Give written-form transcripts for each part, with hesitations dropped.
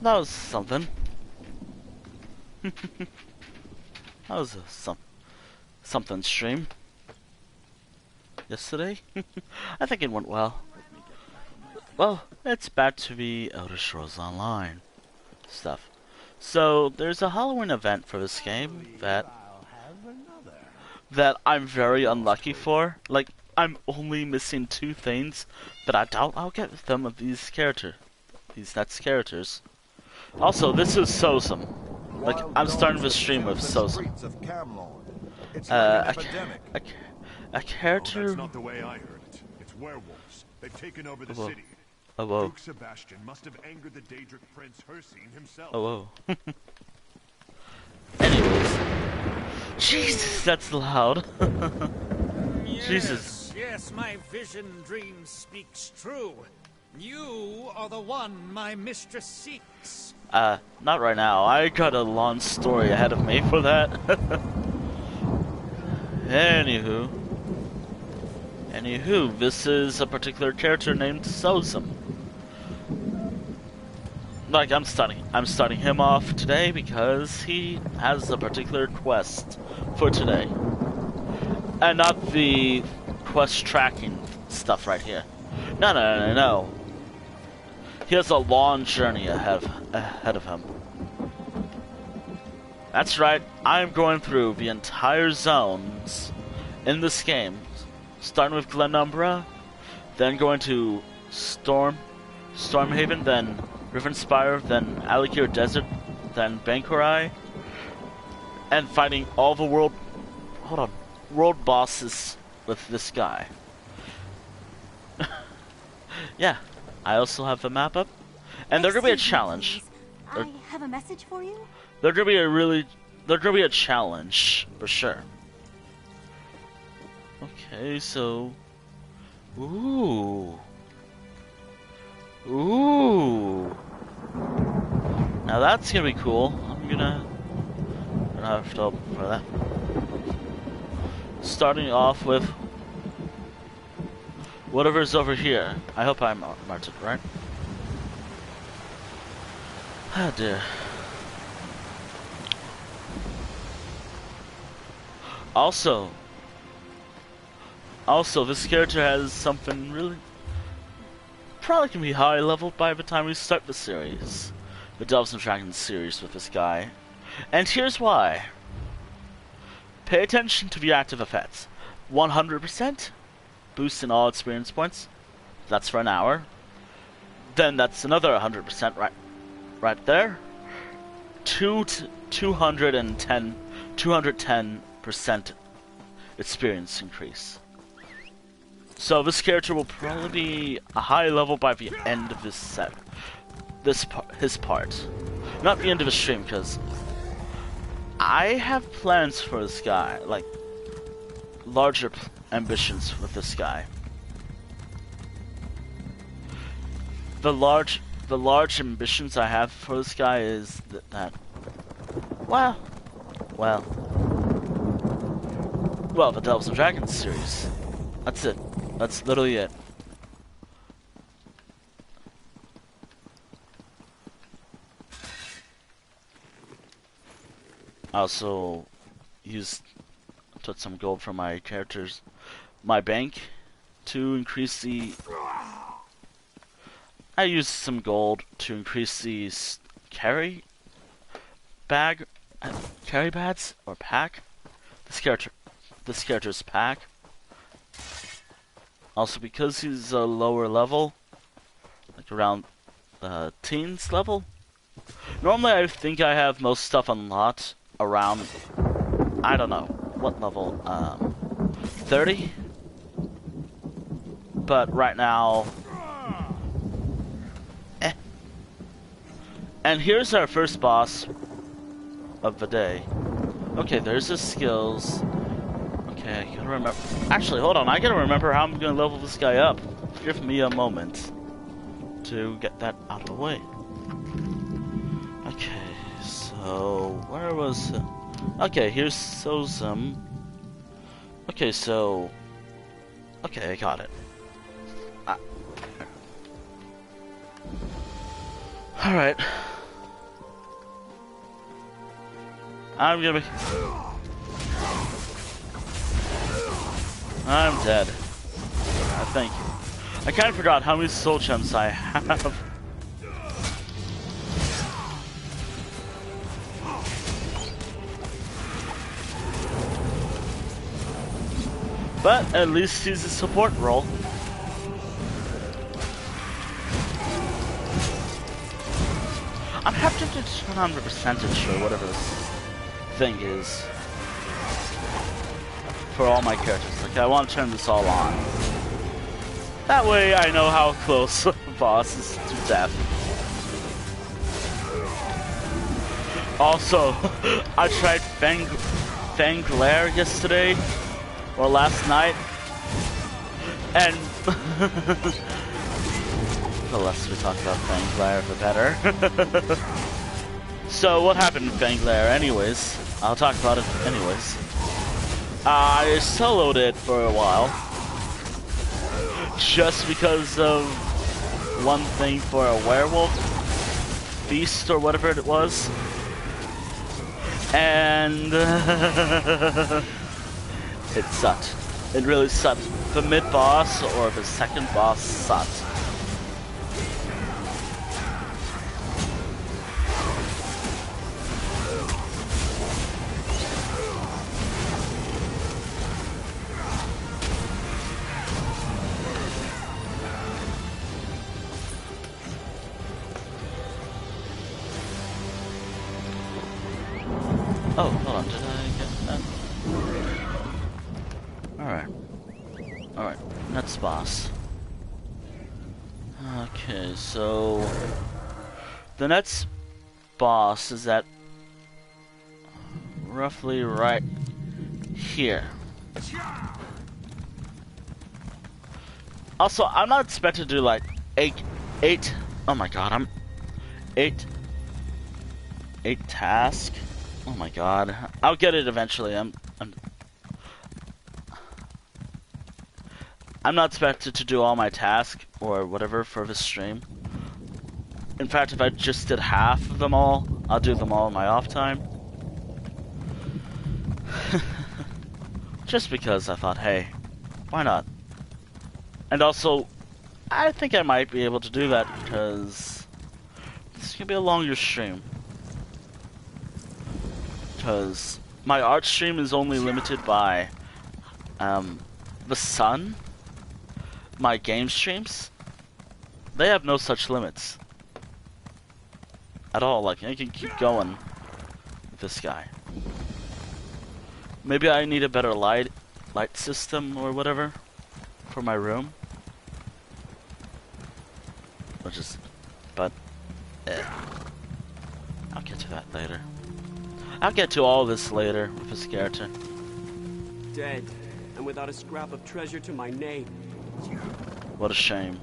That was something. That was something stream. Yesterday? I think it went well. Well, it's back to the Elder Scrolls Online stuff. So, there's a Halloween event for this game that I'm very unlucky for. Like, I'm only missing 2 things, but I doubt I'll get them of these next characters. Also, this is Sosum. Like, I'm starting the stream with Sosum. A character. That's not the way I heard it. It's werewolves. They've taken over the city. Oh whoa. Duke Sebastian must have angered the Daedric Prince Hircine himself. Oh whoa. Anyways. Jesus, that's loud. Jesus. Yes, my vision dream speaks true. You are the one my mistress seeks. Not right now. I got a long story ahead of me for that. Anywho, this is a particular character named Sosum. Like, I'm starting him off today because he has a particular quest for today. And not the quest tracking stuff right here. No. He has a long journey ahead of him. That's right, I'm going through the entire zones in this game. Starting with Glenumbra, then going to Stormhaven, then Rivenspire, then Alikir Desert, then Bankurai, and fighting all the world bosses with this guy. Yeah, I also have the map up, and there's gonna be a challenge. I have a message for you. There's gonna be a challenge for sure. Okay, so, ooh. Now that's gonna be cool. I'm gonna have to open for that. Starting off with whatever's over here. I hope I marked it right. Oh dear. Also, this character has something really probably can be high level by the time we start the series, the Delves and Dragons series with this guy. And here's why. Pay attention to the active effects. 100% boost in all experience points. That's for an hour. Then that's another 100% right there. 210% experience increase. So this character will probably be a high level by the end of this set. His part. Not the end of the stream, because I have plans for this guy, like larger ambitions with this guy. The large ambitions I have for this guy is that well, the Delves and Dragons series. That's it. That's literally it. I also took some gold from my bank to increase the. I used some gold to increase the carry bags or pack. This character's pack. Also, because he's a lower level, like around teens level. Normally, I think I have most stuff unlocked around, I don't know what level, 30. But right now, And here's our first boss of the day. Okay, there's his skills. Okay, I gotta remember. Actually, hold on. I gotta remember how I'm gonna level this guy up. Give me a moment to get that out of the way. Okay, so where was it? Okay, here's Sosum. Okay, so okay, I got it. All right. I'm gonna be... I'm dead. I think. I kind of forgot how many soul gems I have. But at least he's a support role. I'm happy to turn on the percentage or whatever this thing is for all my characters. Like, I want to turn this all on. That way I know how close the boss is to death. Also, I tried Fanglair yesterday, or last night, and the less we talk about Fanglair, the better. So what happened in Fanglair anyways? I'll talk about it anyways. I soloed it for a while, just because of one thing for a werewolf feast or whatever it was. And it sucked. It really sucked. The mid-boss or the second boss sucked. Oh, hold on, did I get that? Alright. Alright, next boss. Okay, so... the next boss is at... roughly right here. Also, I'm not expected to do like 8 oh my god, I'm 8 tasks. Oh my god. I'll get it eventually. I'm not expected to do all my tasks or whatever for this stream. In fact, if I just did half of them all, I'll do them all in my off time. Just because I thought, hey, why not? And also, I think I might be able to do that because this can be a longer stream. Because my art stream is only limited by the sun. My game streams, they have no such limits at all. Like, I can keep going with this guy. Maybe I need a better light system or whatever for my room. But I'll get to that later. I'll get to all this later with this character. Dead, and without a scrap of treasure to my name. What a shame.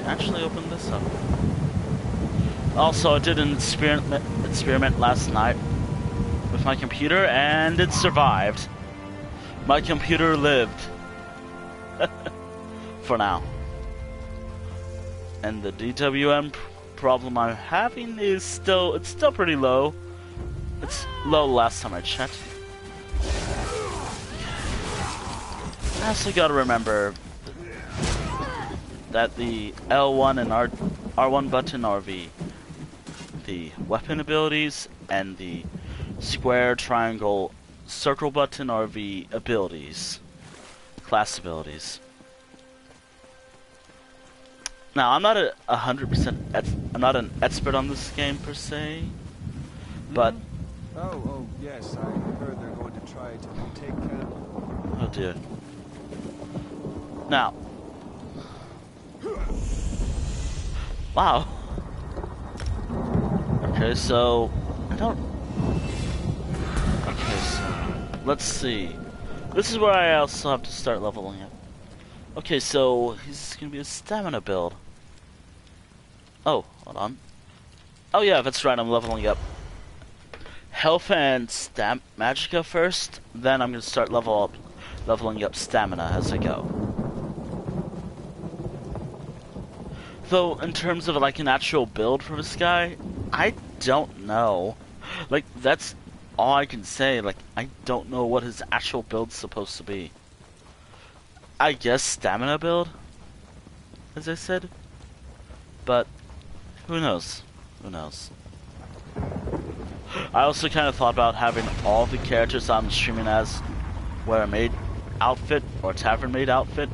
Actually open this up. Also, I did an experiment last night with my computer, and it survived. My computer lived. For now. And the DWM problem I'm having is still pretty low. It's low last time I checked. I also gotta remember that the L1 and R1 button are the weapon abilities, and the square, triangle, circle button are the abilities, class abilities. Now, I'm not 100%. I'm not an expert on this game per se, but oh yes, I heard they're going to try to take oh dear. Now. Wow. Okay, so I don't. Okay, so let's see. This is where I also have to start leveling up. Okay, so he's gonna be a stamina build. Oh, hold on. Oh yeah, that's right, I'm leveling up health and magicka first, then I'm gonna start leveling up stamina as I go. Though, in terms of like an actual build for this guy, I don't know. Like, that's all I can say. Like, I don't know what his actual build's supposed to be. I guess stamina build, as I said. But, who knows? Who knows? I also kind of thought about having all the characters I'm streaming as wear a maid outfit or tavern maid outfit.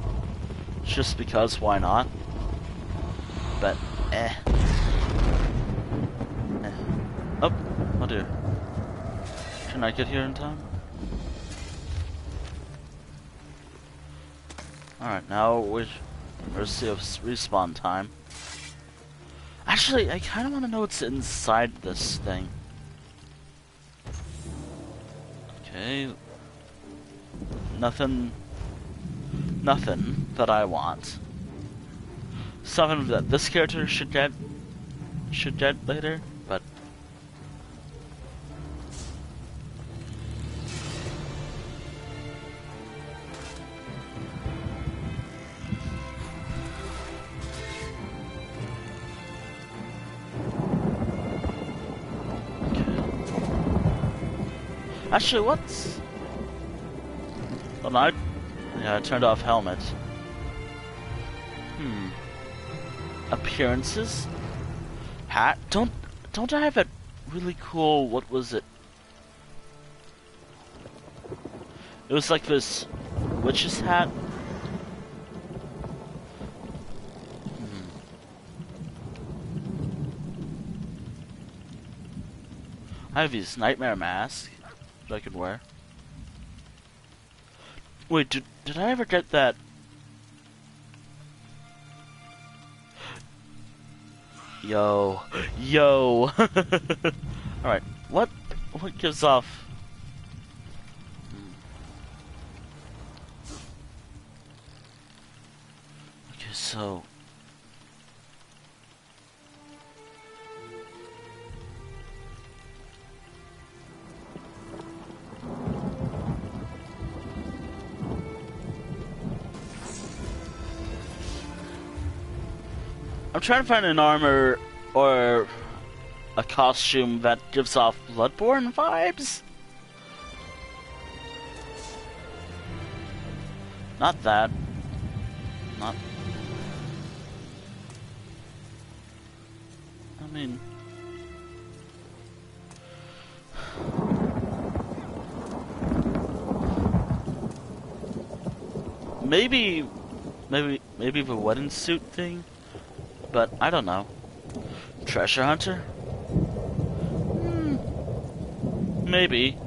Just because, why not? But, Oh, oh dear. Can I get here in time? Alright, now we're mercy of respawn time. Actually, I kind of want to know what's inside this thing. Okay. Nothing that I want. Something that this character should get later, but actually, what's... Hold on, I turned off helmet. Appearances? Hat? Don't I have that really cool, what was it? It was like this witch's hat. I have these nightmare masks that I could wear. Wait, did I ever get that? Yo. Alright, what gives off? Okay, so... I'm trying to find an armor or a costume that gives off Bloodborne vibes. Not that. Not... I mean... Maybe the wedding suit thing? But I don't know. Treasure hunter? Maybe.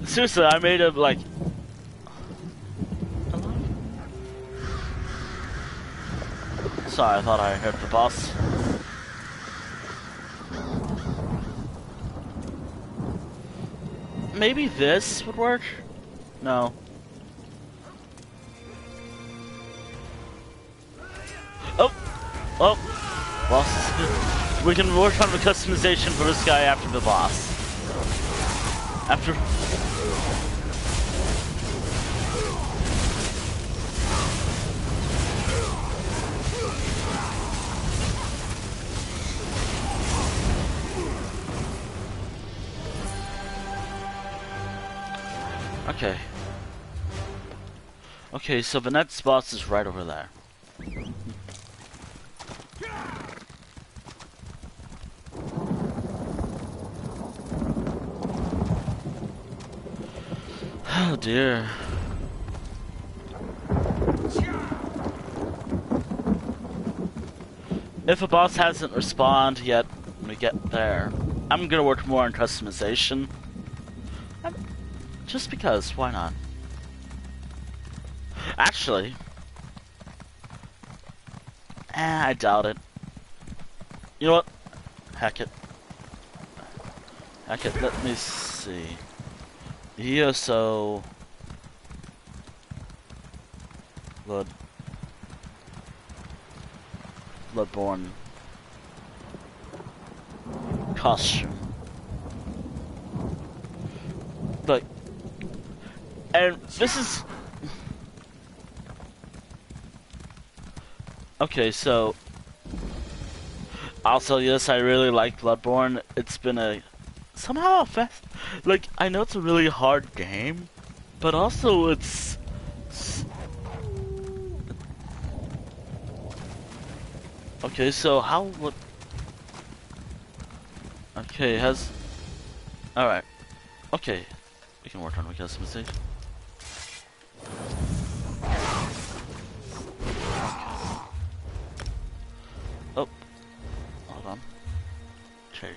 Seriously, I made a like... Sorry, I thought I heard the boss. Maybe this would work? No. Oh! Boss. We can work on the customization for this guy after the boss. After... Okay, so the next boss is right over there. Oh dear. If a boss hasn't responded yet when we get there, I'm gonna work more on customization. Just because, why not? Actually, I doubt it. You know what? Heck it. Heck it, let me see. Here, so... Bloodborne costume. Like, and this is... Okay, so... I'll tell you this, I really like Bloodborne. It's been a... somehow a fast... Like, I know it's a really hard game, but also it's... Okay, so how would... Okay, has... Alright. Okay. We can work on customization. Oh. Hold on. Okay.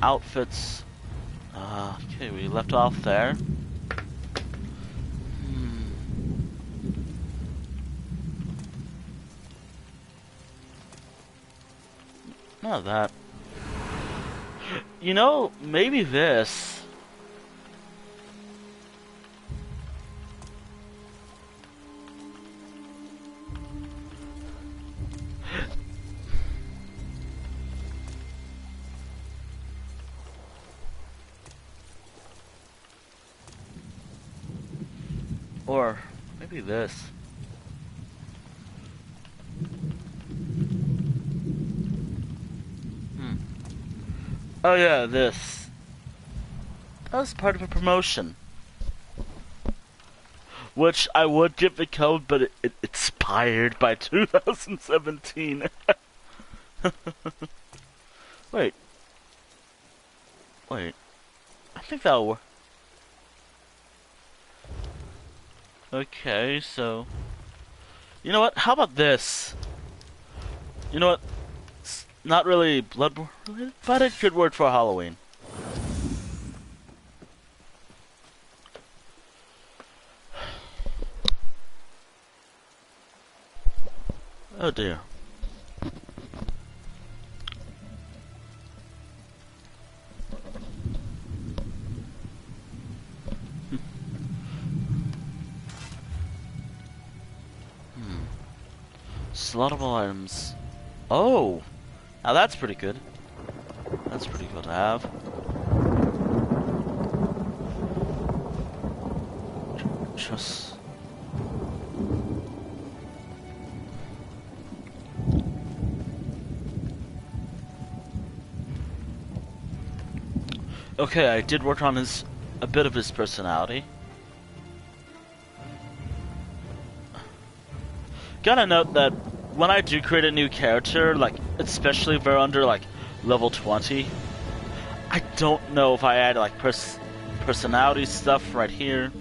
Outfits. Okay, we left off there. Not that. You know, maybe this. Or maybe this. Oh yeah, this. That was part of a promotion. Which I would give the code, but it expired by 2017. Wait. Wait. I think that'll work. Okay, so... You know what? How about this? You know what? It's not really Bloodborne related, but it could work for Halloween. Oh dear. Slottable items. Oh! Now that's pretty good. That's pretty good to have. Just... Okay, I did work on a bit of his personality. Gotta note that when I do create a new character, like, especially if they're under, like, level 20, I don't know if I add, like, personality stuff right here.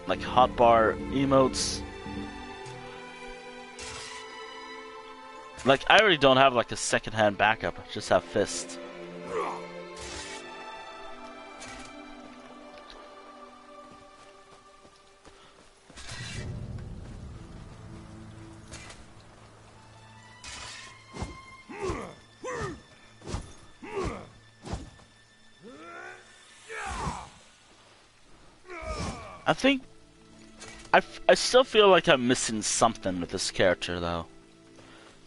Like, hotbar emotes. Like, I already don't have, like, a second-hand backup. I just have Fist. I think... I still feel like I'm missing something with this character, though.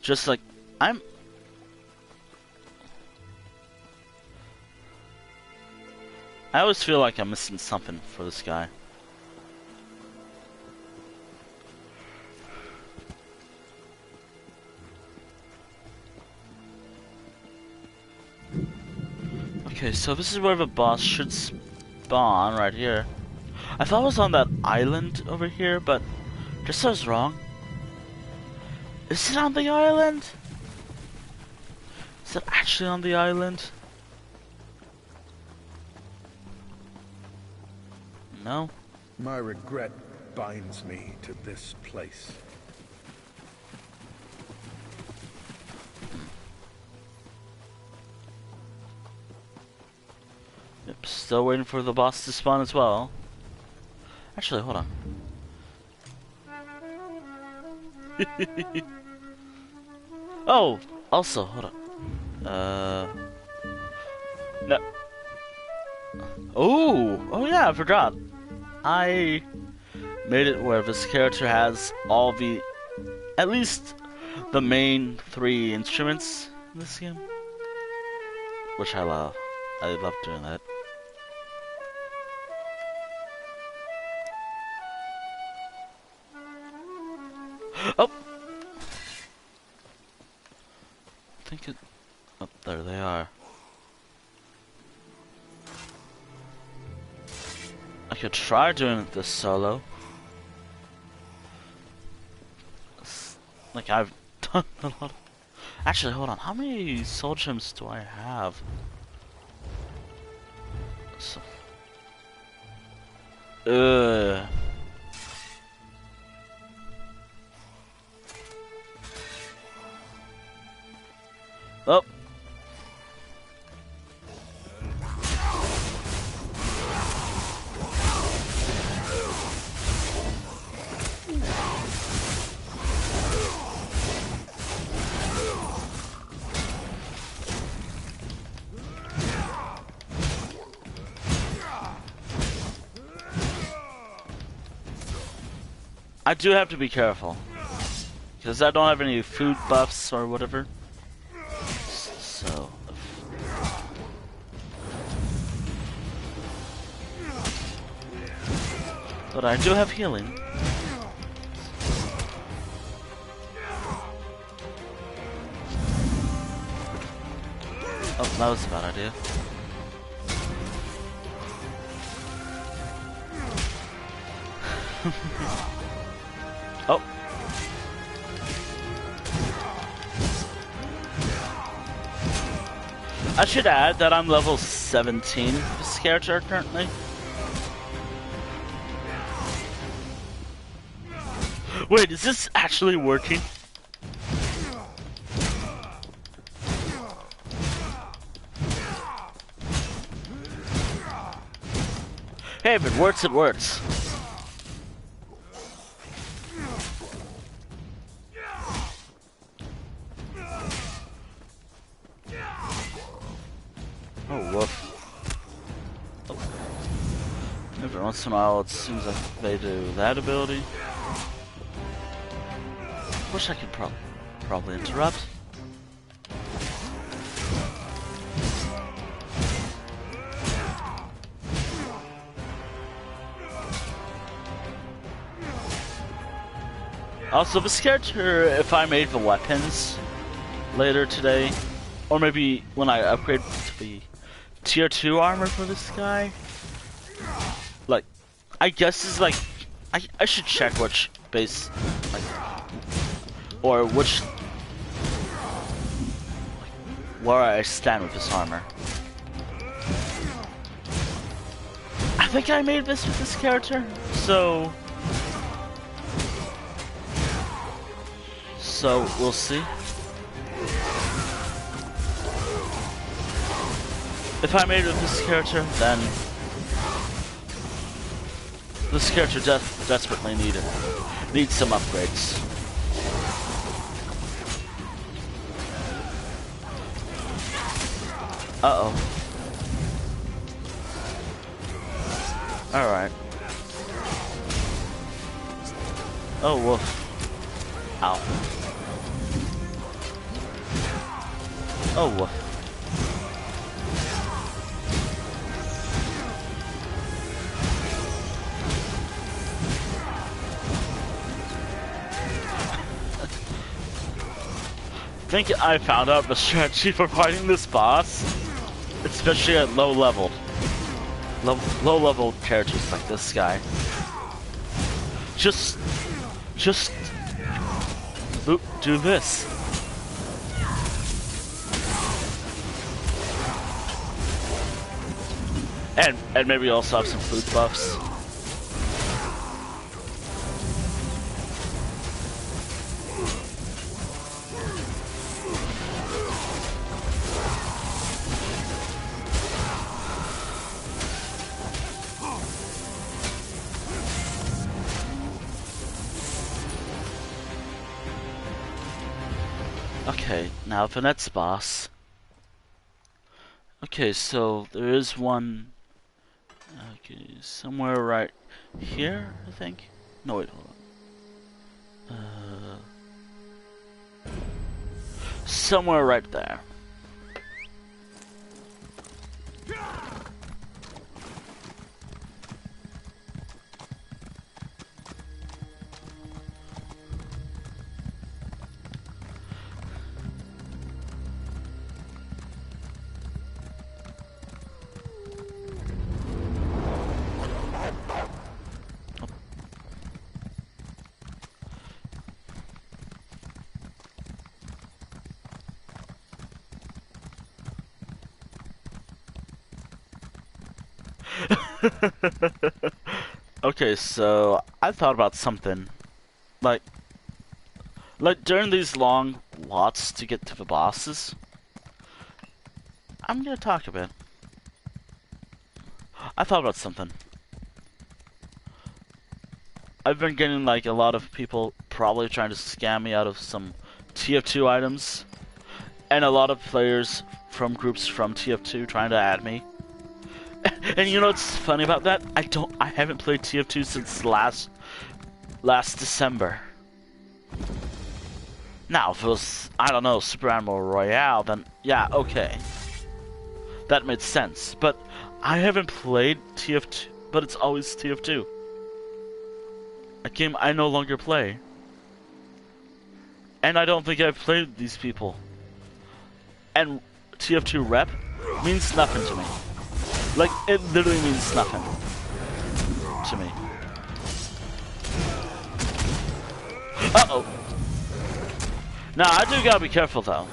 Just like, I always feel like I'm missing something for this guy. Okay, so this is where the boss should spawn, right here. I thought it was on that island over here, but just I was wrong. Is it on the island? Is it actually on the island? No. My regret binds me to this place. Yep, Still waiting for the boss to spawn as well. Actually, hold on. Oh, also, hold on. No. Oh yeah, I forgot. I made it where this character has all the, at least the main 3 instruments in this game, which I love. I love doing that. Oh! I think it... Oh, there they are. I could try doing this solo. Like I've done a lot of... Actually, hold on. How many soul gems do I have? So... Oh! I do have to be careful, because I don't have any food buffs or whatever. So, but I do have healing. Oh, that was a bad idea. Oh. I should add that I'm level 17 with this character currently. Wait, is this actually working? Hey, if it works, it works. Oh, woof. Oh. Every once in a while it seems like they do that ability. Wish I could probably interrupt. Also, this character, if I made the weapons later today, or maybe when I upgrade to the tier 2 armor for this guy, like, I guess is like, I should check which base, like, or which, where I stand with this armor. I think I made this with this character, so we'll see. If I made it with this character, then this character desperately needs some upgrades. Uh-oh. Alright. Oh, woof. Ow. Oh, woof. I think I found out the strategy for fighting this boss, especially at low level characters like this guy. Just do this. And maybe also have some food buffs. Okay, now the next boss. Okay, so there is one. Okay, somewhere right here, I think. No, wait, hold on. Somewhere right there. Okay, so I thought about something. Like during these long lots to get to the bosses, I'm gonna talk a bit. I thought about something. I've been getting like a lot of people probably trying to scam me out of some TF2 items, and a lot of players from groups from TF2 trying to add me. And you know what's funny about that? I haven't played TF2 since last December. Now, if it was, I don't know, Super Animal Royale, then yeah, okay. That made sense. But I haven't played TF2, but it's always TF2. A game I no longer play. And I don't think I've played these people. And TF2 rep means nothing to me. Like, it literally means nothing to me. Uh-oh. Now, I do gotta be careful, though.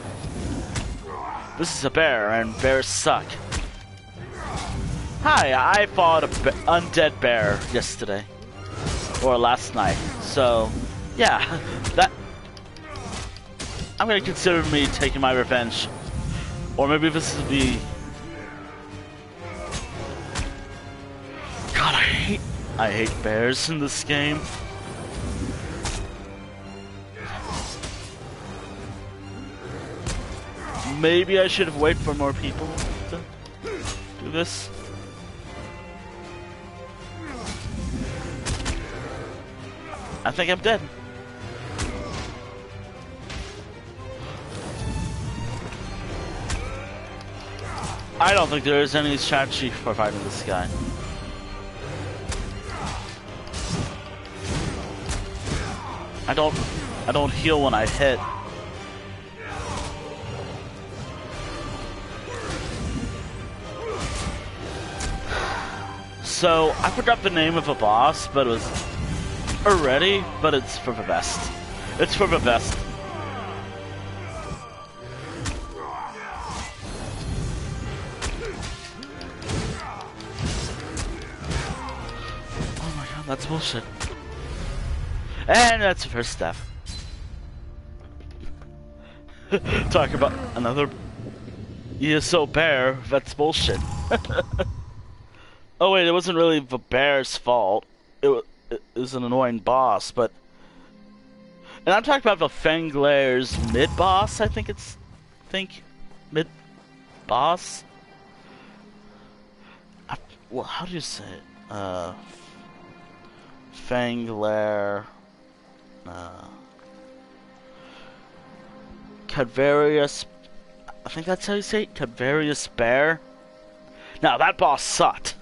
This is a bear, and bears suck. Hi, I fought an undead bear yesterday. Or last night. So, yeah, that... I'm gonna consider me taking my revenge. Or maybe this would be... God, I hate bears in this game. Maybe I should have waited for more people to do this. I think I'm dead. I don't think there is any strategy for fighting this guy. I don't heal when I hit. So I forgot the name of a boss, but it was already, but it's for the best. It's for the best. Oh my god, that's bullshit. And that's the first step. Talk about another ESO bear, that's bullshit. Oh wait, it wasn't really the bear's fault. It was an annoying boss, but... And I'm talking about the Fanglair's mid-boss, I think it's... Mid-boss? Well, how do you say it? Fanglair... Cadvarius... I think that's how you say it? Cadvarius Bear? Now, that boss sucked.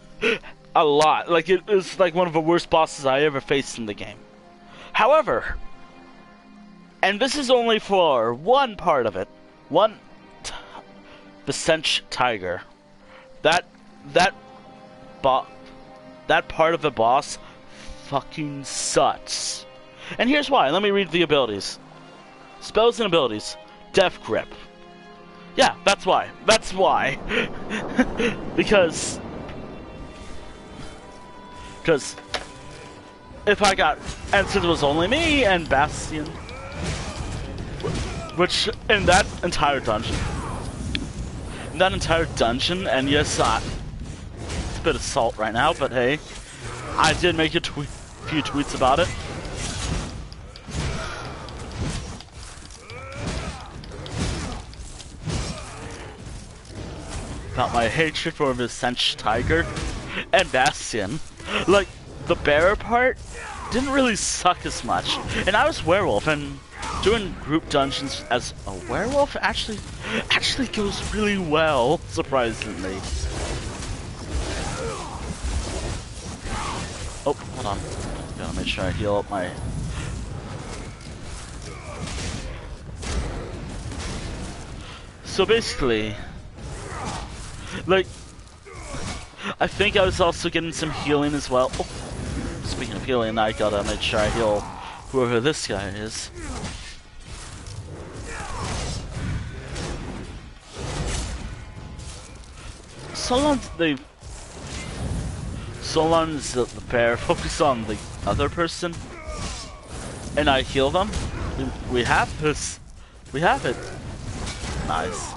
A lot. Like, it was like one of the worst bosses I ever faced in the game. However, and this is only for one part of it, the Cinch Tiger. That part of the boss fucking sucks. And here's why. Let me read the abilities. Spells and abilities. Death Grip. Yeah, that's why. That's why. Because if I got, and since it was only me and Bastion, which in that entire dungeon, and yes, it's a bit of salt right now, but hey, I did make a few tweets about it. about my hatred for the Sench Tiger and Bastion. Like, the bearer part didn't really suck as much. And I was werewolf, and doing group dungeons as a werewolf actually goes really well, surprisingly. Oh, hold on. Gotta make sure I heal up my... So basically, like, I think I was also getting some healing as well. Oh, speaking of healing, I gotta make sure I heal whoever this guy is. So long as the pair focus on the other person, and I heal them, we have this. We have it. Nice.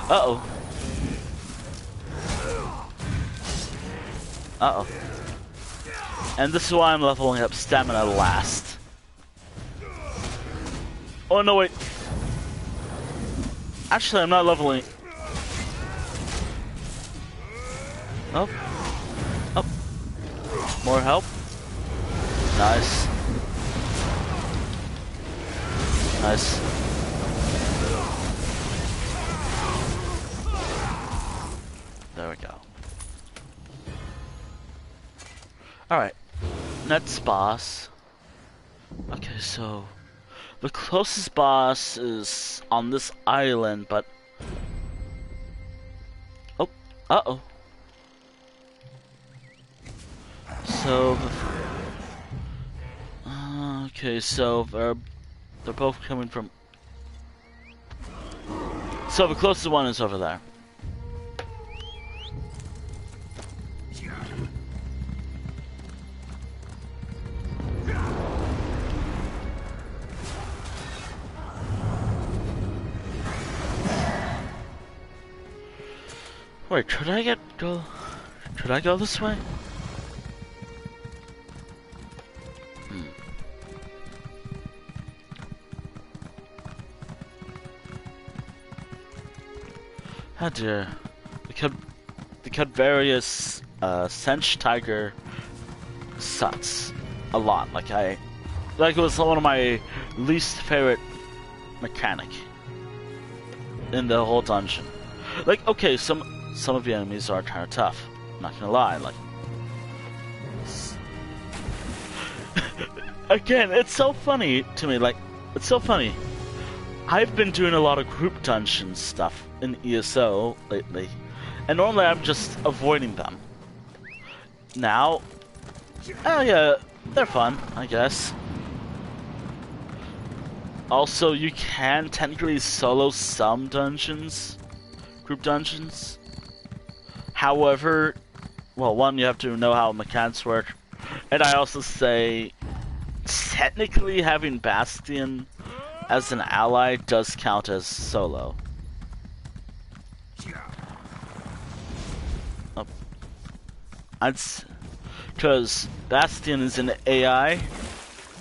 Uh-oh. Uh-oh. And this is why I'm leveling up stamina last. Oh, no, wait. Actually, I'm not leveling. Oh. Oh. More help. Nice. Nice. There we go. Alright. Next boss. Okay, so the closest boss is on this island, but... Oh. Uh-oh. So... okay, so they're both coming from... So the closest one is over there. Wait, should I go this way? Oh dear. The Cadvarius Sench Tiger sucks a lot. Like it was one of my least favorite mechanic in the whole dungeon. Like, okay, some of the enemies are kind of tough. I'm not gonna lie. Like, again, it's so funny to me. Like, it's so funny. I've been doing a lot of group dungeon stuff in ESO lately, and normally I'm just avoiding them. Now, oh yeah, they're fun, I guess. Also, you can technically solo some dungeons, group dungeons. However, well, one, you have to know how mechanics work, and I also say, technically having Bastion as an ally does count as solo. Oh. Because Bastion is an AI,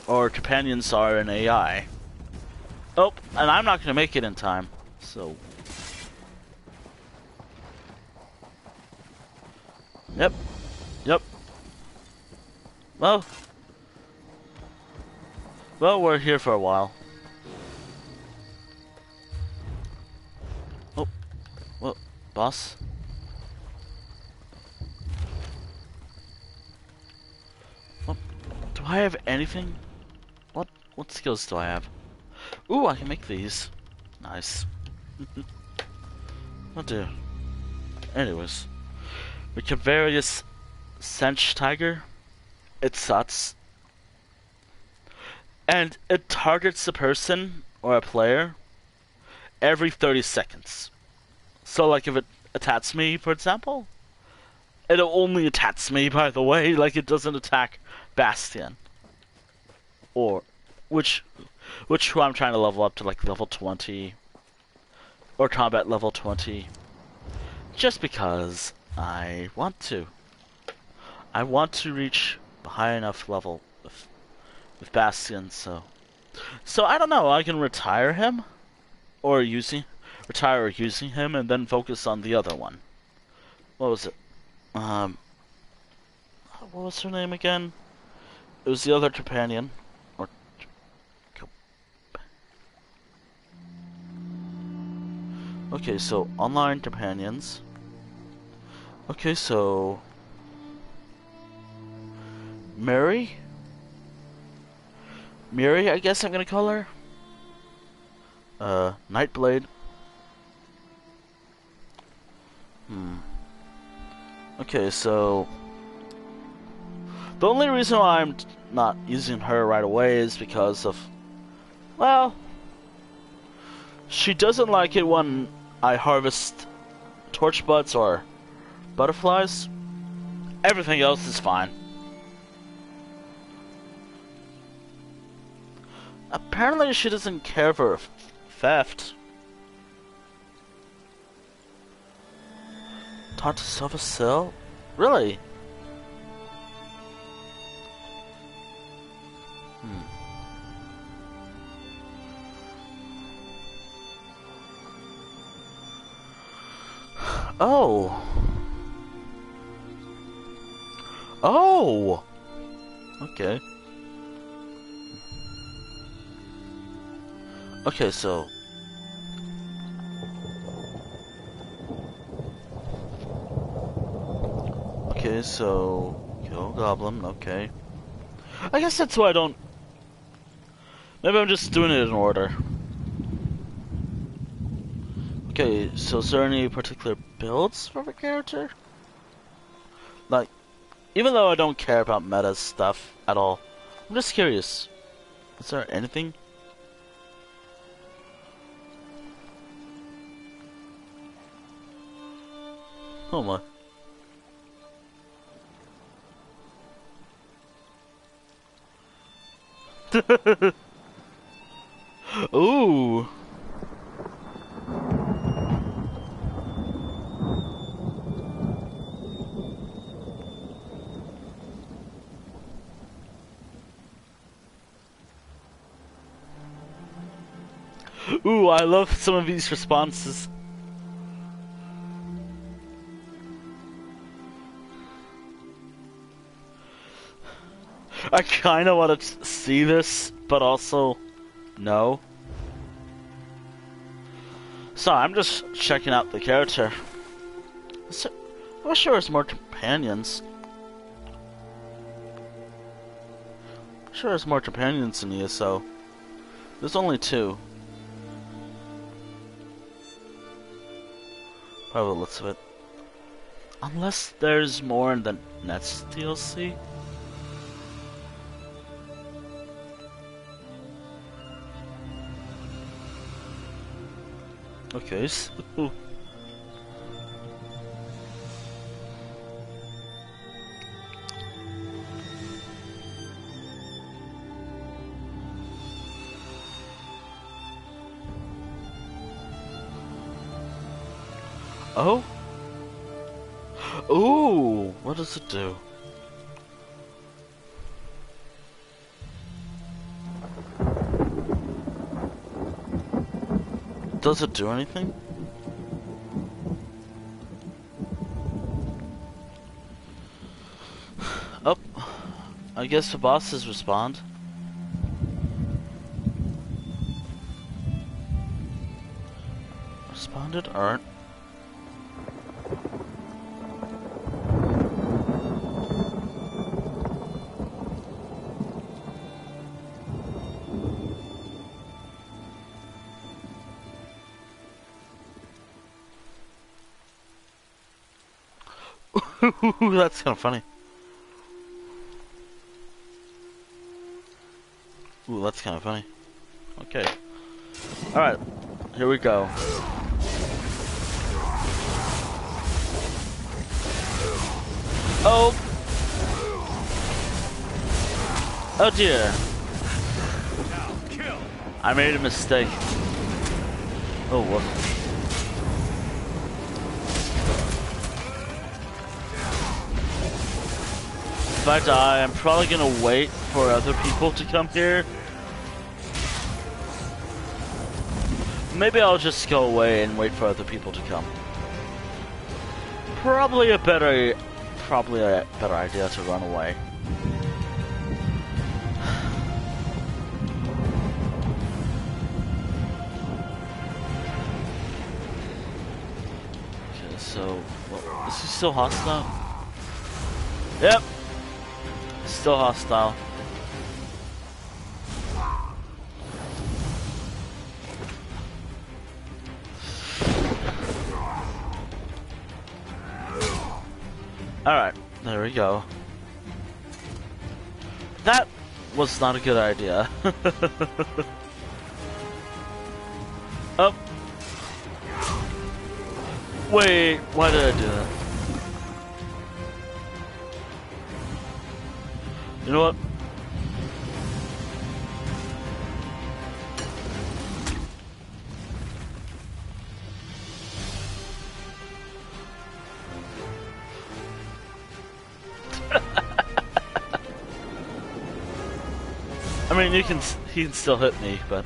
or companions are an AI. Oh, and I'm not gonna make it in time, so... Yep. Yep. Well, we're here for a while. Oh, well, boss. What? Do I have anything? What skills do I have? Ooh, I can make these. Nice. Oh dear. Anyways. The Cadvarius Sench Tiger, it sucks. And it targets a person or a player every 30 seconds. So like if it attacks me, for example, it only attacks me, by the way, like it doesn't attack Bastion. Or which who I'm trying to level up to like level 20 or combat level 20. Just because I want to. I want to reach high enough level with Bastion, so I don't know. I can retire him, or using him, and then focus on the other one. What was it? What was her name again? It was the other companion. Or okay, so online companions. Okay, so Mary, I guess I'm gonna call her. Nightblade. Okay, so the only reason why I'm not using her right away is because of, well, she doesn't like it when I harvest torch buds or butterflies. Everything else is fine. Apparently she doesn't care for theft. Taught to self-sell? Really? Oh. Oh! Okay. Okay, so kill goblin, okay. I guess that's why I don't... Maybe I'm just doing it in order. Okay, so is there any particular builds for the character? Like, even though I don't care about meta stuff at all, I'm just curious. Is there anything? Oh my. Ooh. Ooh, I love some of these responses. I kinda wanna see this, but also, no. So, I'm just checking out the character. I'm sure there's more companions. I'm sure there's more companions in ESO. There's only 2. By the looks of it. Unless there's more in the next DLC. Okay, so... Oh? Ooh, what does it do? Does it do anything? Oh, I guess the bosses respond. Responded, aren't. Ooh, that's kind of funny. Ooh, that's kind of funny. Okay. Alright, here we go. Oh! Oh dear. I made a mistake. Oh, what? I die, I'm probably gonna wait for other people to come here. Maybe I'll just go away and wait for other people to come. Probably a better idea to run away. Okay, so is he still hostile? Yep, still hostile. Alright, there we go. That was not a good idea. Oh. Wait, why did I do that? You know what? I mean, he can still hit me, but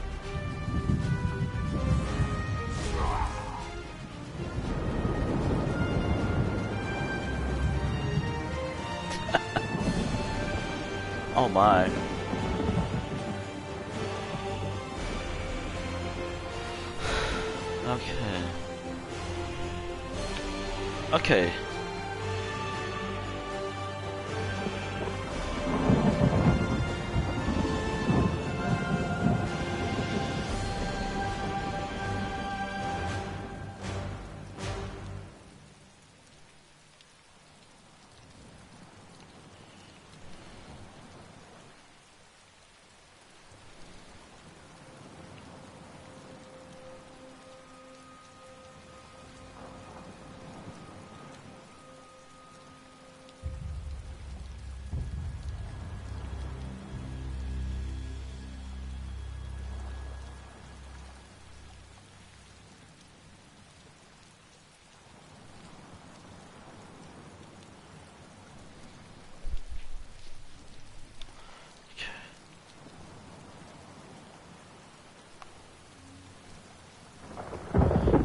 oh my. Okay. Okay.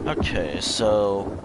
Okay, so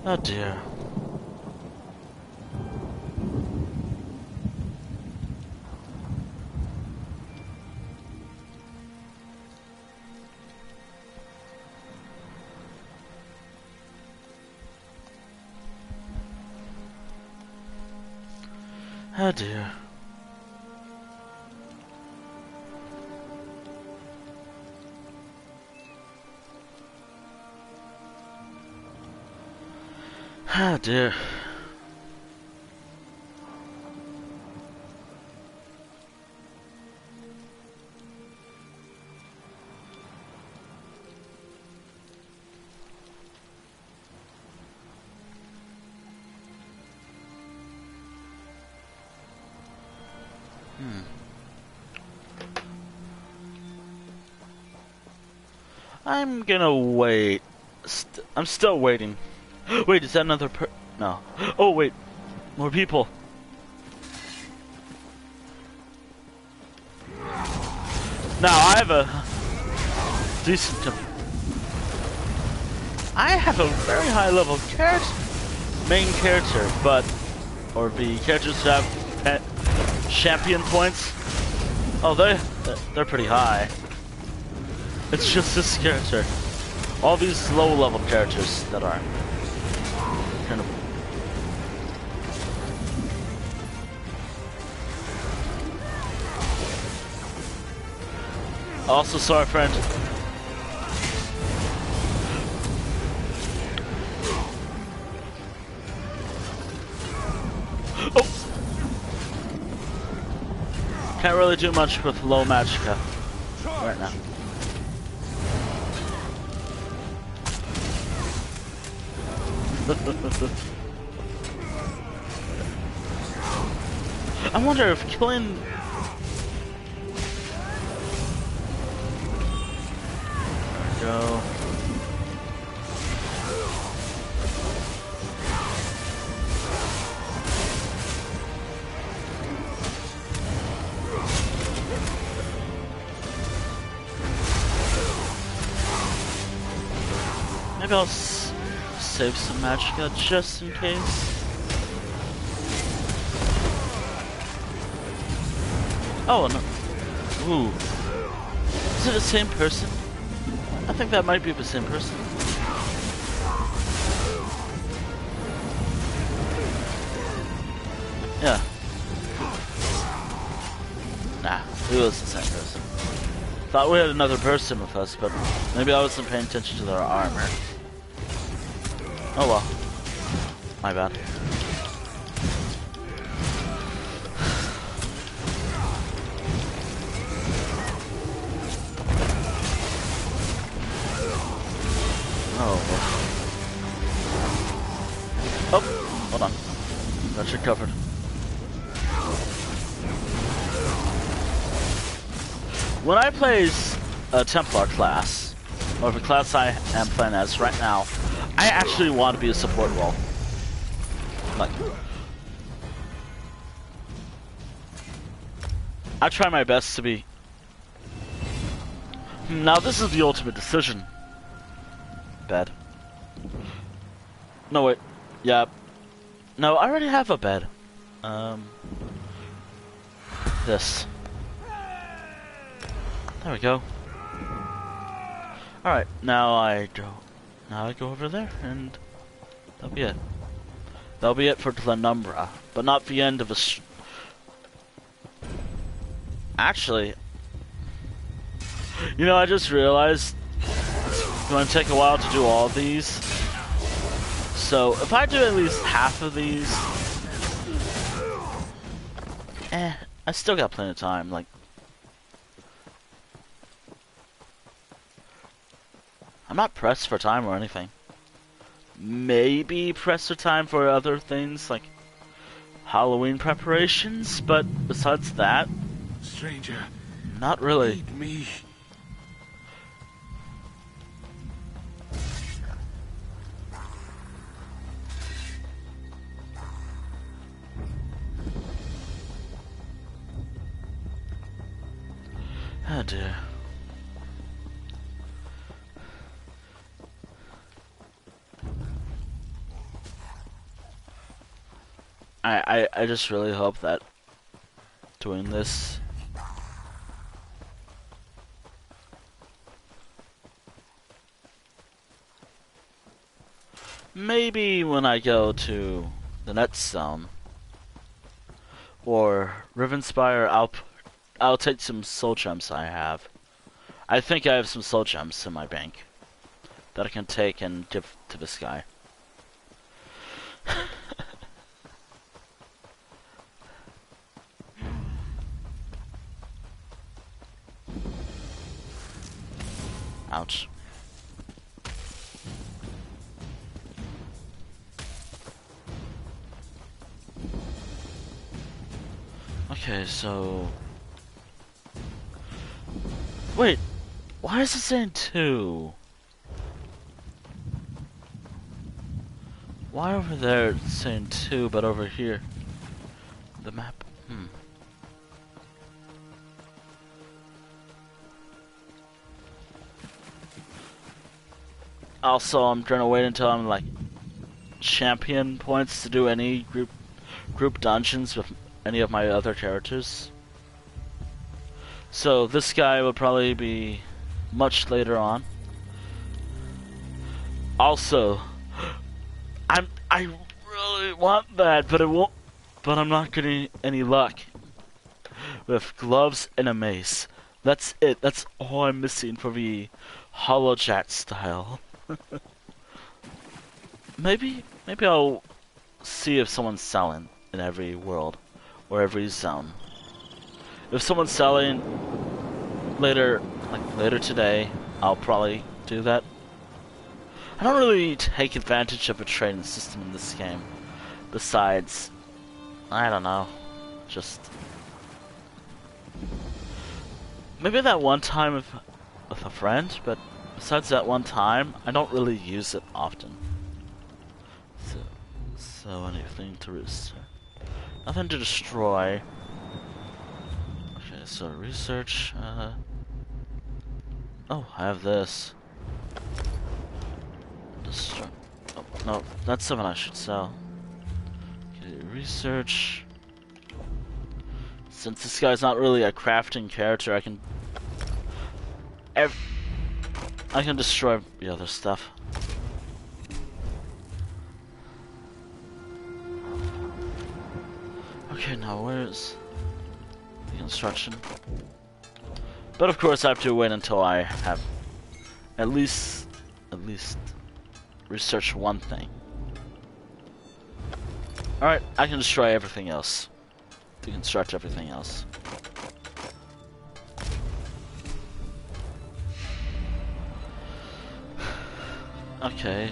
oh dear. Oh dear. Oh dear. I'm gonna wait. I'm still waiting. Wait, is that another no. Oh wait, more people. Now I have a decent. I have a very high level main character, but the characters that have champion points. Oh, they're pretty high. It's just this character. All these low level characters that are kind of Also, sorry, friend. Oh! Can't really do much with low magicka right now. I wonder if killing... There we go. Maybe I'll save some magicka just in case. Oh, no. Ooh. Is it the same person? I think that might be the same person. Yeah. Nah, it was the same person. Thought we had another person with us, but maybe I wasn't paying attention to their armor. Oh well. My bad. Oh, hold on. Got you covered. When I play a Templar class, or the class I am playing as right now, I actually want to be a support role. Like, I try my best to be. Now this is the ultimate decision. Bed. No wait. Yeah. No, I already have a bed. This. There we go. Alright, now I go over there and that'll be it. That'll be it for the Penumbra, but not the end of a Actually, you know, I just realized it's going to take a while to do all of these. So, if I do at least half of these, I still got plenty of time, like, I'm not pressed for time or anything. Maybe pressed for time for other things, like Halloween preparations, but besides that, Stranger, not really. lead me. Oh dear. I just really hope that doing this maybe when I go to the next zone or Rivenspire, I'll take some soul gems I have. I think I have some soul gems in my bank that I can take and give to this guy. Ouch. Okay, so... Wait, why is it saying 2? Why over there it's saying 2, but over here, the map, Also, I'm trying to wait until I'm like champion points to do any group dungeons with any of my other characters. So this guy will probably be much later on. Also, I really want that, but it won't. But I'm not getting any luck with gloves and a mace. That's it. That's all I'm missing for the HoloJat style. Maybe I'll see if someone's selling in every world or every zone. If someone's selling later, like later today, I'll probably do that. I don't really take advantage of a trading system in this game. Besides, I don't know, just maybe that one time with a friend, but besides that one time, I don't really use it often. So anything to research? Nothing to destroy. Okay, so research. Oh, I have this. Destroy. Oh, no, that's something I should sell. Okay, research. Since this guy's not really a crafting character, I can destroy the other stuff. Okay, now where's the construction? But of course I have to wait until I have at least research one thing. Alright, I can destroy everything else. Deconstruct everything else. Okay.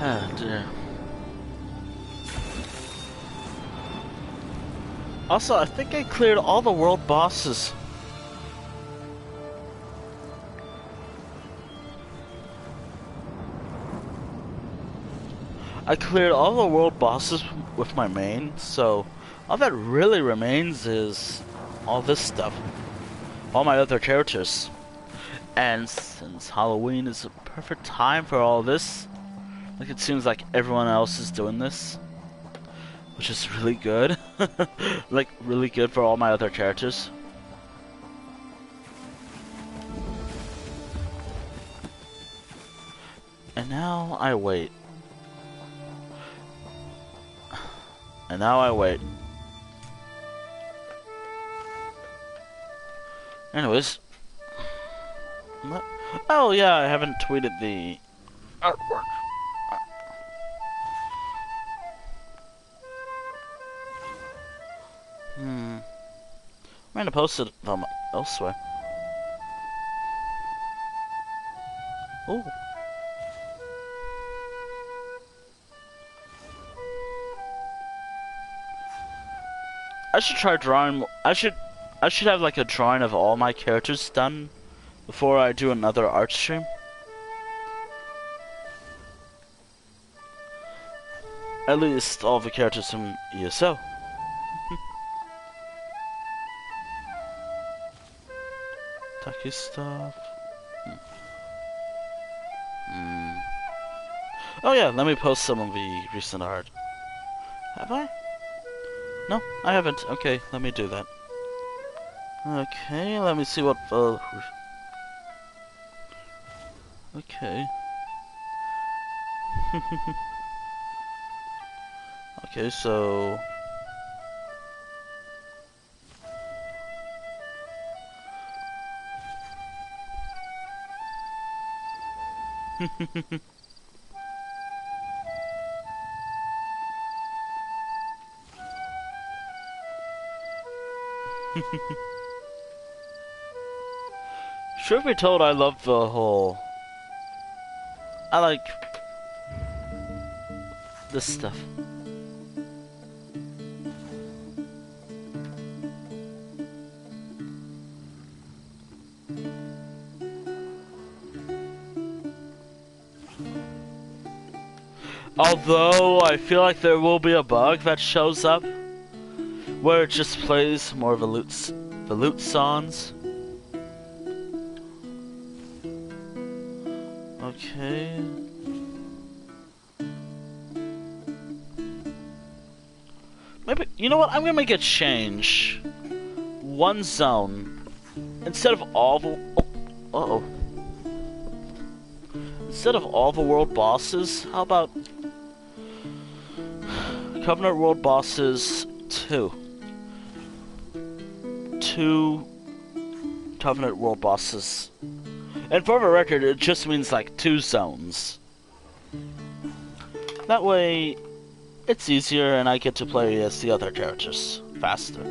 Ah, dear. Also, I think I cleared all the world bosses. I cleared all the world bosses with my main, so all that really remains is all this stuff. All my other characters. And since Halloween is a perfect time for all this, like it seems like everyone else is doing this, which is really good. Like, really good for all my other characters. And now I wait. And now I wait. Anyways. Oh yeah, I haven't tweeted the artwork. I'm gonna post it from elsewhere. Ooh. I should try drawing. I should have like a drawing of all my characters done before I do another art stream. At least all the characters from ESO. Taki stuff. Oh yeah, let me post some of the recent art. Have I? No, I haven't. Okay, let me do that. Okay, let me see what okay. Okay, so truth be told, I love the whole. I like this stuff. Although I feel like there will be a bug that shows up where it just plays more of the loot songs. Okay. Maybe, you know what? I'm gonna make a change. One zone. Instead of all the... instead of all the world bosses, how about Covenant world bosses 2? 2 Covenant world bosses. And for the record, it just means like 2 zones. That way, it's easier and I get to play as the other characters faster.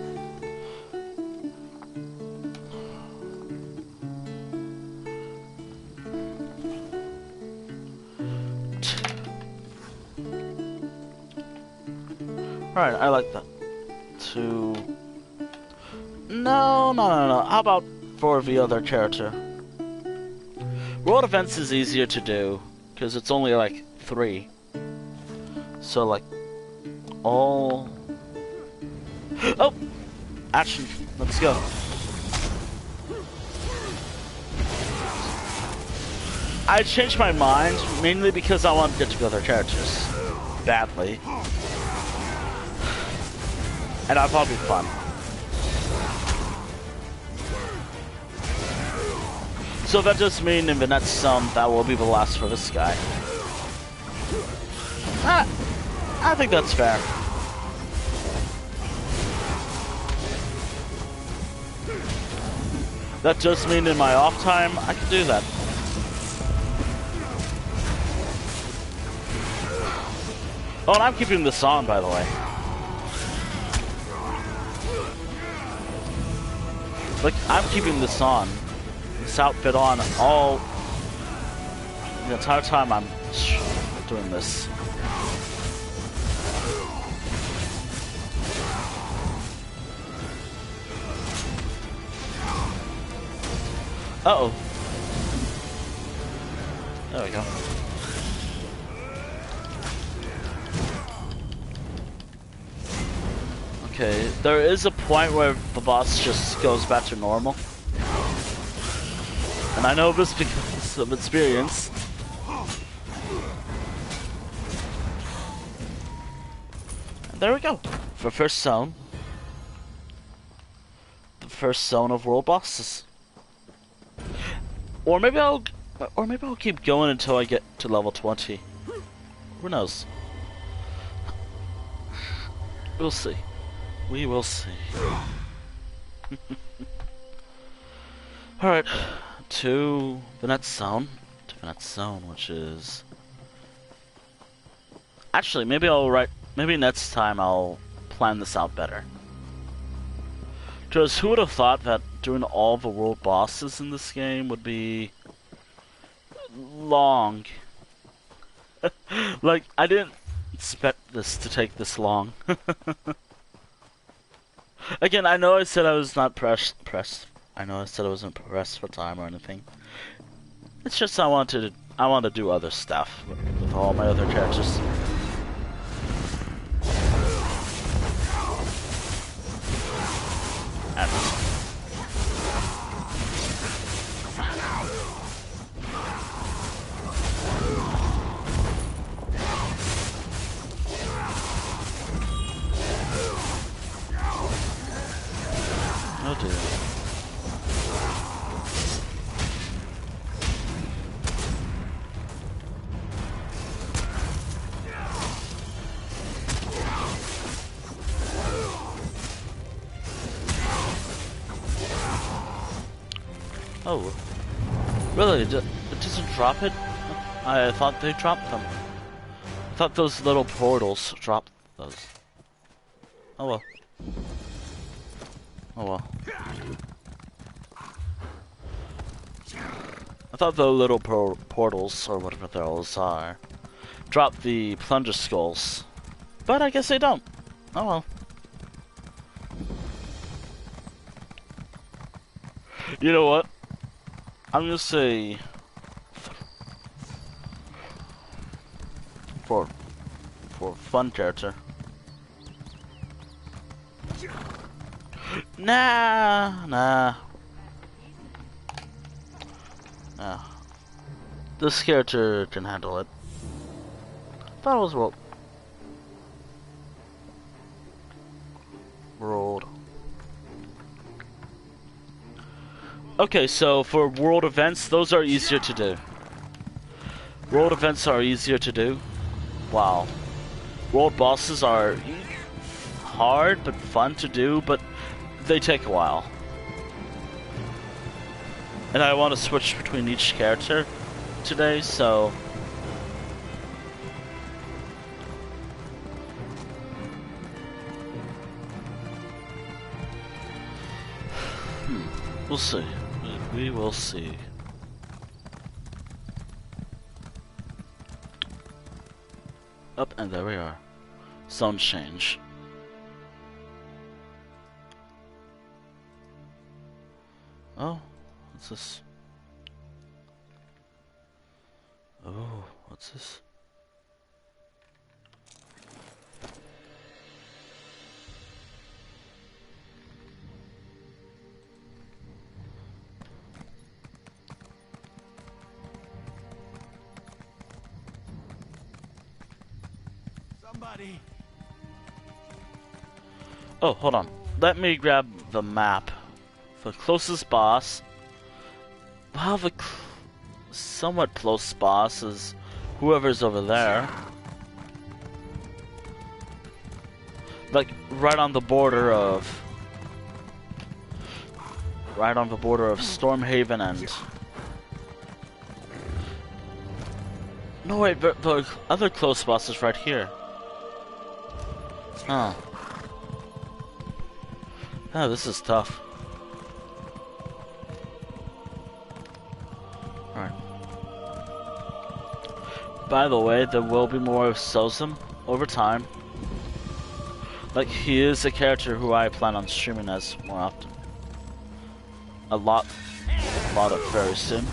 Alright, I like that. 2... No. How about for the other character? World events is easier to do, because it's only like 3. So like, all... Oh! Action. Let's go. I changed my mind, mainly because I want to get to the other characters. Badly. And I thought it'd be fun. So that does mean in the next that will be the last for this guy. I think that's fair. That does mean in my off time, I can do that. Oh, and I'm keeping this on, by the way. Like, I'm keeping this on. This outfit on all... the entire time I'm doing this. Uh-oh. There we go. Okay, there is a point where the boss just goes back to normal. And I know this because of experience. And there we go. For first zone. The first zone of world bosses. Or maybe I'll keep going until I get to level 20. Who knows? We'll see. We will see. Alright, to the next zone. Which is... Actually, maybe next time I'll plan this out better. Because who would have thought that doing all the world bosses in this game would be... long. Like, I didn't expect this to take this long. Again, I know I said I was not pressed. I know I said I wasn't pressed for time or anything. It's just I want to do other stuff with all my other characters. Oh dear. Oh. Really? It doesn't drop it? I thought they dropped them. I thought those little portals dropped those. Oh well. Oh well. I thought the little portals, or whatever those are, drop the plunger skulls. But I guess they don't. Oh well. You know what? I'm gonna say... For fun character. Nah. This character can handle it. Thought it was world. Okay, so for world events, those are easier to do. World events are easier to do. Wow. World bosses are hard but fun to do, but they take a while. And I want to switch between each character today, so... We'll see. We will see. Up, and there we are. Zone change. Oh, what's this? Oh, what's this? Somebody. Oh, hold on. Let me grab the map. The closest boss. Well, the somewhat close boss is whoever's over there. Like, right on the border of Stormhaven and... No, wait, the other close boss is right here. Huh. Oh, this is tough. Alright. By the way, there will be more of Sozum over time. Like, he is a character who I plan on streaming as more often. A lot of very soon.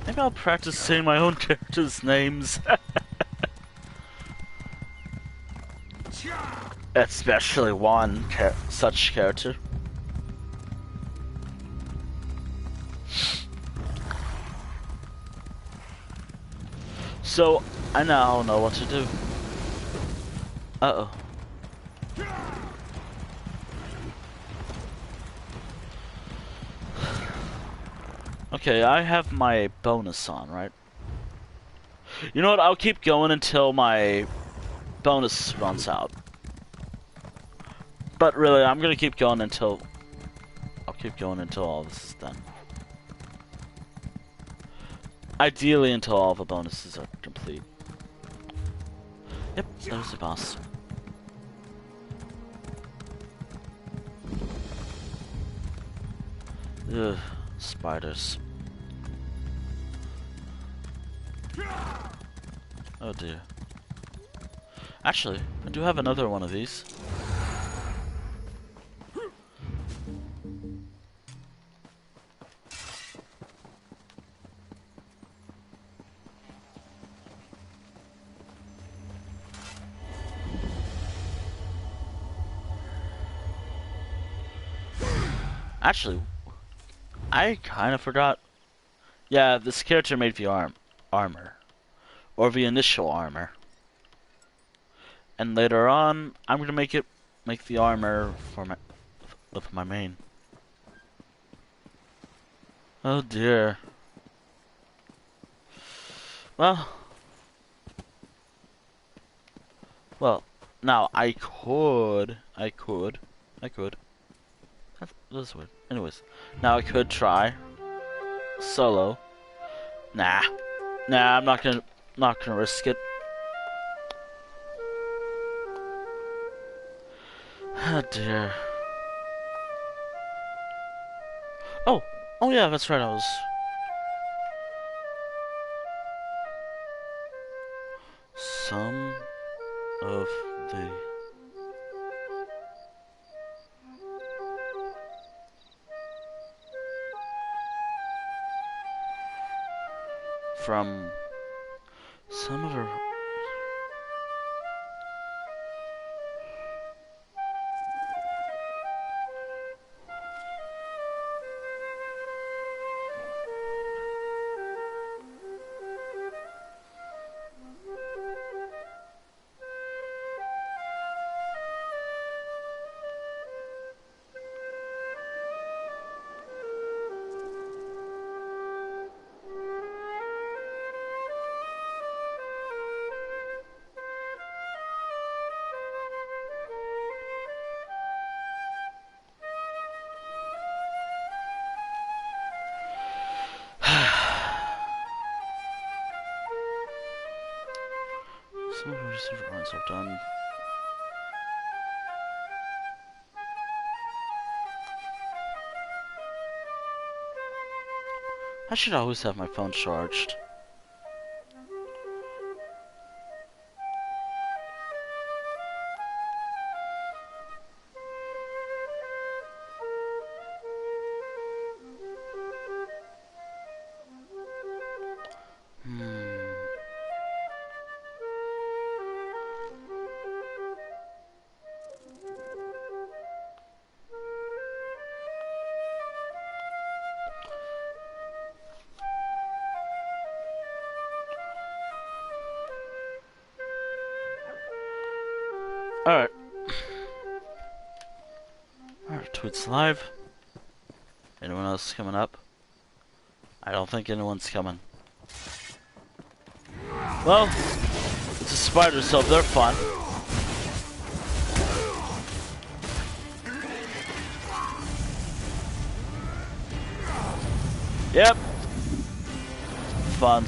Maybe I'll practice saying my own characters' names. Especially one such character. So, I now know what to do. Uh-oh. Okay, I have my bonus on, right? You know what, I'll keep going until my bonus runs out. But really, I'm gonna keep going until... I'll keep going until all this is done. Ideally, until all the bonuses are complete. Yep, there's the boss. Ugh, spiders. Oh dear. Actually, I do have another one of these. Actually, I kind of forgot. Yeah, this character made the armor. Or the initial armor. And later on, I'm gonna make the armor for my main. Oh dear. Well, now I could. That's weird. Anyways, now I could try solo. Nah, I'm not gonna risk it. Oh dear. Oh yeah, that's right. I was. Some of the. From some of her. Okay, so I've done. I should always have my phone charged. Alright. Alright, tweets live. Anyone else coming up? I don't think anyone's coming. Well, it's a spider, so they're fun. Yep. Fun.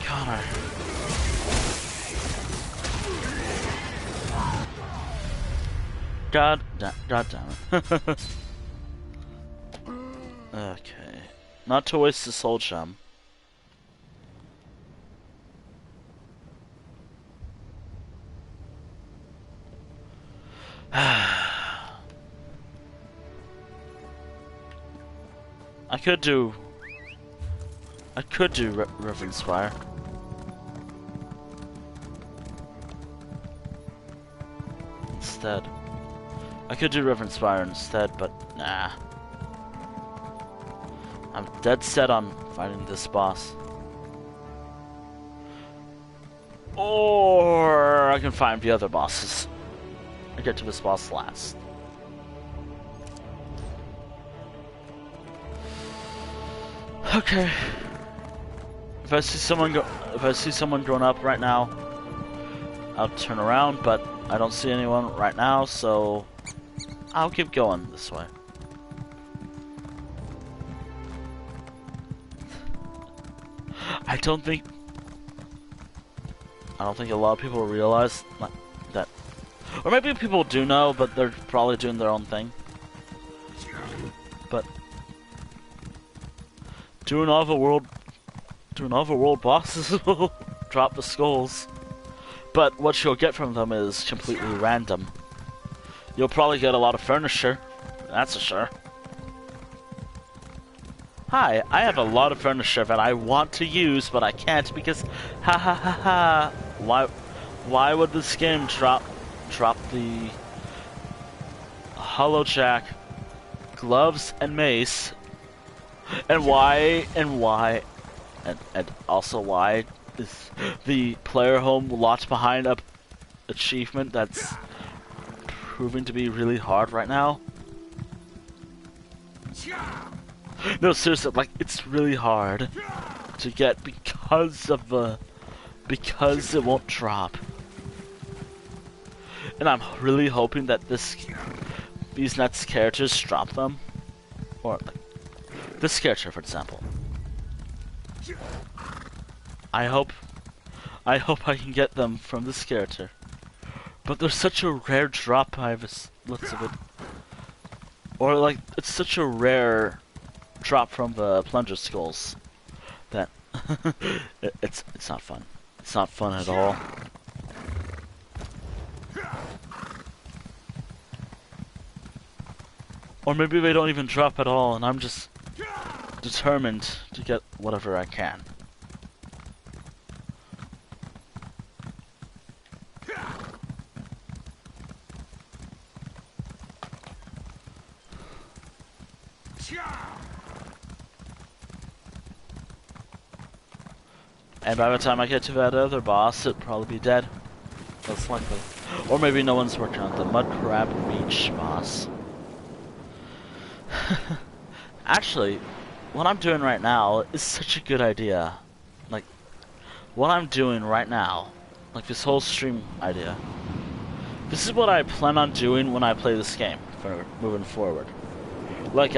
Connor. God damn it. Okay. Not to waste the soul gem. I could do Reverend Spire. Instead. I could do Reverend Spire instead, but nah. I'm dead set on fighting this boss. Or I can find the other bosses. I get to this boss last. Okay. If I see someone going up right now, I'll turn around, but I don't see anyone right now, so I'll keep going this way. I don't think a lot of people realize that, or maybe people do know, but they're probably doing their own thing. But doing overworld bosses will drop the skulls, but what you'll get from them is completely random. You'll probably get a lot of furniture, that's for sure. Hi, I have a lot of furniture that I want to use, but I can't because, ha ha ha ha. Why would this game drop the hollow jack, gloves, and mace? And why also why is the player home locked behind a achievement that's proving to be really hard right now? No, seriously, like, it's really hard to get because it won't drop. And I'm really hoping that these next characters drop them. Or, like, this character, for example. I hope I can get them from this character. But there's such a rare drop by the looks of it. Or, like, it's such a rare drop from the plunger skulls that it's not fun. It's not fun at all. Or maybe they don't even drop at all, and I'm just determined to get whatever I can. And by the time I get to that other boss, it'll probably be dead. Most likely. Or maybe no one's working on the Mud Crab Reach boss. Actually, what I'm doing right now is such a good idea. Like, what I'm doing right now, like this whole stream idea. This is what I plan on doing when I play this game for moving forward. Like,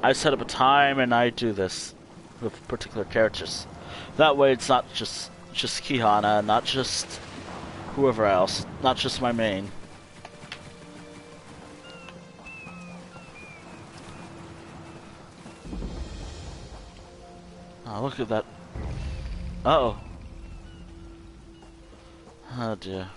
I set up a time and I do this with particular characters. That way it's not just Kihana, not just whoever else, not just my main. Oh, look at that. Uh-oh. Oh dear.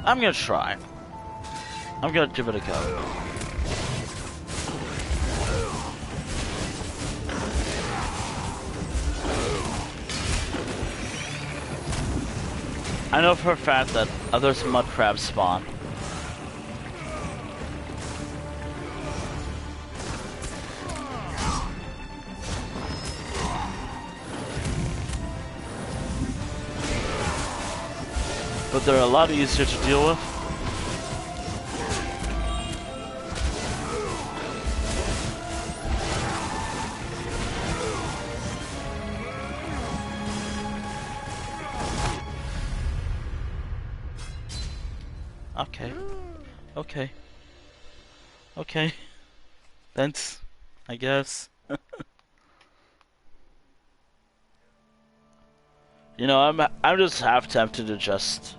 I'm gonna try. I'm gonna give it a go. I know for a fact that other mud crabs spawn. But they're a lot easier to deal with. Okay. Okay. Okay. Thanks, I guess. You know, I'm just half tempted to just...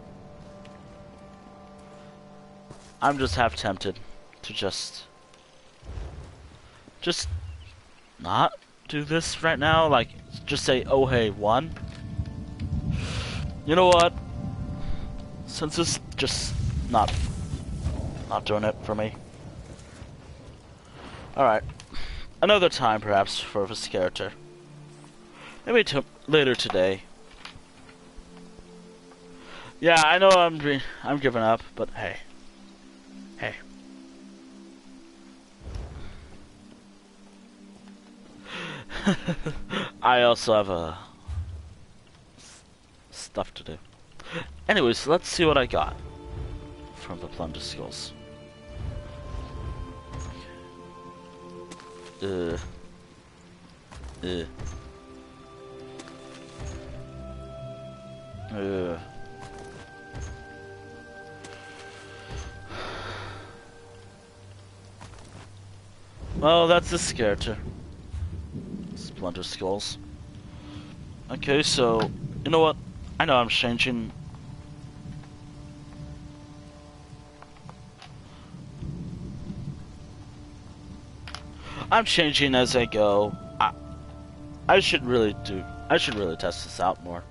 I'm just half tempted to just not do this right now. Like, just say, oh hey, 1. You know what? Since it's just not doing it for me. Alright. Another time, perhaps, for this character. Maybe later today. Yeah, I know I'm giving up, but hey. Hey. I also have stuff to do. Anyways, let's see what I got from the plunder skills. Well, that's this character. Splinter Skulls. Okay, so, you know what? I know I'm changing. I'm changing as I go. I should really test this out more.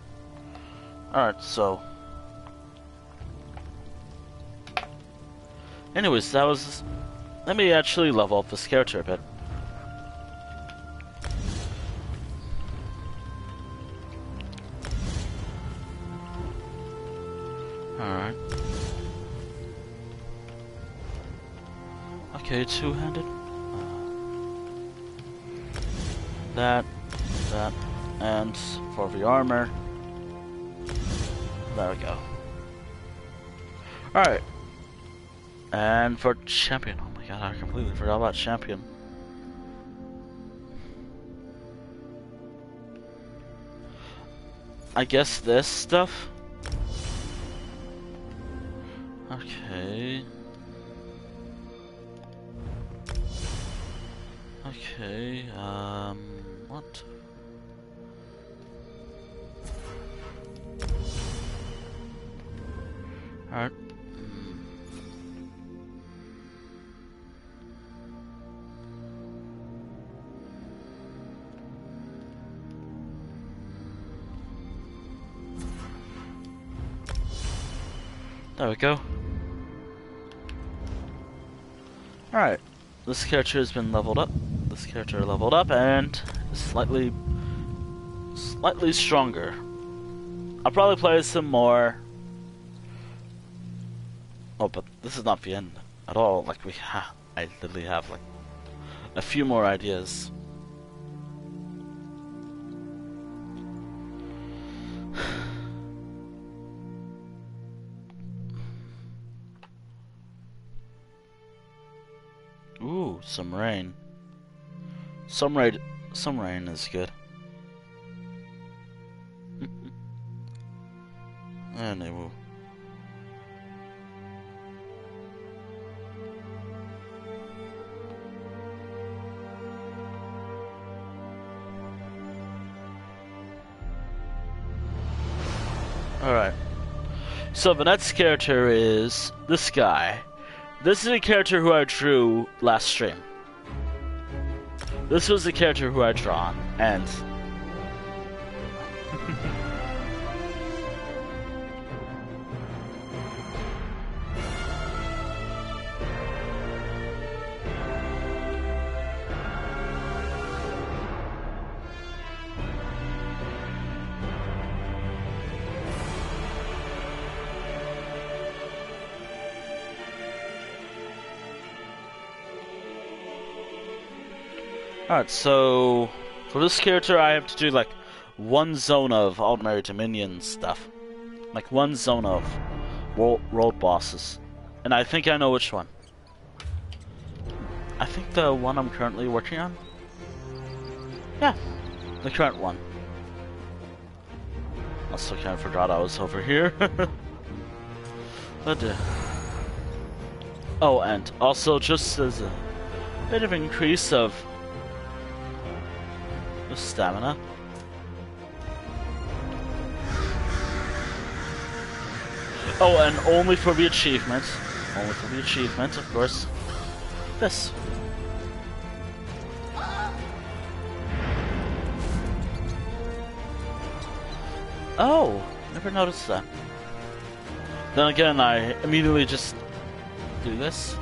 Alright, so. Anyways, that was... Let me actually level up this character a bit. Alright. Okay, two-handed. That, and for the armor. There we go. Alright. And for champion. Oh my god, I completely forgot about champion. I guess this stuff? Okay. Okay, what? Alright. There we go. Alright. This character has been leveled up. This character leveled up and is slightly slightly stronger. I'll probably play some more. Oh, but this is not the end at all. Like I literally have like a few more ideas. Ooh, some rain. Some rain is good. Anyway. Alright. So the next character is this guy. This is a character who I drew last stream. This was the character who I drawn, and alright, so for this character I have to do like one zone of Ordinary Dominion stuff. Like one zone of world bosses. And I think I know which one. I think the one I'm currently working on? Yeah, the current one. Also kind of forgot I was over here. But, oh, and also just as a bit of increase of stamina. Oh, and only for the achievement. Only for the achievement, of course. This. Oh, never noticed that. Then again, I immediately just do this.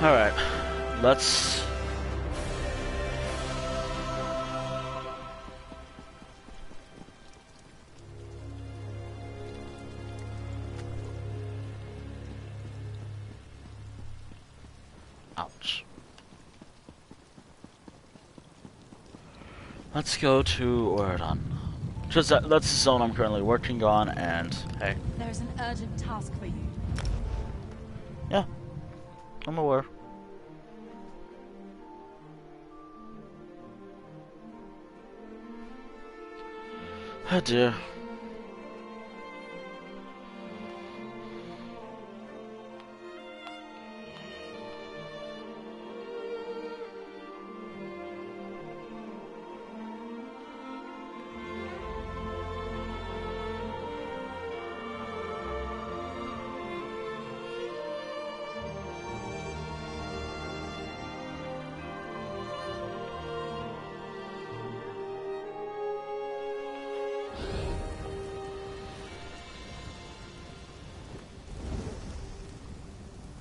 Alright, let's... Ouch. Let's go to Oradon. Just that's the zone I'm currently working on, and hey. There's an urgent task for you. Yeah. I'm aware. Oh dear.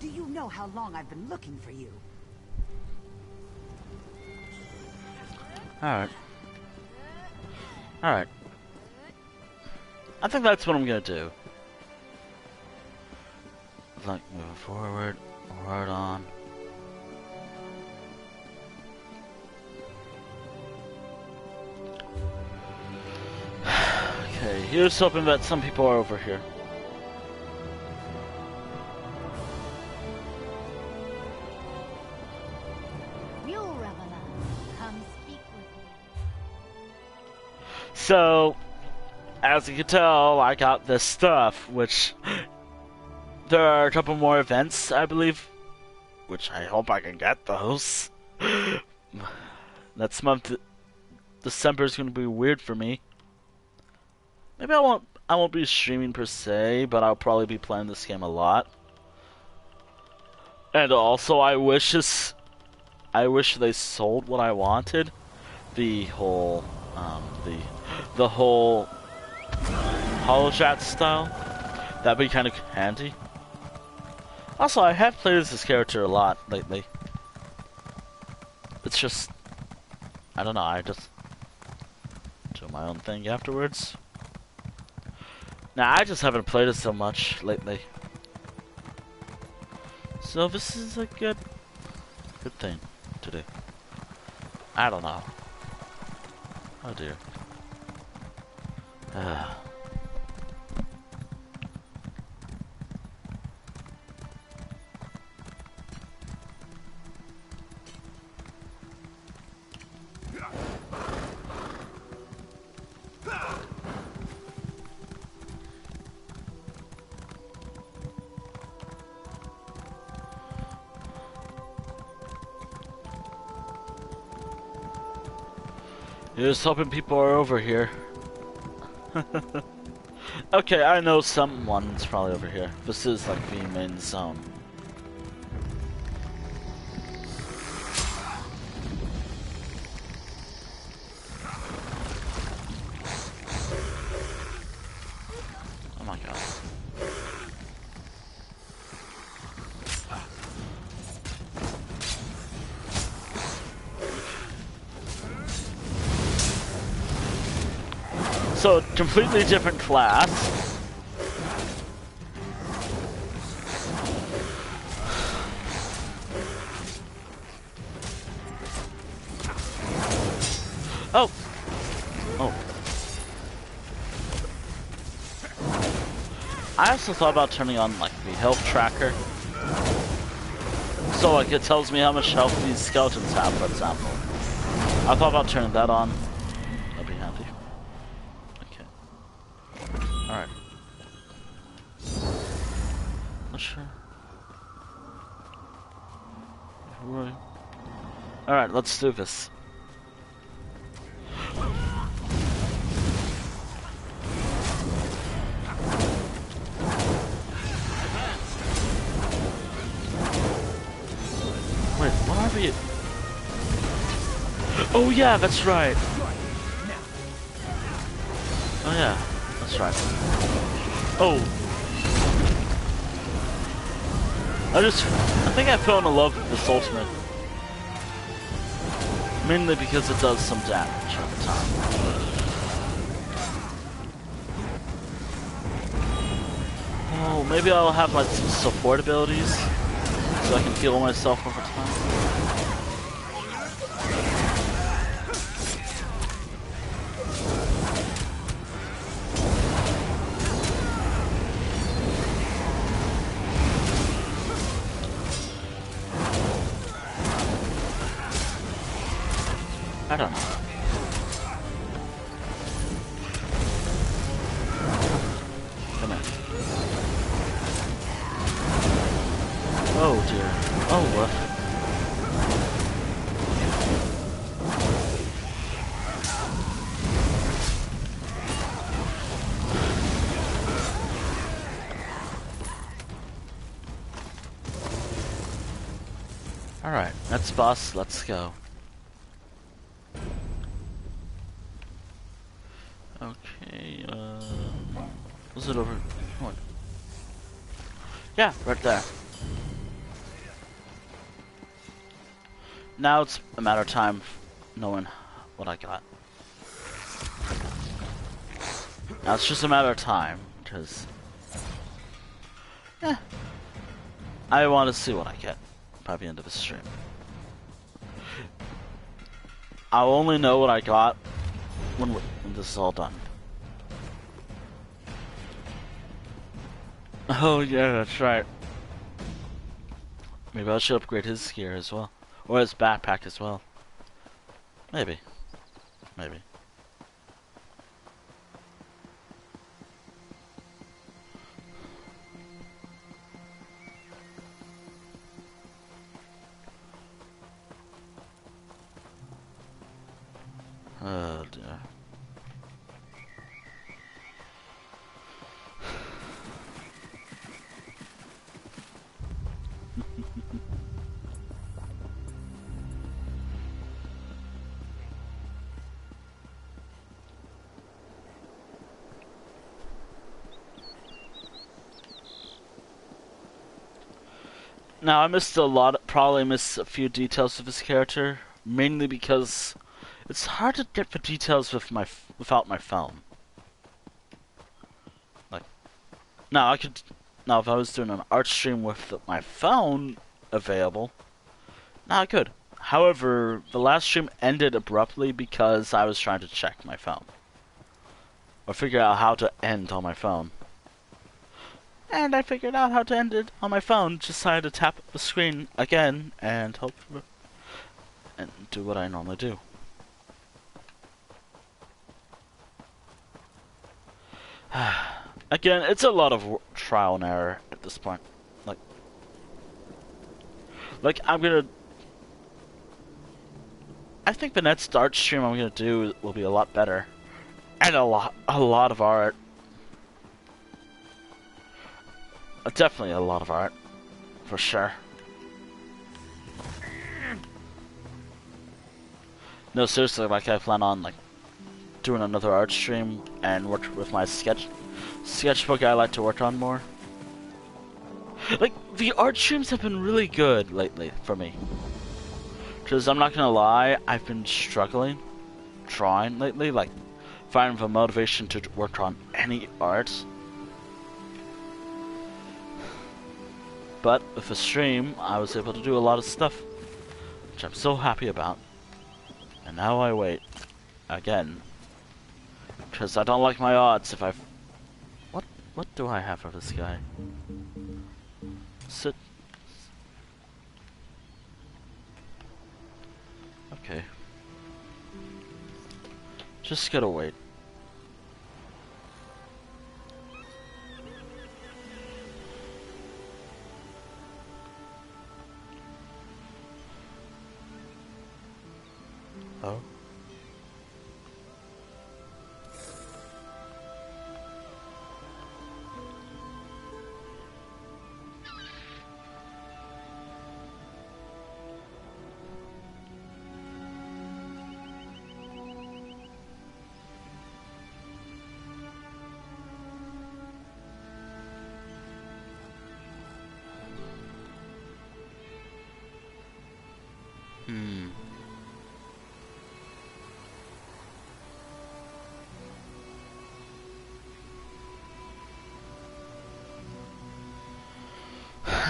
Do you know how long I've been looking for you? Alright. Alright. I think that's what I'm gonna do. Like, moving forward, right on. Okay, here's hoping that some people are over here. So, as you can tell, I got this stuff, which there are a couple more events, I believe, which I hope I can get those. Next month, December is going to be weird for me. Maybe I won't be streaming per se, but I'll probably be playing this game a lot. And also, I wish they sold what I wanted. The whole, the whole HoloChat style. That'd be kind of handy. Also, I have played as this character a lot lately. It's just, I don't know, I just do my own thing afterwards. Now, I just haven't played it so much lately. So this is a good thing to do. I don't know. Oh dear. Just hoping people are over here. Okay, I know someone's probably over here. This is like the main zone. Oh my god. So, completely different class. Oh! Oh. I also thought about turning on, like, the health tracker. So, like, it tells me how much health these skeletons have, for example. I thought about turning that on. That'd be handy. Alright. Not sure. Alright, let's do this. Wait, what are we? Oh yeah, that's right. Oh yeah, that's right. Oh. I think I fell in love with this ultimate. Mainly because it does some damage over time. Oh, maybe I'll have like some support abilities so I can heal myself over time. I don't know. Come in. Oh dear. Oh what? Alright, next boss, let's go. Okay, was it over? What? Yeah, right there. Now it's a matter of time knowing what I got. Now it's just a matter of time, because I want to see what I get by the end of the stream. I'll only know what I got when this is all done. Oh yeah, that's right. Maybe I should upgrade his gear as well. Or his backpack as well. Maybe. Maybe. Oh dear. Now I missed a lot. Probably missed a few details of his character, mainly because it's hard to get the details without my phone. Like, now I could. Now if I was doing an art stream with my phone available, now I could. However, the last stream ended abruptly because I was trying to check my phone. Or figure out how to end on my phone. And I figured out how to end it on my phone. Just decided to tap the screen again and hope for, and do what I normally do. Again, it's a lot of trial and error at this point. Like I'm gonna. I think the next art stream I'm gonna do will be a lot better, and a lot of art. Definitely a lot of art, for sure. No, seriously, like I plan on like doing another art stream and work with my sketchbook I like to work on more. Like the art streams have been really good lately for me. Because I'm not gonna lie, I've been trying lately, like finding the motivation to work on any art. But with the stream, I was able to do a lot of stuff, which I'm so happy about. And now I wait again, because I don't like my odds. If I, what do I have for this guy? Sit. Okay. Just gotta wait. Oh.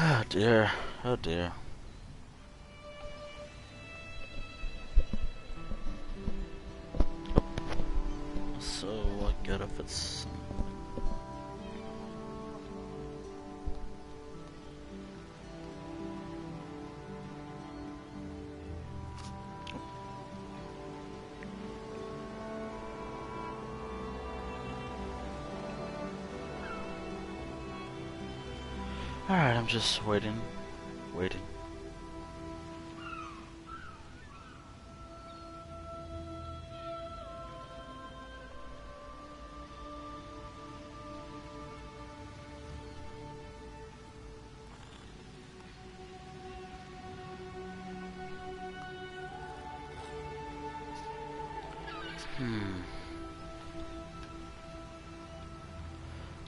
Oh dear, oh dear. So what good if it's... Alright, I'm just waiting.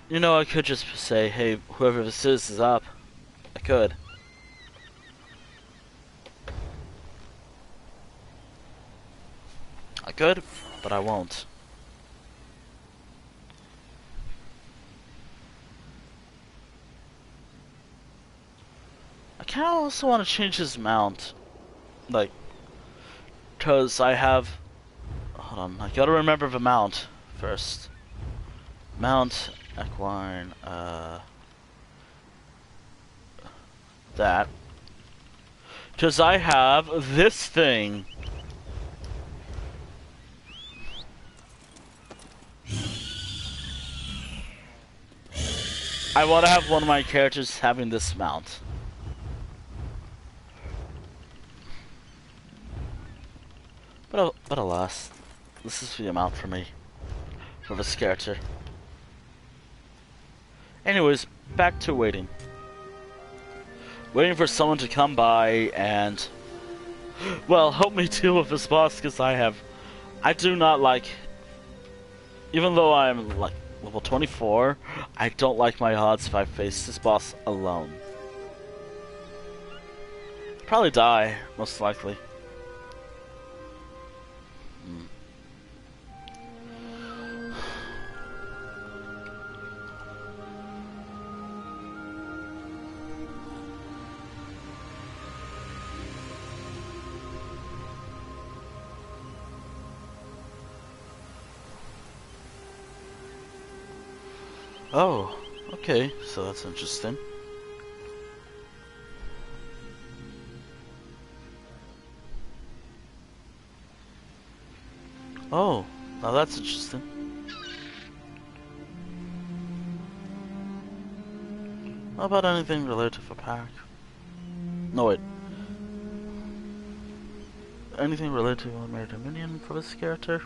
You know, I could just say, hey, whoever this is up. I could. I could, but I won't. I kinda also want to change his mount. Like, cause I have... Hold on, I gotta remember the mount first. Mount, equine, that. Cause I have this thing. I want to have one of my characters having this mount. But alas, this is the amount for me. For this character. Anyways, back to waiting. Waiting for someone to come by and... Well, help me deal with this boss, because I do not like... Even though I'm, like, level 24, I don't like my odds if I face this boss alone. probably die, most likely. Oh, okay, so that's interesting. Oh, now that's interesting. How about anything related to the park? No, wait. Anything related to Mary Dominion for this character?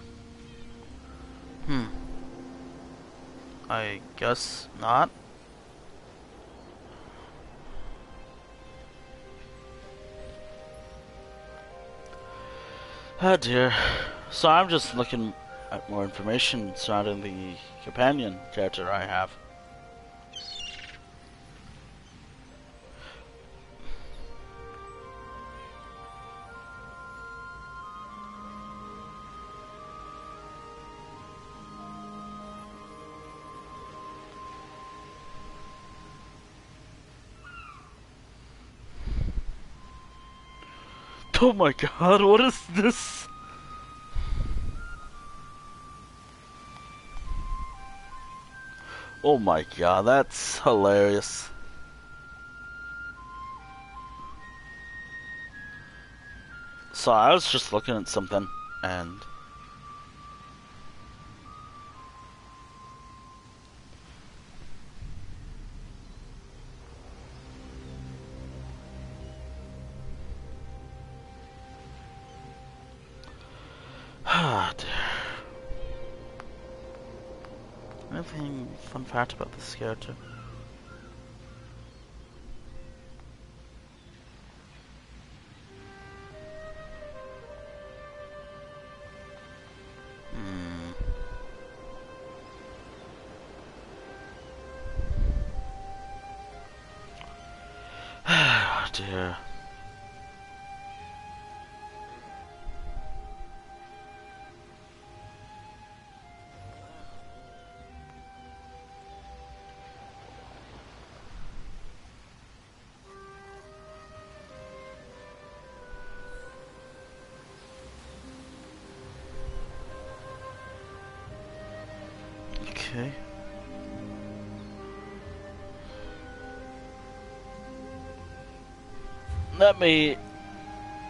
I guess not. Oh dear. So I'm just looking at more information surrounding the companion character I have. Oh my god, what is this? Oh my god, that's hilarious. So I was just looking at something and ah dear. Anything fun fact about this character? Ah dear. Okay.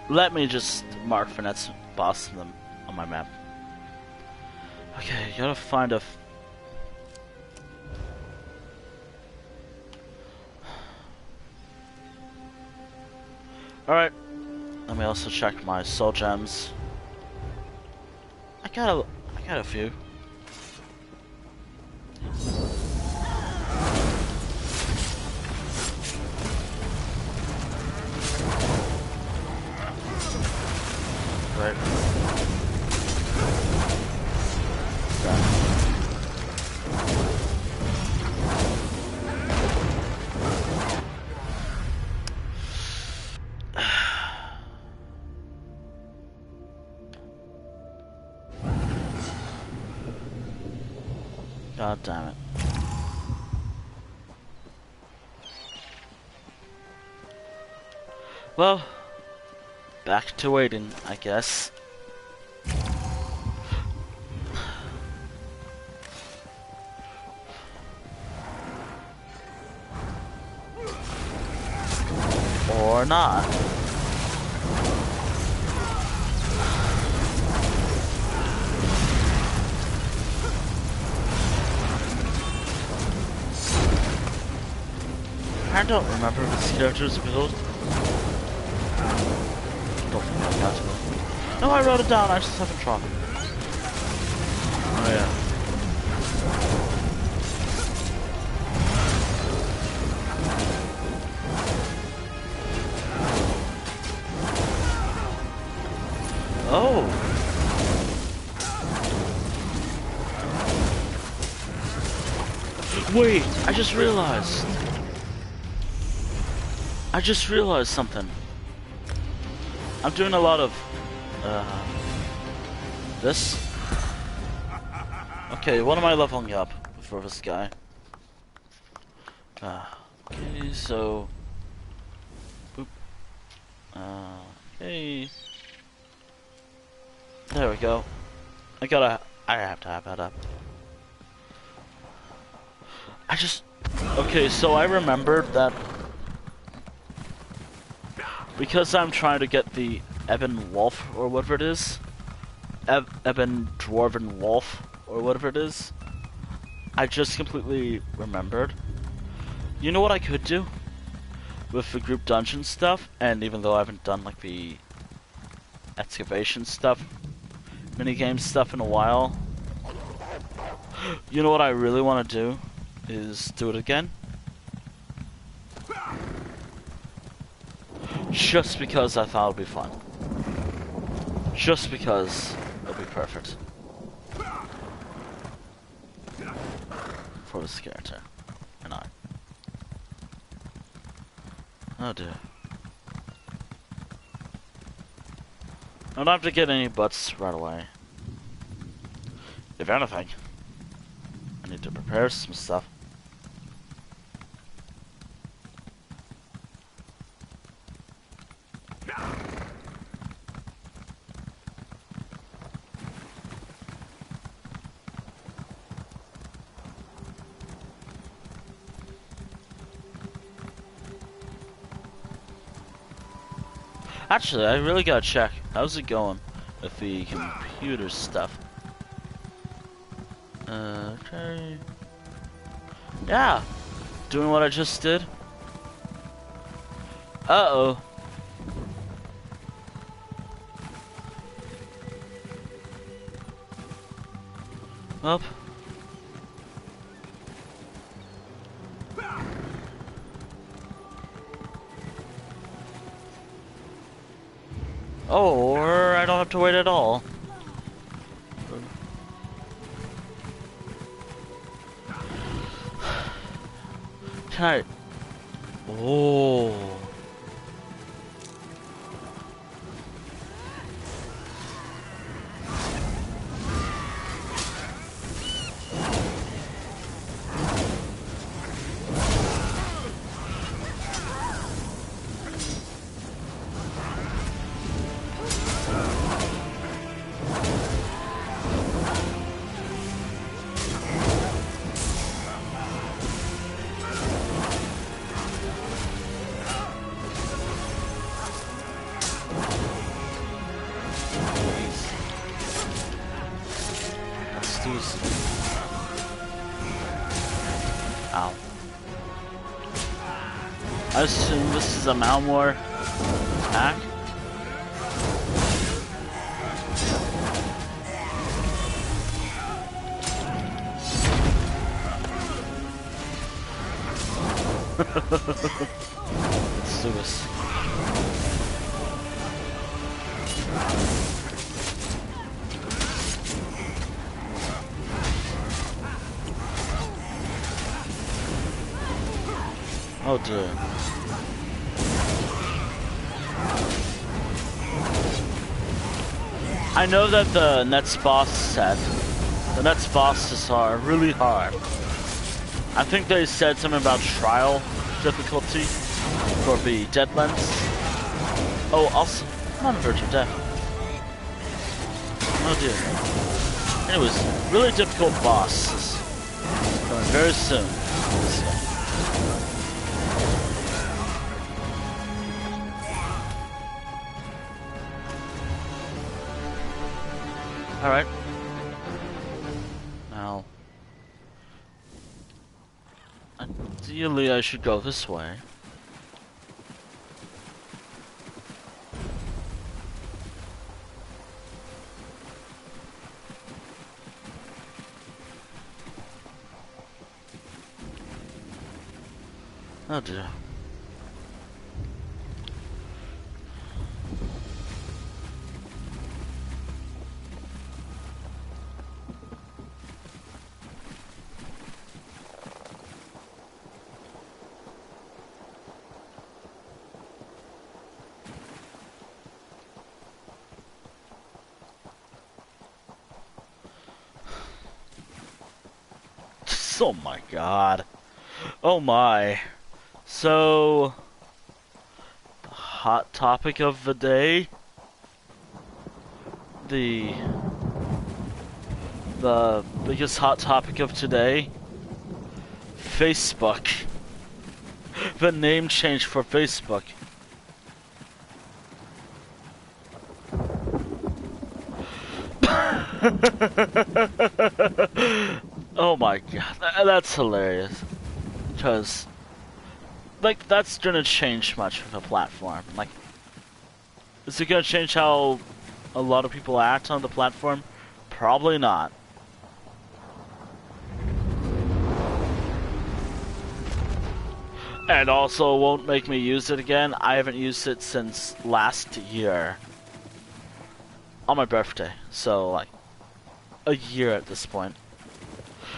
Let me just mark Finette's boss them on my map. Okay, gotta find a Alright. Let me also check my soul gems. I got a few. Right. God damn it. Well, back to waiting, I guess. Or not. I don't remember if this character's build. Don't think I got to it. No, I wrote it down, I just haven't tried. Oh yeah. Oh! Wait, I just realized something. I'm doing a lot of this. Okay, what am I leveling up for this guy? Okay, so boop. Okay. There we go. I have to have that up. Okay, so I remembered that because I'm trying to get the Ebon Wolf, or whatever it is, Ebon Dwarven Wolf, or whatever it is, I just completely remembered. You know what I could do? With the group dungeon stuff, and even though I haven't done like the excavation stuff, minigame stuff in a while, you know what I really want to do? Is do it again. Just because I thought it'd be fun. Just because it'll be perfect. For this character. And I. Oh dear. I don't have to get any butts right away. If anything, I need to prepare some stuff. Actually, I really gotta check. How's it going with the computer stuff? Okay. Yeah. Doing what I just did. Uh-oh. Up. Oh, or I don't have to wait at all. Can I? Oh. Ow. I assume this is a Malmore attack. Let's do this. Oh dear. I know that the next boss set, the next bosses are really hard. I think they said something about trial difficulty for the Deadlands. Oh, also, I'm on the verge of death. Oh dear. Anyways, really difficult bosses coming very soon. Alright. Now, ideally I should go this way. Oh dear. Oh my god. Oh my. So, hot topic of the day. The biggest hot topic of today. Facebook. The name change for Facebook. Oh my god, that's hilarious. Because, like, that's gonna change much of the platform. Like, is it gonna change how a lot of people act on the platform? Probably not. And also won't make me use it again. I haven't used it since last year. On my birthday. So, like, a year at this point.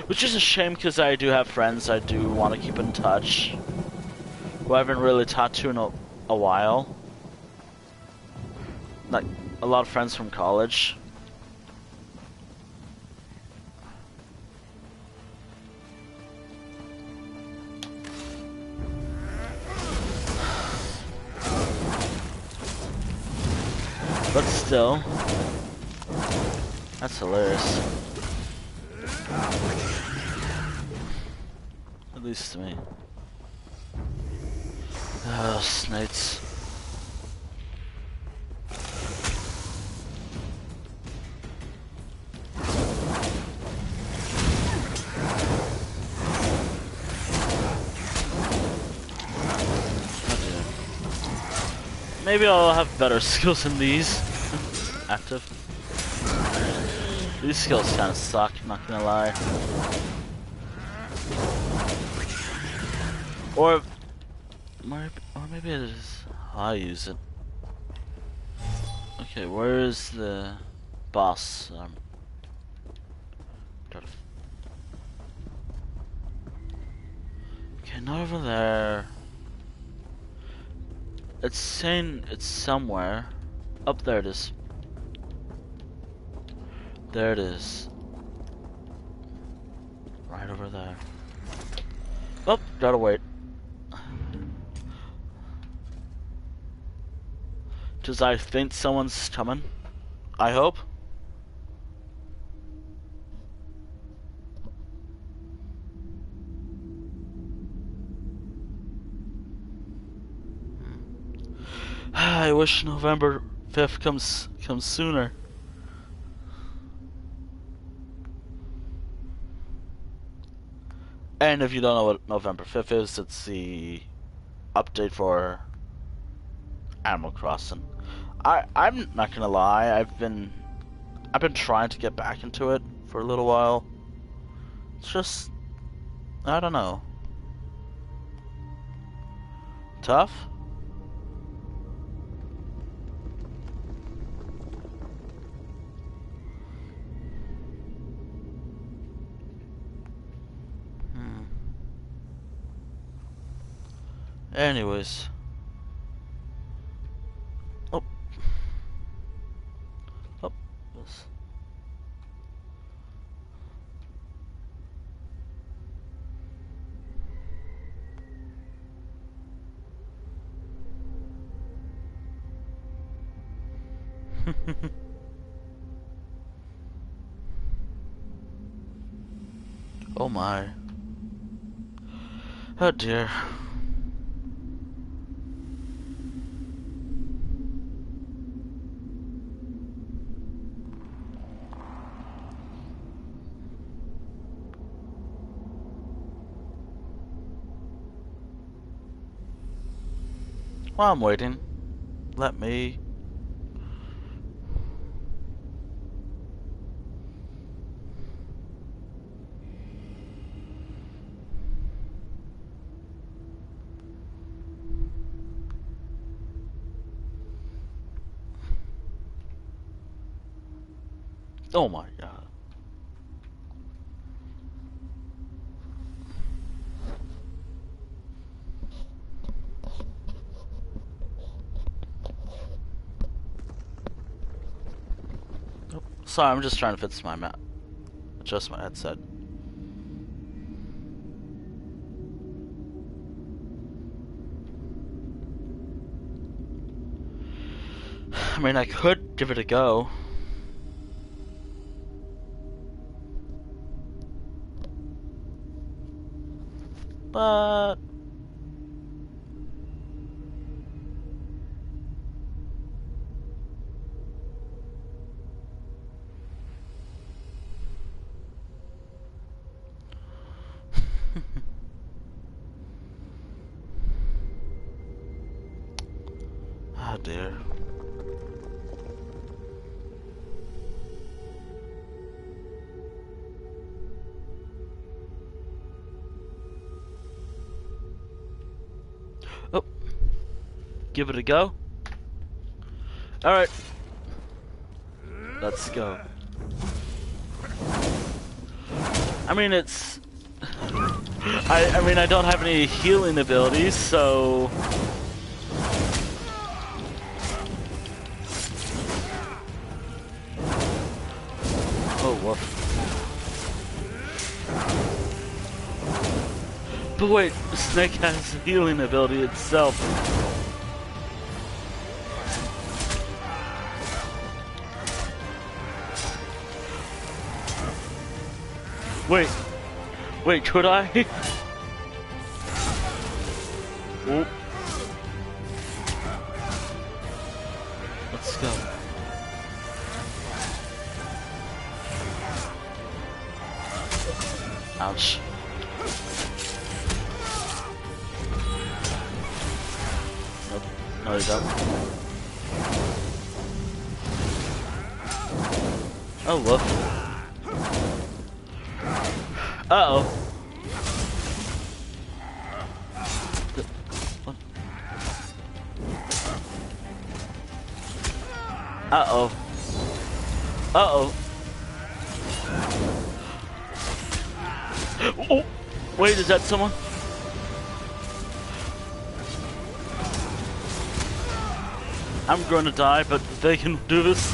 Which is a shame because I do have friends I do want to keep in touch. Who I haven't really talked to in a while. Like, a lot of friends from college. But still, that's hilarious. At least to me. Oh, snakes. Maybe I'll have better skills in these. Active. These skills kind of suck, not gonna lie. Or maybe it is how I use it. Okay, where is the boss? Okay, not over there. It's saying it's somewhere. Up there it is. There it is. Right over there. Oh, gotta wait. Does I think someone's coming? I hope. I wish November 5th comes sooner. And if you don't know what November 5th is, it's the update for Animal Crossing. I'm not gonna lie, I've been trying to get back into it for a little while. It's just, I don't know. Tough? Anyways. Oh. Oh. Yes. Oh my. Oh dear. While I'm waiting, let me... Oh my god. Oh, sorry, I'm just trying to fix my map. Adjust my headset. I mean, I could give it a go. But... oh dear. Oh. Give it a go. Alright. Let's go. I mean, it's... I mean, I don't have any healing abilities, so... Oh, woof. But wait, Snake has a healing ability itself. Wait, could I? Oh. Let's go. Ouch. Nope. No, you don't. Oh, woof. Uh-oh. What? Uh-oh. Uh-oh. Oh! Wait, is that someone? I'm going to die, but if they can do this,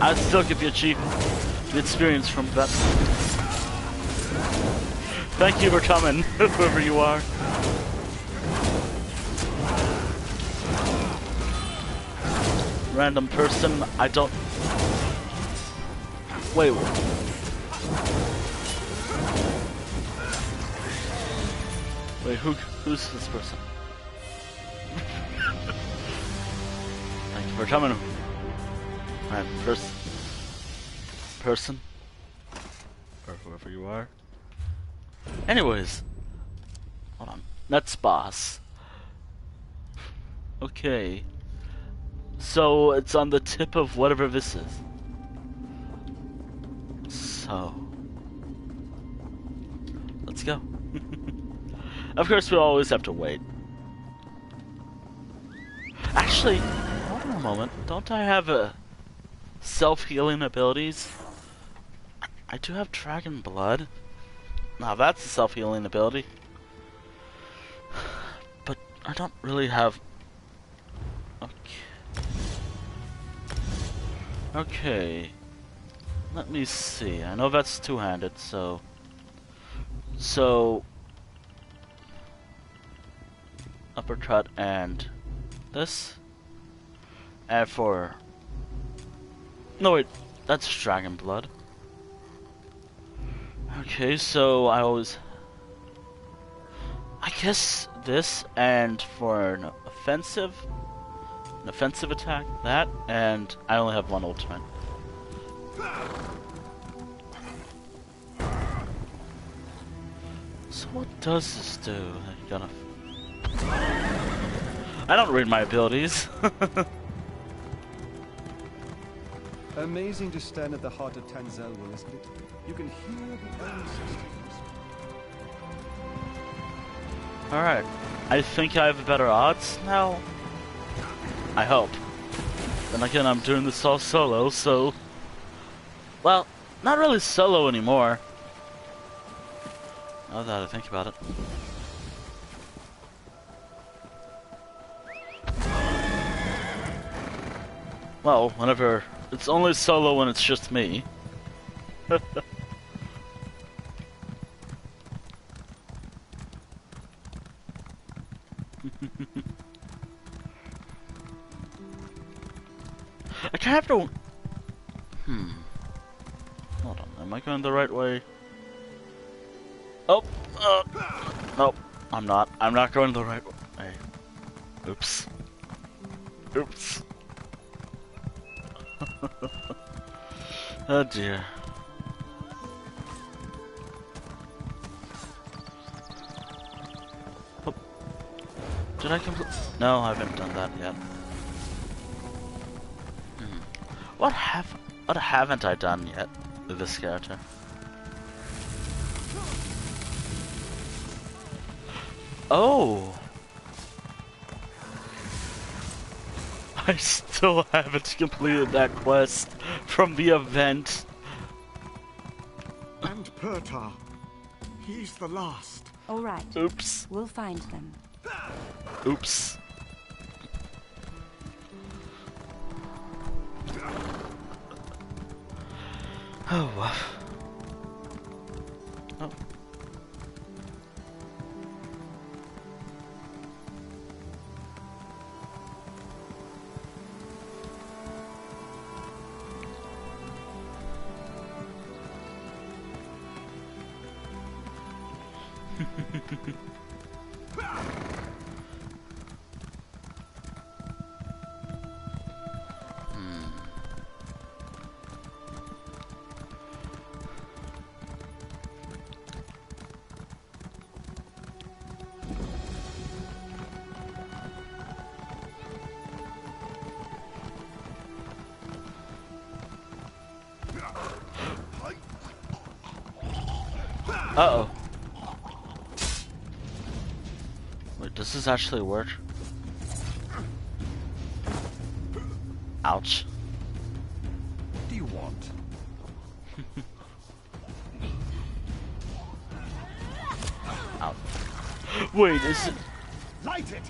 I'll still get the achievement, the experience from that. Thank you for coming, whoever you are. Random person, I don't... Wait. Wait, who's this person? Thank you for coming. Alright, person. Or whoever you are. Anyways. Hold on. That's boss. Okay. So, it's on the tip of whatever this is. So. Let's go. Of course, we always have to wait. Actually, hold on a moment. Don't I have a self-healing abilities? I do have Dragon Blood. Now that's a self-healing ability. But I don't really have... Okay. Okay. Let me see. I know that's two-handed, so... Uppercut and this. And for... No wait, that's Dragon Blood. Okay, so I always... I guess this, and for an offensive attack, that, and I only have one ultimate. So what does this do? I gotta... I don't read my abilities. Amazing to stand at the heart of Tanzelwa, isn't it? You can hear the ancestors. Alright. I think I have better odds now. I hope. Then again, I'm doing this all solo, so... Well, not really solo anymore. Now that I think about it. Well, whenever... It's only solo when it's just me. I kind of have to... Hold on, am I going the right way? Oh! Nope, I'm not. I'm not going the right way. Oops. Oops. Oh dear. Oh. Did I complete? No, I haven't done that yet. What haven't I done yet with this character? Oh! I still haven't completed that quest from the event. And Pertar. He's the last. All right. Oops. We'll find them. Oops. Oh, oh. Uh-oh. Wait, does this actually work? Ouch. What do you want? Ouch. Wait, is it... Light it!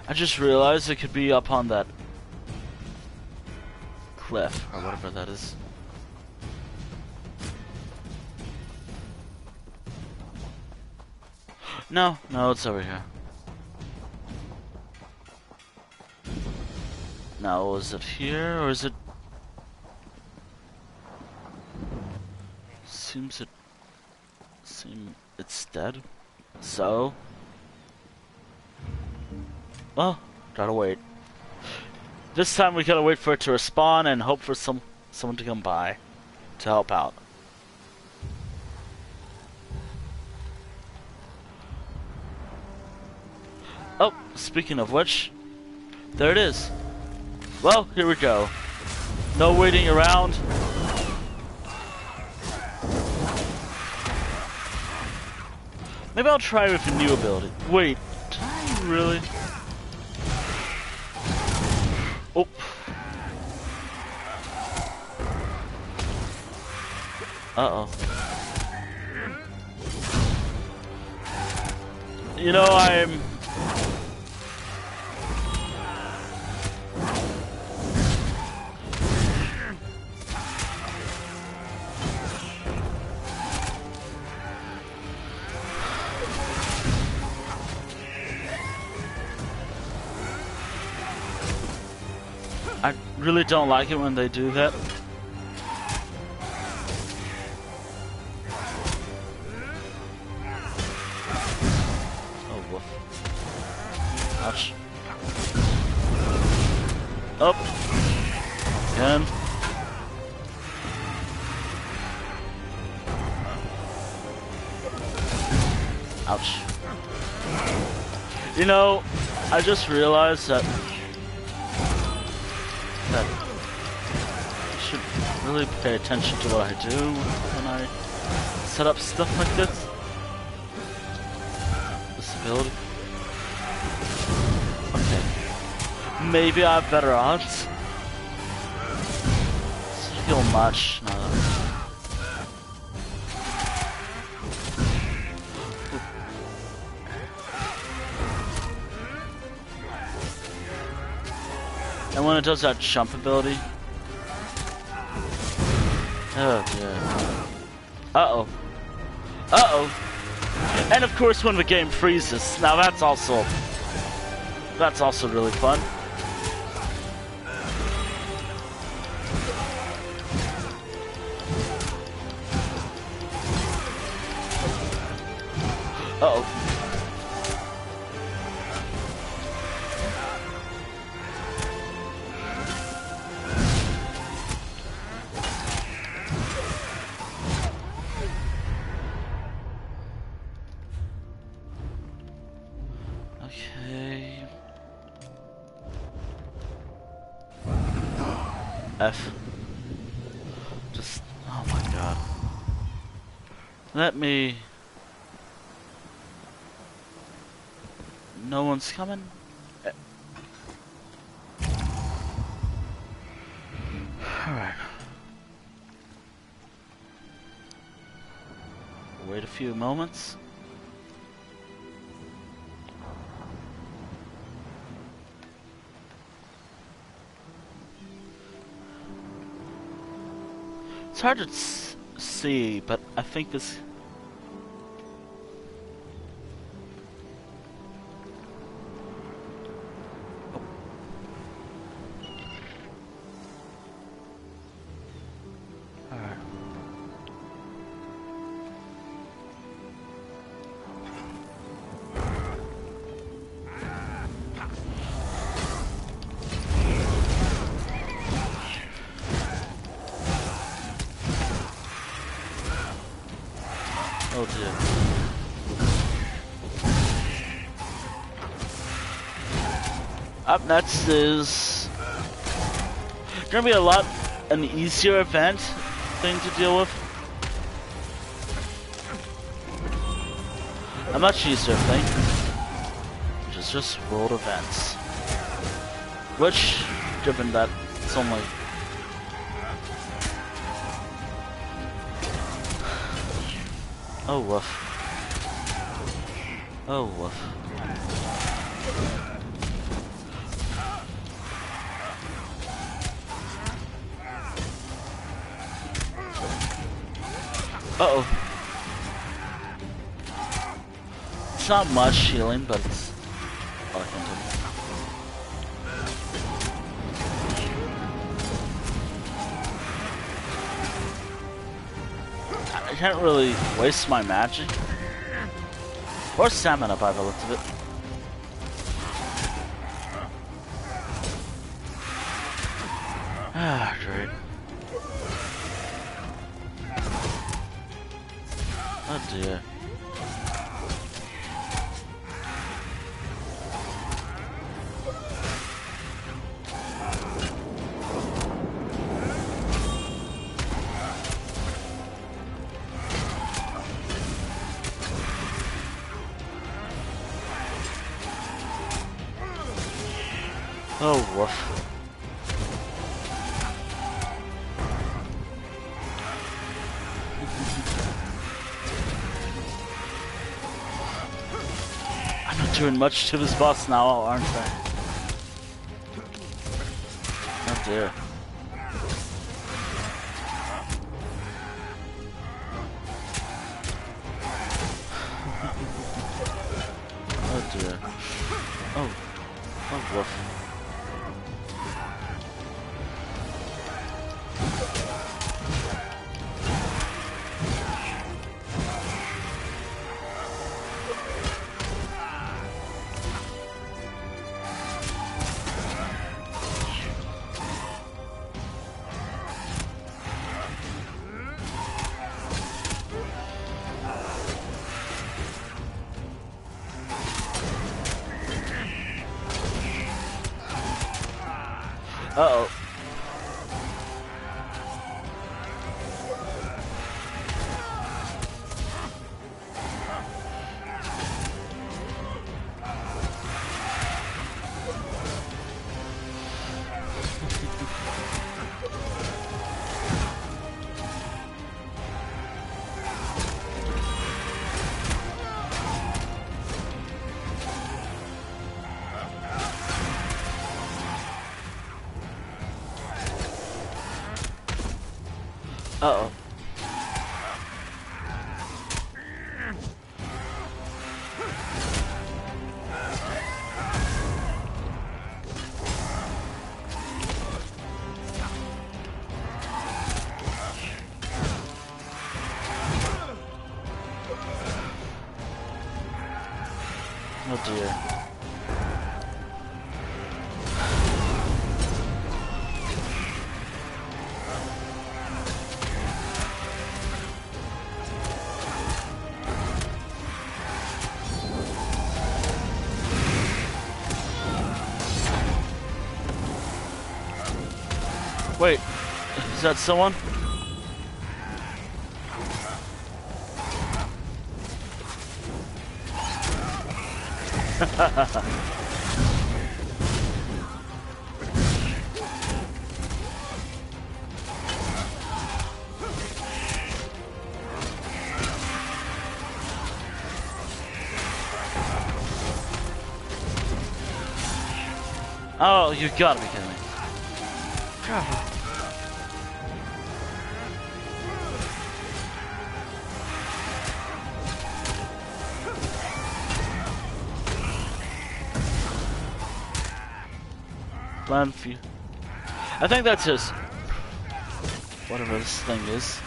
I just realized it could be up on that cliff, or whatever that is. No, it's over here. Now, is it here, or is it... Seems it's dead. So... Well, gotta wait. This time we gotta wait for it to respawn and hope for someone to come by to help out. Oh, speaking of which, there it is. Well, here we go. No waiting around. Maybe I'll try with a new ability. Wait, did I really? Oh. Uh-oh. You know, I really don't like it when they do that. Oh, woof. Ouch. Up. Again. Ouch. You know, I just realized that I should really pay attention to what I do when I set up stuff like this. This ability. Okay. Maybe I have better odds. Doesn't feel much. No. And when it does that jump ability. Oh dear. Uh-oh. Uh-oh. And of course when the game freezes. Now that's also really fun. Uh-oh. Okay. F. Just, oh my god. Let me... No one's coming? Alright. Wait a few moments. It's hard to see, but I think this... Alright. Oh dear. Up next is gonna be an easier event thing to deal with. A much easier thing, which is just world events. Which, given that it's only oh woof. Oh woof. Uh-oh. It's not much healing, but it's all I can do. I can't really waste my magic. Or stamina by the looks of it. Ah, great. Oh dear. Oh, woof. I'm not doing much to this boss now, aren't I? Oh dear. Oh dear. Oh. Oh, woof. Uh-oh. Uh-oh. Oh dear. Wait, is that someone? Oh, you gotta be kidding me. God. Plan for you. I think that's his. Whatever this thing is.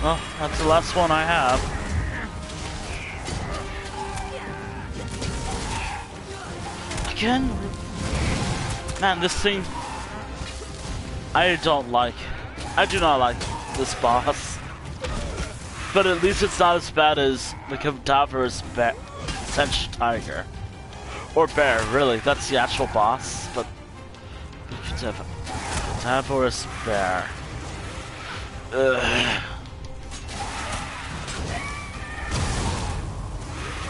Well, that's the last one I have. Again? Man, this thing... I do not like this boss. But at least it's not as bad as the cadaverous Sench Tiger. Or bear, really. That's the actual boss, but... the cadaverous bear. Ugh.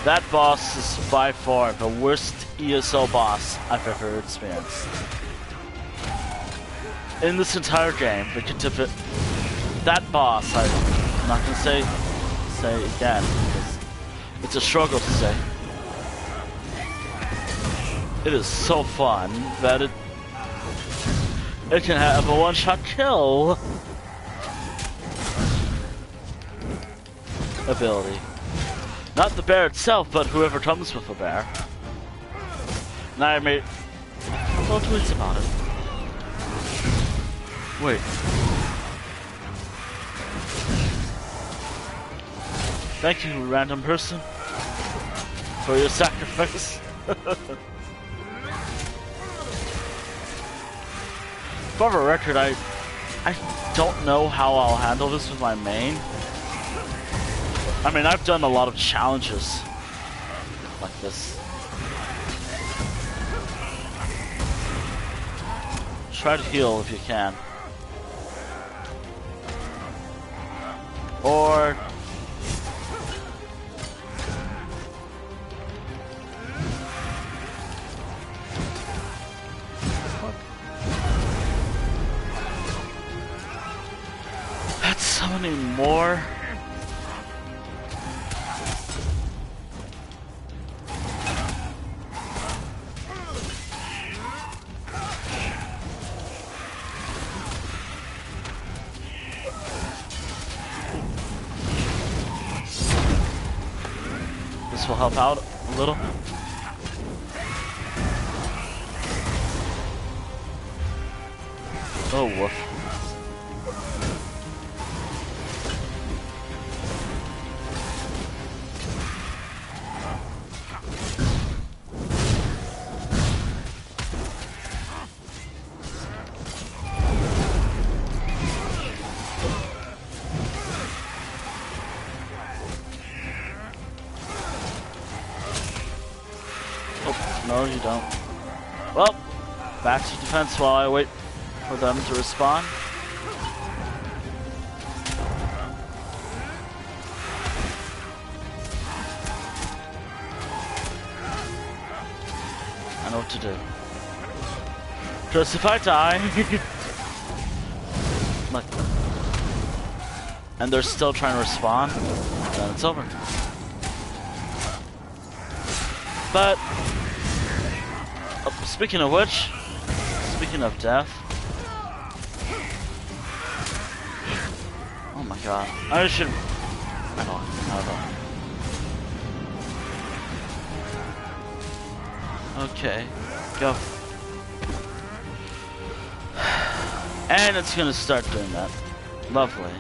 That boss is by far the worst ESO boss I've ever experienced. In this entire game, that boss, I'm not gonna say again, because it's a struggle to say. It is so fun that it can have a one-shot kill ability. Not the bear itself, but whoever comes with the bear. And I made little tweets about it. Wait. Thank you, random person, for your sacrifice. For the record, I don't know how I'll handle this with my main. I mean, I've done a lot of challenges like this. Try to heal if you can. Or... that's summoning more. This will help out a little. Oh, woof. No, you don't. Well, back to defense while I wait for them to respawn. I know what to do. Because if I die, like, and they're still trying to respawn, then it's over. But speaking of which, speaking of death, oh my god, I should, I don't know. Okay, Go. And it's gonna start doing that. Lovely.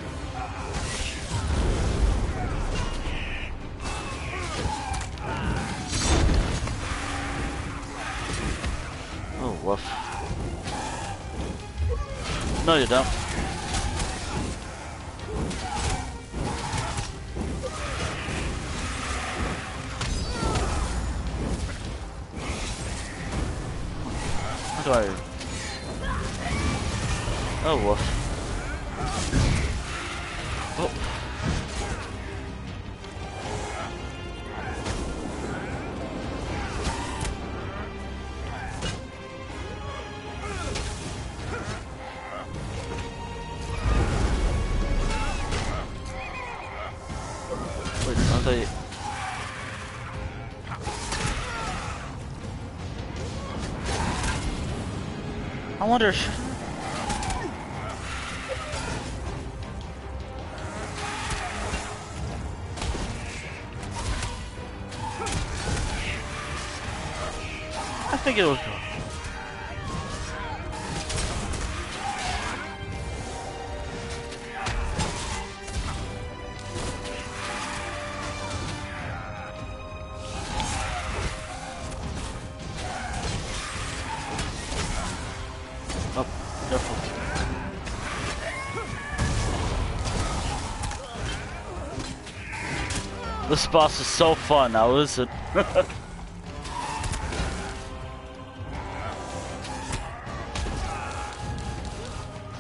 Oh, woof. No, you don't. How do I... Oh, woof. Oh. Wait, aren't they... I wonder if... I think it will go. Oh, careful. This boss is so fun now, is it?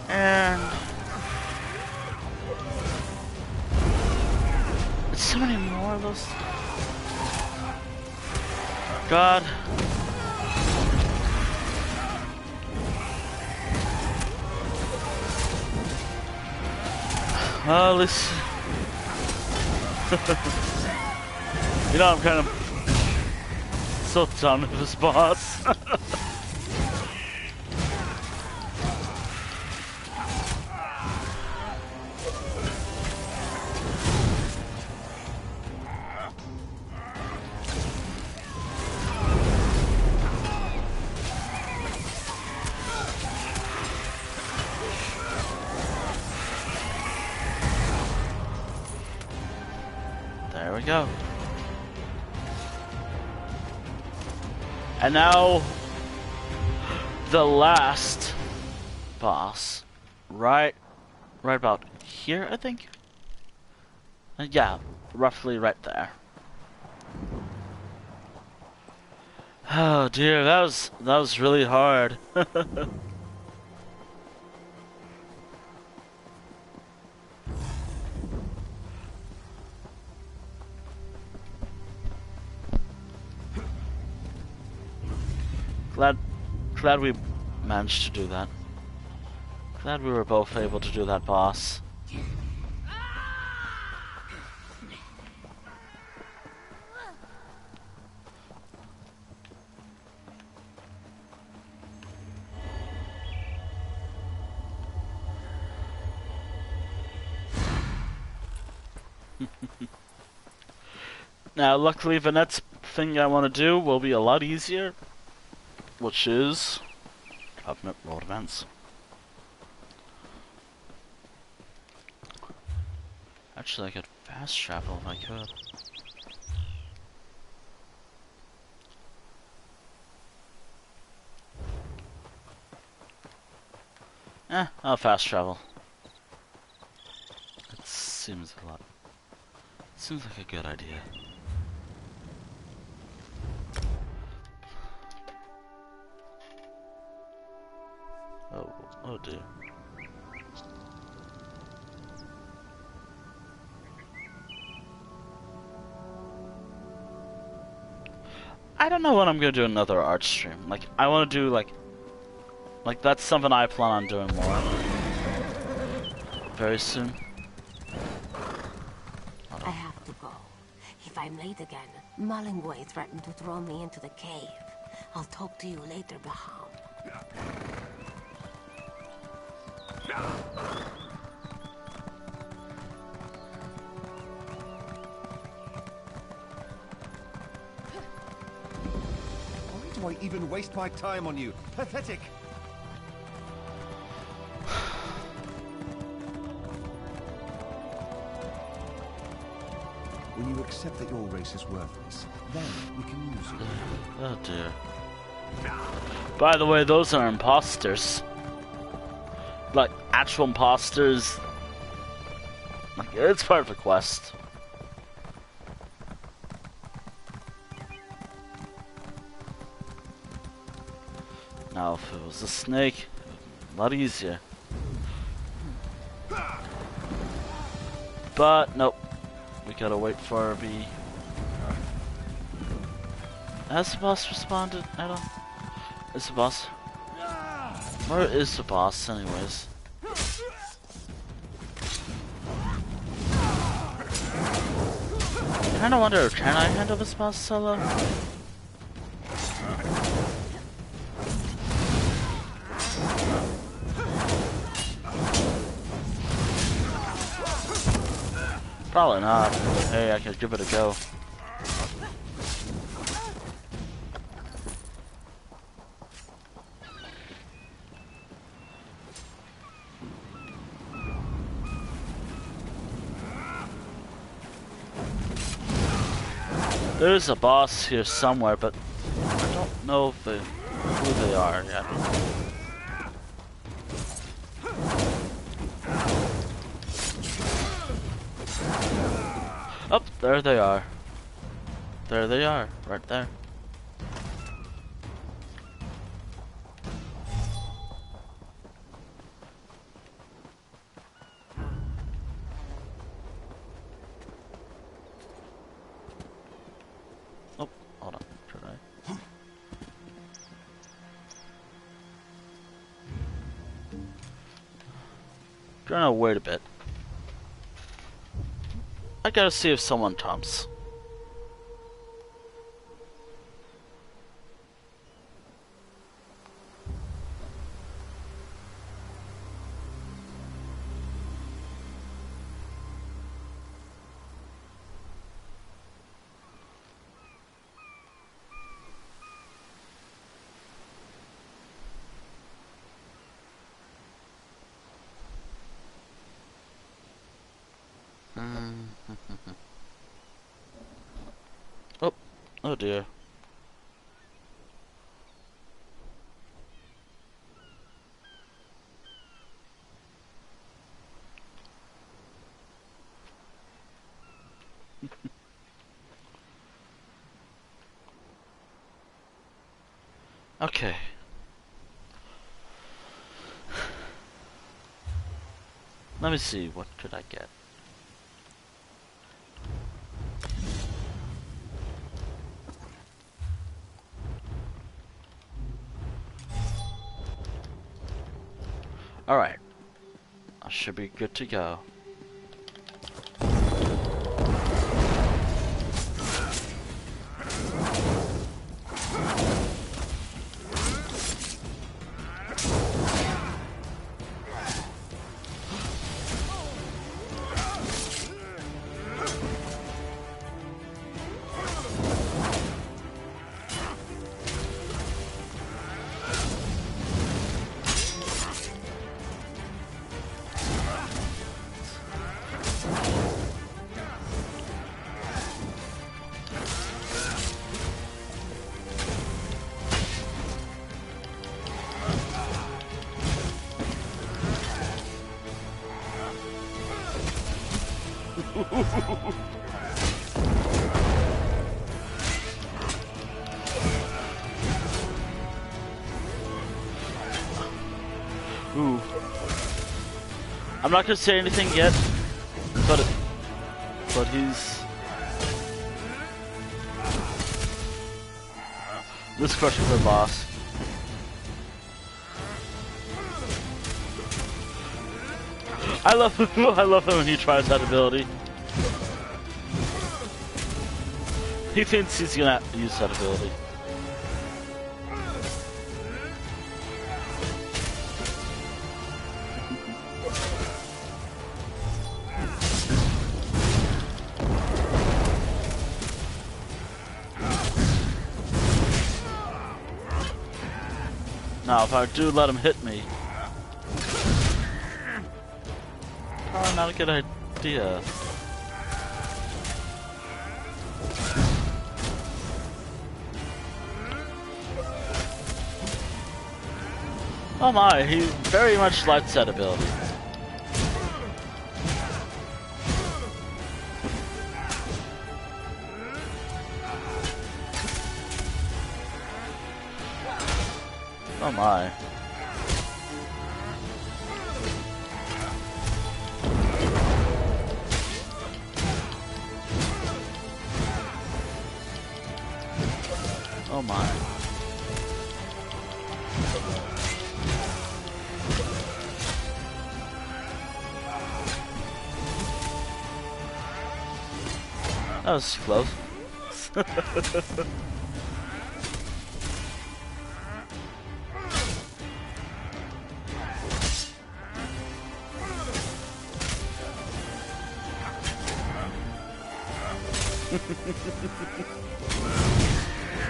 And it's so many more of those. God. Well, at least you know, I'm kind of so done with this boss. There we go. And now the last boss, right about here, I think. Yeah, roughly right there. Oh dear, that was really hard. Glad we managed to do that. Glad we were both able to do that, boss. Now, luckily, the next thing I want to do will be a lot easier, which is Covenant Road Events. Actually, I could fast travel if I could. I'll fast travel. It seems a lot. Seems like a good idea. Oh dear. I don't know when I'm gonna do another art stream. Like, I want to do like that's something I plan on doing more very soon. I have to go. If I'm late again, Mullingway threatened to throw me into the cave. I'll talk to you later, Baham. Why do I me even waste my time on you. Pathetic! When you accept that your race is worthless, then we can use you. Oh dear. By the way, those are imposters. Like, actual imposters. Like, it's part of a quest. Now, if it was a snake, a lot easier. But, nope. We gotta wait for the... Has the boss responded at all? Is the boss? Where is the boss, anyways? I kinda wonder, can I handle this boss solo? Probably not. Hey, I could give it a go. There's a boss here somewhere, but I don't know if who they are yet. Oh, there they are. There they are, right there. Oh, hold on, should I? Gonna wait a bit. I gotta see if someone comes. Oh, oh dear. Okay. Let me see, what could I get? Alright. I should be good to go. Ooh. I'm not gonna say anything yet, but he's... Let's crush the boss. I love him. I love him when he tries that ability. He thinks he's gonna use that ability. Now, if I do let him hit me... Oh, not a good idea. Oh my, he very much likes that ability. Oh my. Oh my. That was close.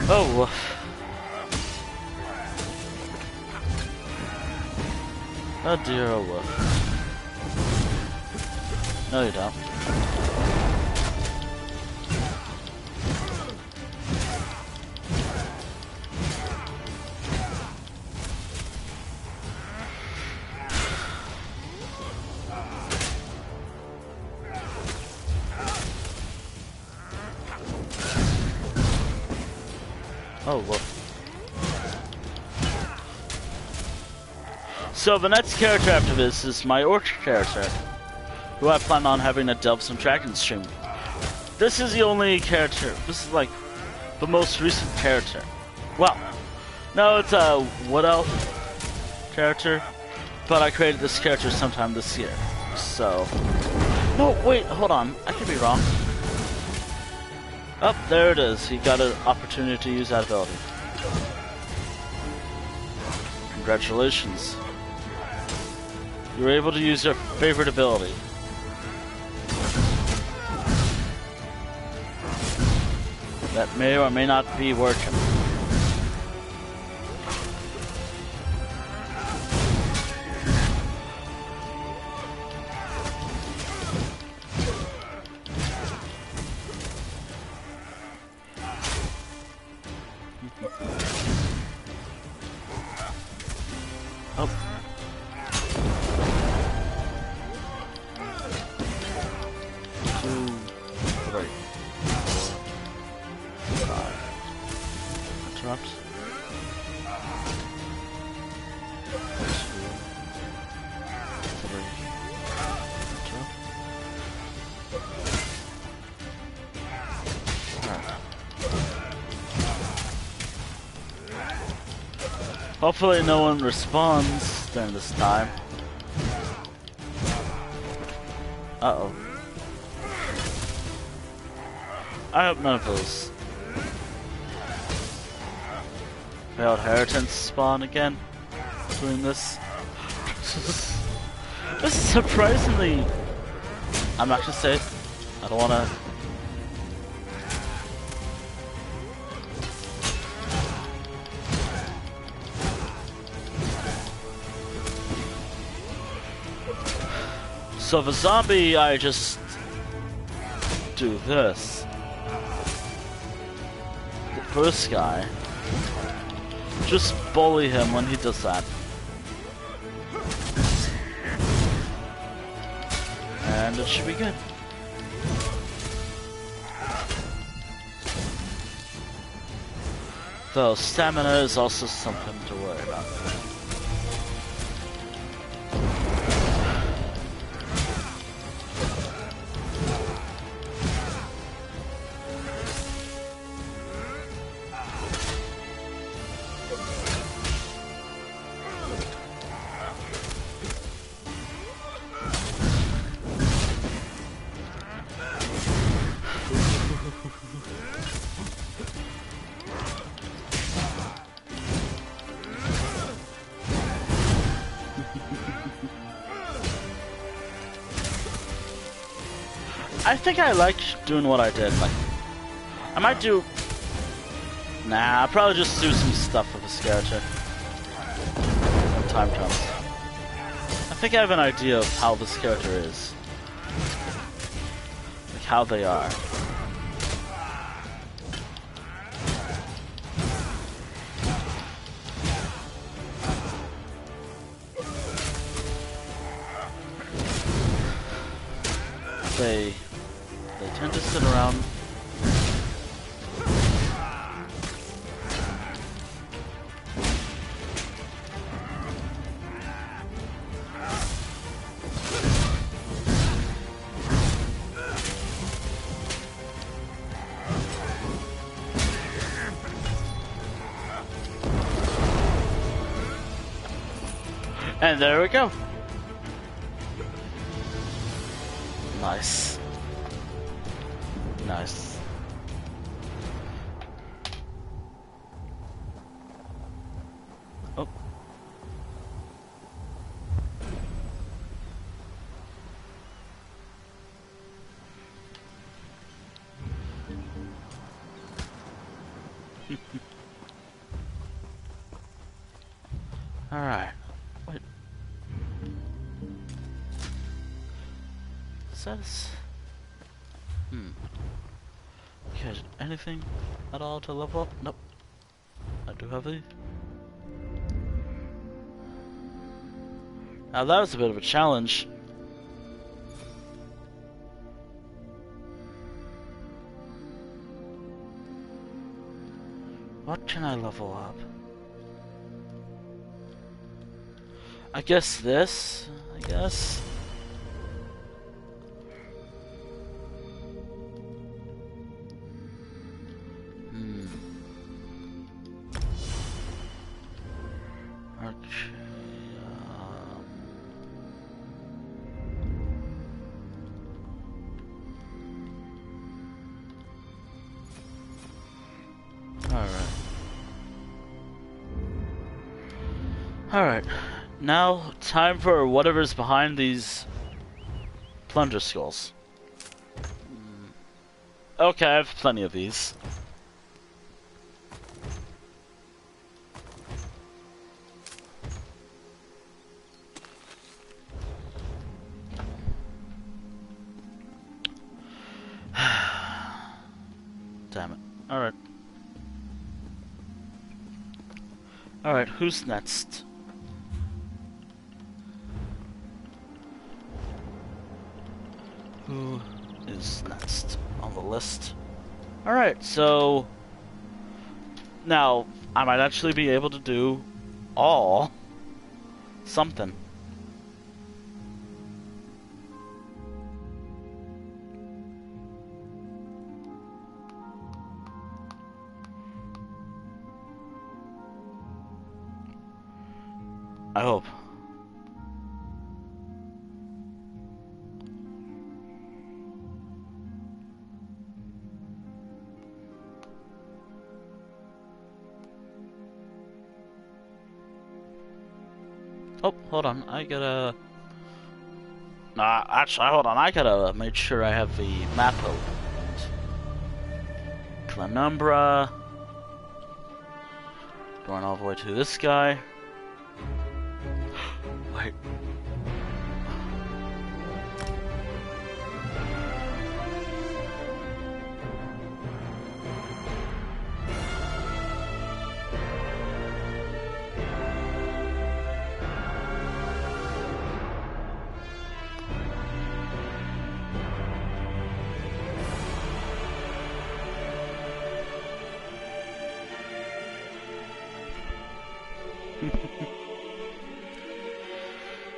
Oh. Oh dear, oh woof. No you don't. Oh, whoa. So the next character after this is my orc character, who I plan on having a Delves and Dragons stream. This is the only character, this is like the most recent character. Well, no, it's a Wood Elf character, but I created this character sometime this year, so... No, wait, hold on, I could be wrong. Oh, there it is. He got an opportunity to use that ability. Congratulations. You were able to use your favorite ability. That may or may not be working. Oh. 2, 3, 4, 5. Interrupt. 2, 3. Interrupt. Hopefully no one responds during this time. Uh-oh. I hope none of those failed inheritance spawn again doing this. This is surprisingly... I'm not gonna say it. I don't wanna... So the zombie, I just do this. The first guy, just bully him when he does that. And it should be good. Though stamina is also something to worry about. I think I like doing what I did. Like, I might do... Nah, I'll probably just do some stuff with this character. time comes. I think I have an idea of how this character is. Like how they are. They tend to sit around. And there we go. Nice. Nice. Oh. All right. Wait. Says. Okay, anything at all to level up? Nope. I do have these. Now that was a bit of a challenge. What can I level up? I guess this, I guess. Alright, now time for whatever's behind these plunger skulls. Okay, I have plenty of these. Damn it. Alright. Alright, who's next? Who is next on the list? Alright, so now I might actually be able to do all something. I hope. Oh, hold on. I gotta... actually, hold on. I gotta make sure I have the map opened. Clanumbra. Going all the way to this guy. Wait.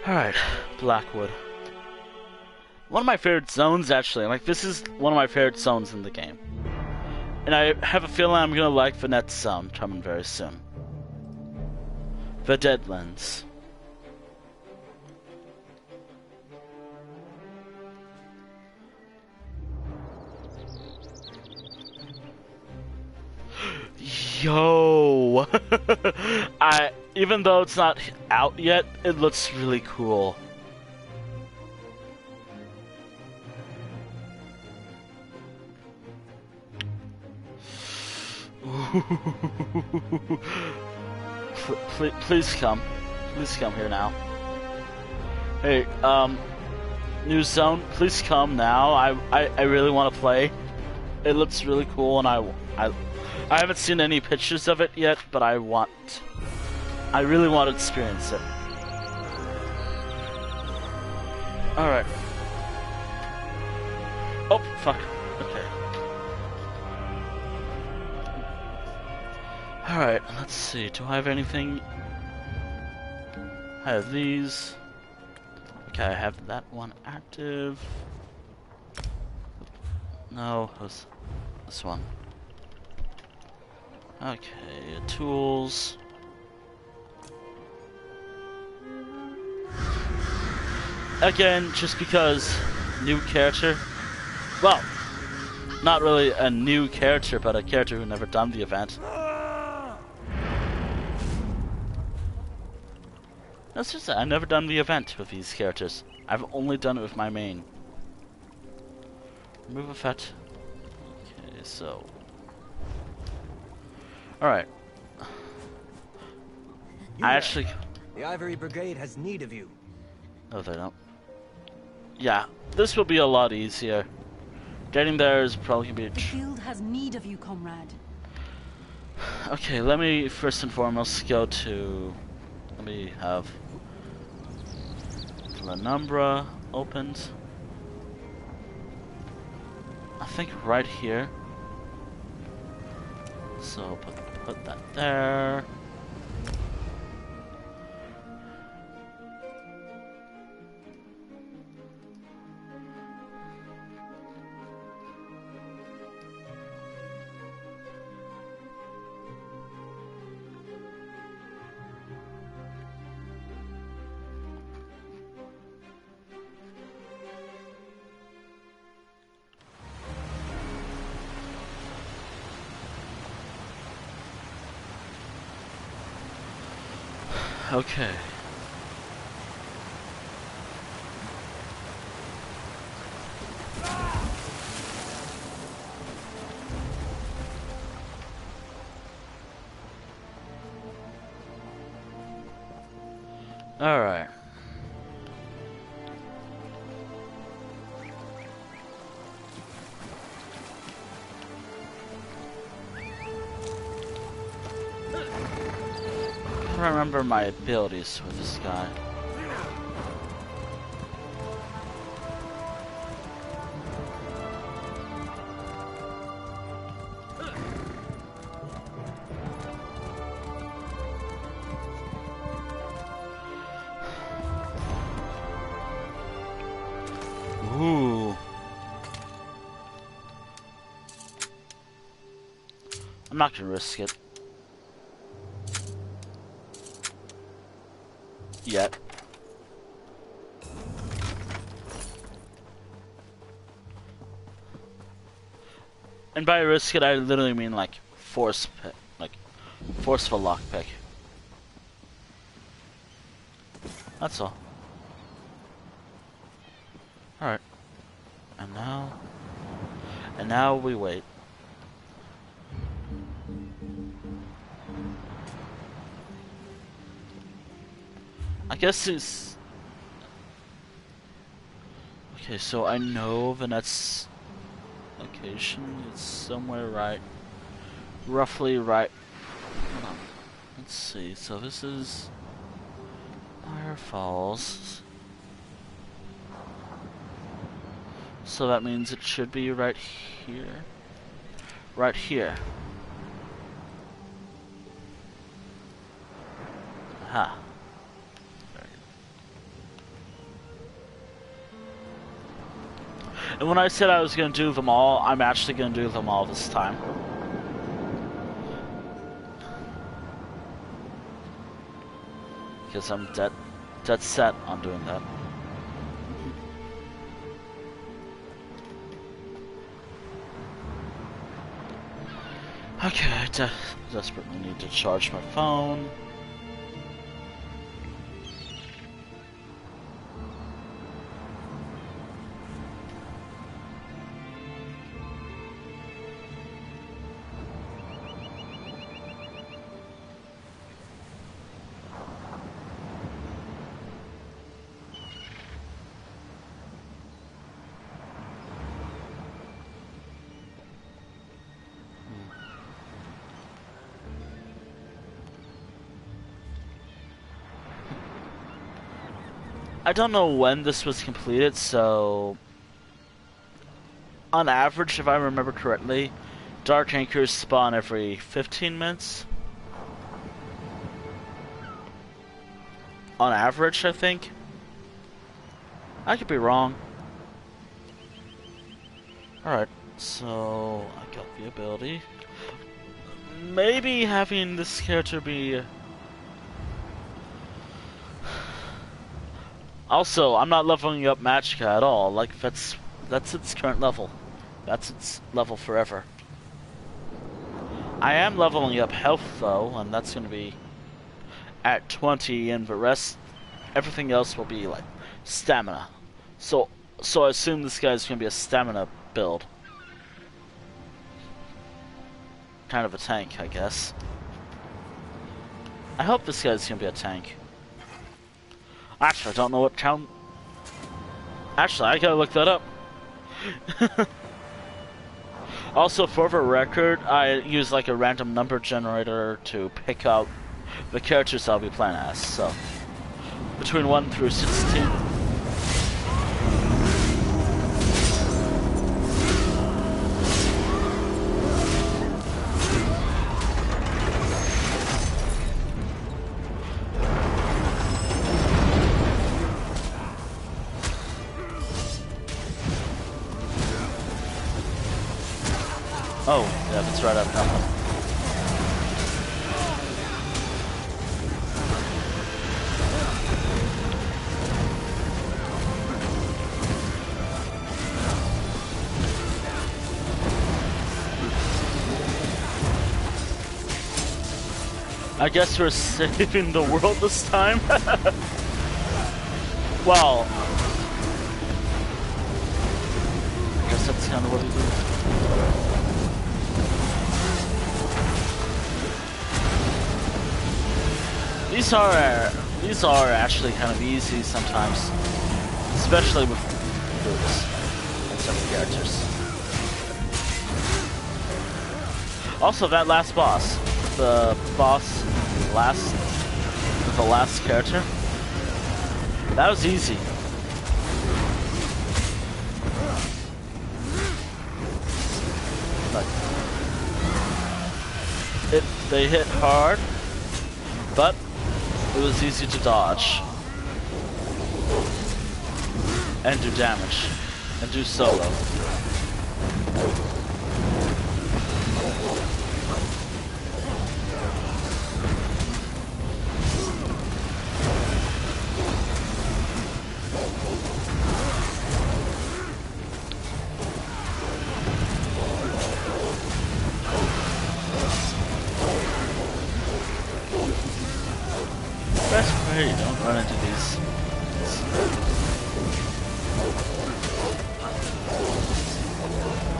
Alright, Blackwood. One of my favorite zones, actually. Like, this is one of my favorite zones in the game. And I have a feeling I'm gonna like the next zone coming very soon. The Deadlands. Yo! Even though it's not out yet, it looks really cool. Please come. please come here now. Hey, new zone, please come now. I really want to play. It looks really cool, and I haven't seen any pictures of it yet, but I really want to experience it. Alright. Oh, fuck. Okay. Alright, let's see. Do I have anything? I have these. Okay, I have that one active. No, this one. Okay, tools. Again, just because new character. Well, not really a new character, but a character who never done the event. That's just it. I've never done the event with these characters. I've only done it with my main. Remove effect. Okay, so. Alright. The Ivory Brigade has need of you. No, they don't. Yeah, this will be a lot easier. Getting there is probably gonna be The guild has need of you, comrade. Okay, let me first and foremost go to... Let me have... Lanumbra opened. I think right here. So put that there. Okay. All right. I remember my abilities with this guy. Ooh. I'm not gonna risk it. Yet. And by risk it, I literally mean like forceful lockpick. That's all. Alright. And now we wait. I guess it's... Okay, so I know Vanette's location. It's somewhere roughly right. Hold on. Let's see. So this is Fire Falls. So that means it should be right here. Right here. Aha. And when I said I was going to do them all, I'm actually going to do them all this time. Because I'm dead set on doing that. Okay, I desperately need to charge my phone. I don't know when this was completed, so on average, if I remember correctly, Dark Anchors spawn every 15 minutes. On average, I think. I could be wrong. Alright, so I got the ability. Maybe having this character be... Also, I'm not leveling up Magicka at all. Like, that's its current level. That's its level forever. I am leveling up health, though, and that's going to be at 20, and everything else will be, like, stamina. So I assume this guy's going to be a stamina build. Kind of a tank, I guess. I hope this guy's going to be a tank. Actually, I don't know what count... Actually, I gotta look that up. Also, for the record, I use like a random number generator to pick out the characters I'll be playing as, so... Between 1 through 16. Oh, yeah, that's right up now. I guess we're saving the world this time? Well... I guess that's kind of what we do. These are actually kind of easy sometimes, especially with boots and some characters. Also, that last boss, the last character, that was easy. Like, they hit hard, but it was easy to dodge and do damage and do solo. Best pray you don't run into these.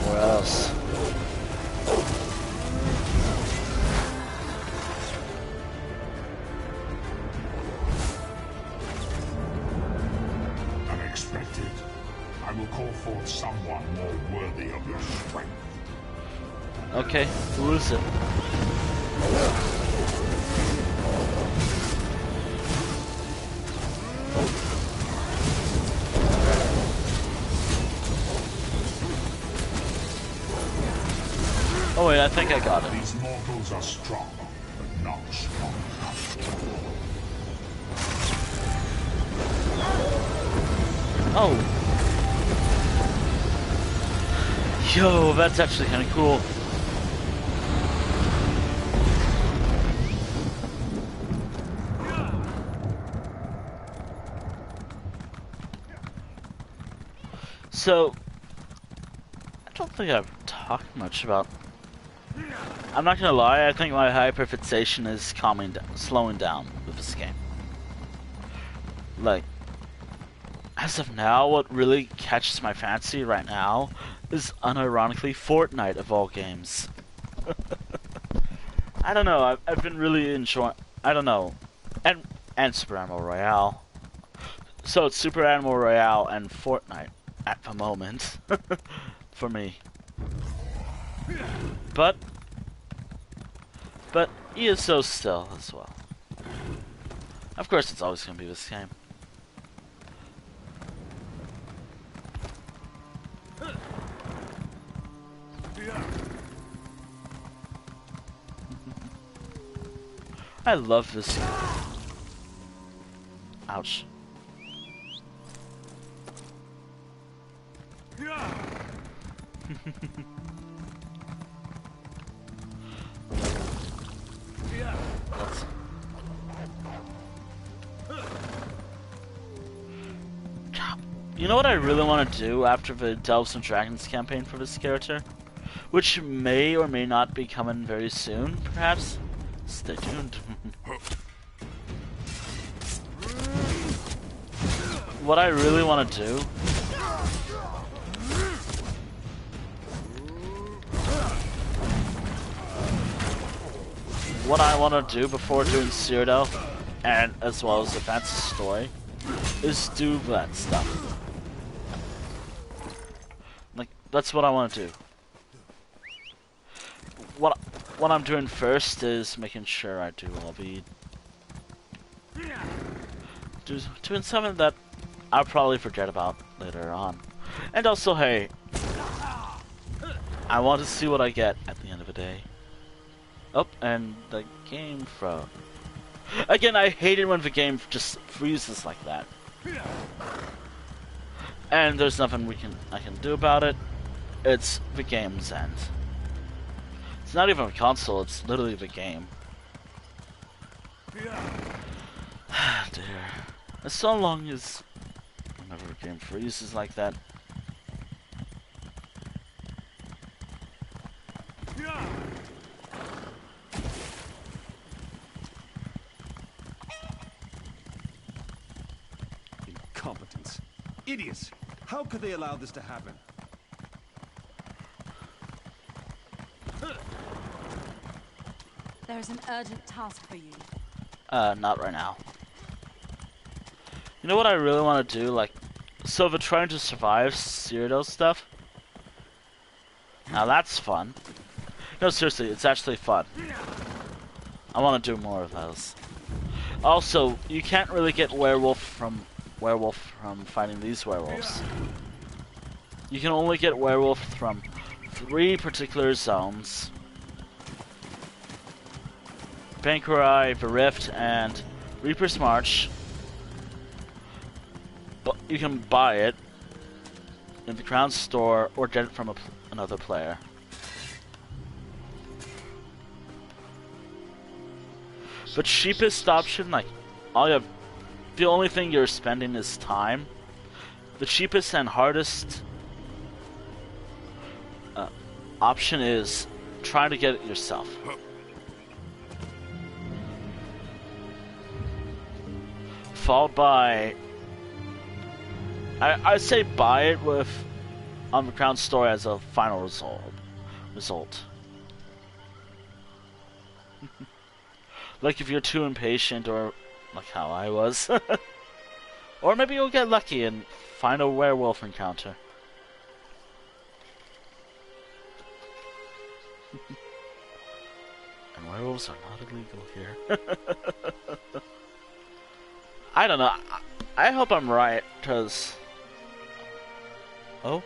Where else? Unexpected. I will call forth someone more worthy of your strength. Okay, who is it? Oh wait, I think I got it. These mortals are strong, but not strong enough. Oh. Yo, that's actually kind of cool. So, I don't think I've talked much about... I'm not gonna lie, I think my hyperfixation is slowing down with this game. Like, as of now, what really catches my fancy right now is unironically Fortnite of all games. I don't know, I've been really enjoying... I don't know. And Super Animal Royale. So it's Super Animal Royale and Fortnite at the moment. For me. But ESO still as well. Of course it's always gonna be this game. I love this. Ouch. You know what I really want to do after the Delves and Dragons campaign for this character? Which may or may not be coming very soon, perhaps? Stay tuned. What I really want to do... What I want to do before doing Cyrodiil, and as well as the fantasy story, is do that stuff. Like, that's what I want to do. What I'm doing first is making sure I do all the... doing something that I'll probably forget about later on. And also, hey, I want to see what I get at the end of the day. Oh, and the game froze. Again, I hate it when the game just freezes like that. And there's nothing I can do about it. It's the game's end. It's not even a console, it's literally the game. Dear. As so long as whenever a game freezes like that. Incompetence. Idiots! How could they allow this to happen? There is an urgent task for you. Not right now. You know what I really want to do? Like, so the trying to survive Cyrodiil stuff. Now that's fun. No, seriously, it's actually fun. I want to do more of those. Also, you can't really get werewolf from fighting these werewolves. You can only get werewolf from 3 particular zones. Bankurai, the Rift, and Reaper's March. But you can buy it in the Crown store or get it from another player. The cheapest option, like, the only thing you're spending is time. The cheapest and hardest option is trying to get it yourself. Followed by, I say buy it with on the Crown Store as a final result. Like if you're too impatient, or like how I was, or maybe you'll get lucky and find a werewolf encounter. And werewolves are not illegal here. I don't know. I hope I'm right, because... Oh?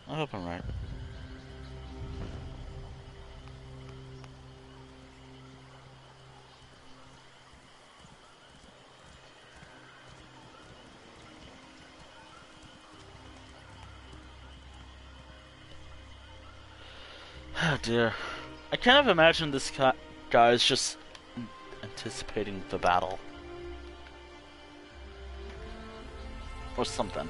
I hope I'm right. Oh dear. I kind of imagine this guy is just anticipating the battle. Or something.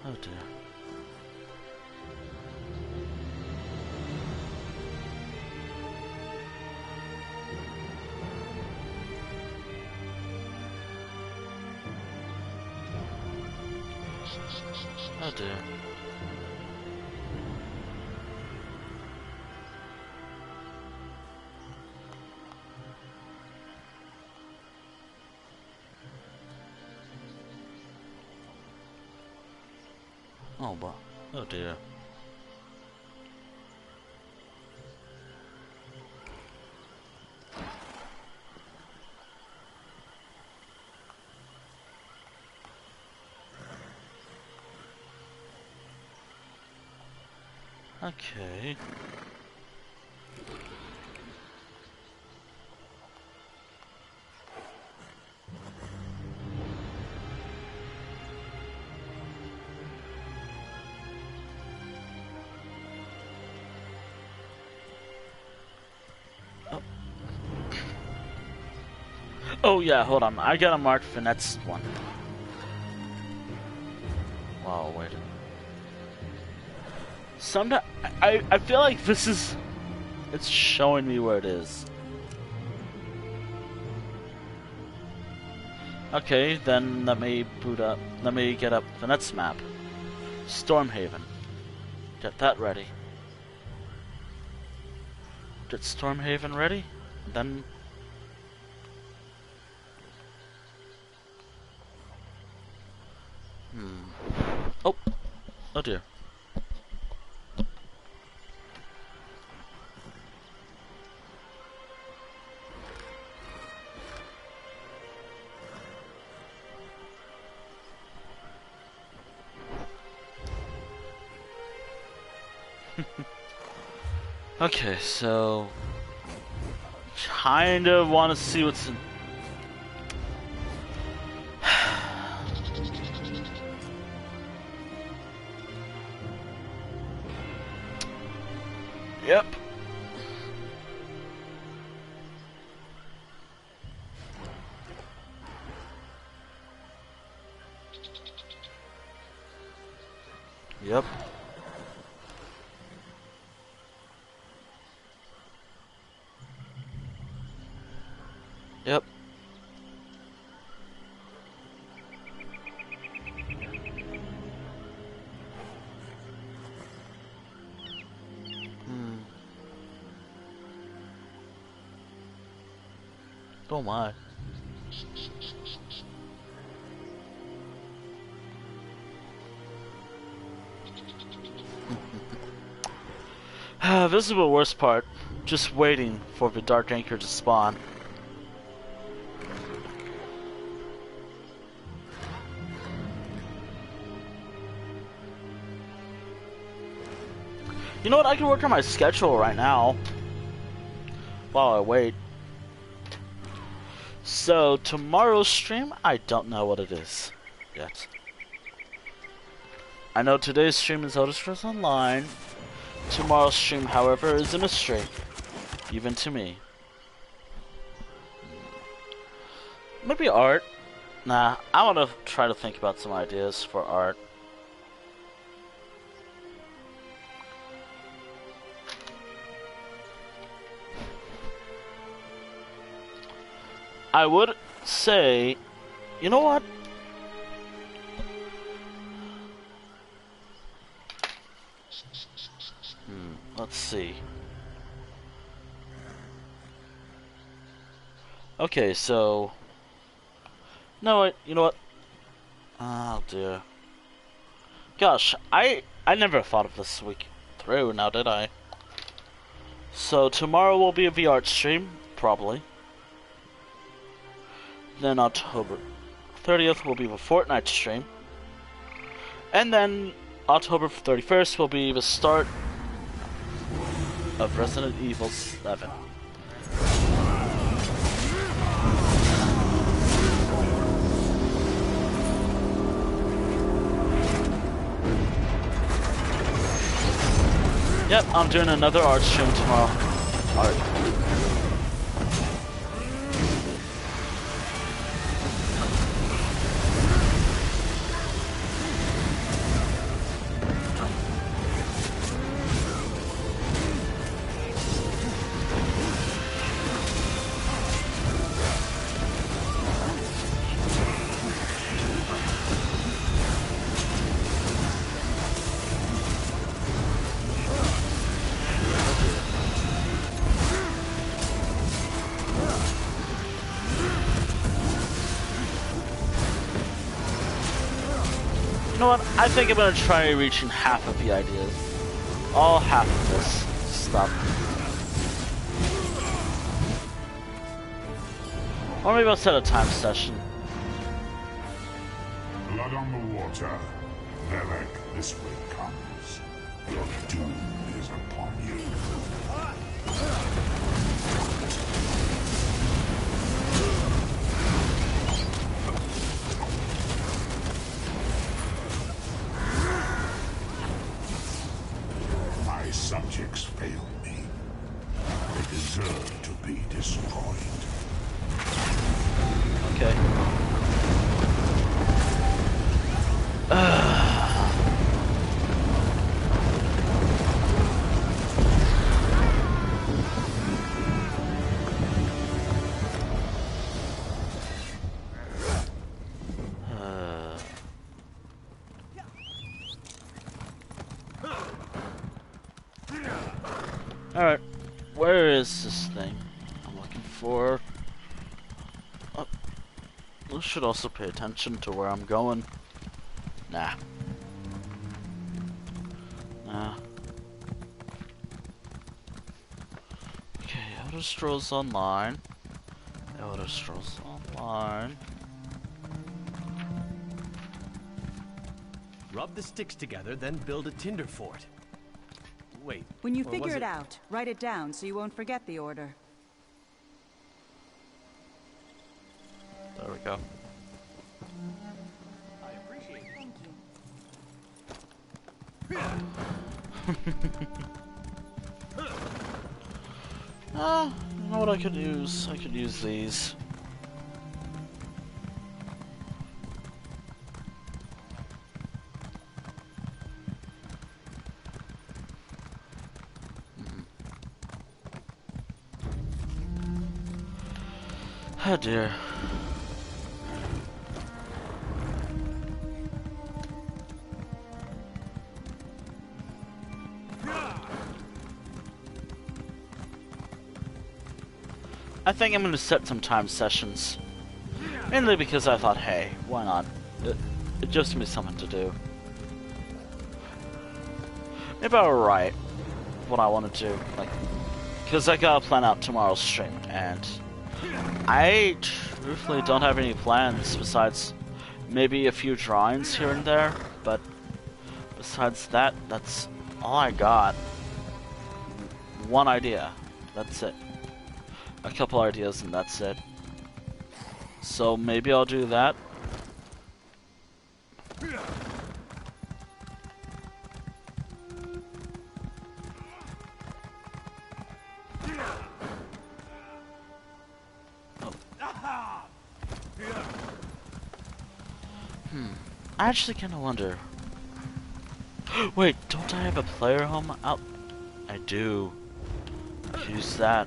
Oh dear. Oh dear. Oh, but oh dear. Okay. Oh yeah, hold on. I gotta mark for next one. Wow, wait. Sometimes I feel like this is, it's showing me where it is. Okay, then let me boot up. Let me get up the next map. Stormhaven. Get that ready. Get Stormhaven ready. Then. Oh. Oh dear. Okay, so kind of want to see what's in. Yep. Yep. Yep. Oh my. This is the worst part. Just waiting for the Dark Anchor to spawn. You know what? I can work on my schedule right now while I wait. So, tomorrow's stream, I don't know what it is yet. I know today's stream is Elder Scrolls Online. Tomorrow's stream, however, is a mystery. Even to me. Maybe art? Nah, I want to try to think about some ideas for art. I would say, you know what? Let's see. Okay, so... No, you know what? Oh dear. Gosh, I never thought of this week through, now did I? So tomorrow will be a VR stream, probably. Then October 30th will be the Fortnite stream. And then October 31st will be the start of Resident Evil 7. Yep, I'm doing another art stream tomorrow. Art. You know what? I think I'm gonna try reaching half of the ideas. All half of this stuff. Or maybe I'll set a time session. Blood on the water. Velek, this way comes. Your doom is upon you. My subjects fail me. They deserve to be destroyed. Okay. Alright, where is this thing I'm looking for? Oh, I should also pay attention to where I'm going. Nah. Nah. Okay, Elder Scrolls Online. Elder Scrolls Online. Rub the sticks together, then build a tinder fort. Wait. When you or figure was it out, write it down so you won't forget the order. There we go. I appreciate it. Thank you. You know what I could use? I could use these. Oh dear. I think I'm going to set some time sessions. Mainly because I thought, hey, why not? It gives me something to do. Maybe I'll write what I want to do. Like, because I gotta plan out tomorrow's stream, and I truthfully don't have any plans besides maybe a few drawings here and there, but besides that, that's all I got. One idea. That's it. A couple ideas and that's it. So maybe I'll do that. I actually kind of wonder. Wait, don't I have a player home out? I do. Use that.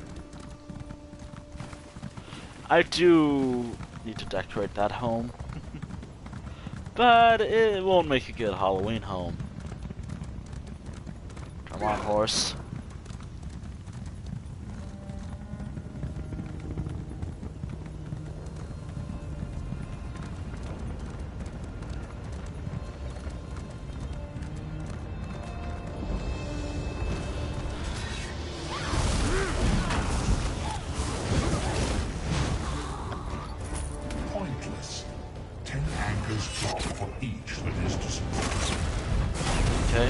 I do need to decorate that home. But it won't make a good Halloween home. Come on, horse. Pointless. 10 anchors drop for each that is destroyed. Okay.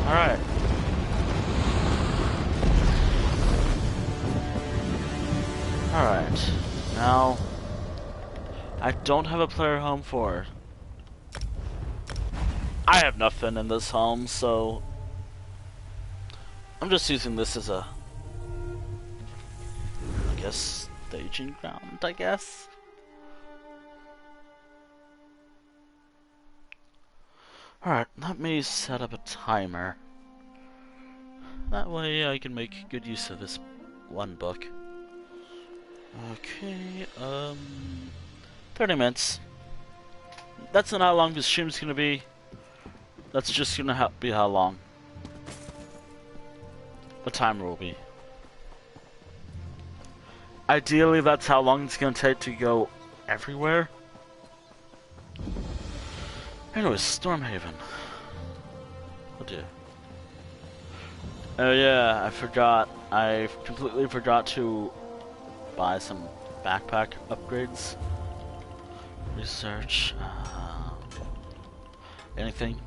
Alright. Alright. Now, I don't have a player home for. I have nothing in this home, so I'm just using this as a, I guess, staging ground, I guess. Alright, let me set up a timer. That way I can make good use of this one book. Okay, 30 minutes. That's not how long the stream's gonna be. That's just gonna be how long the timer will be. Ideally, that's how long it's gonna take to go everywhere. Anyways, Stormhaven. Oh dear. Oh yeah, I forgot. I completely forgot to buy some backpack upgrades. Research. Anything?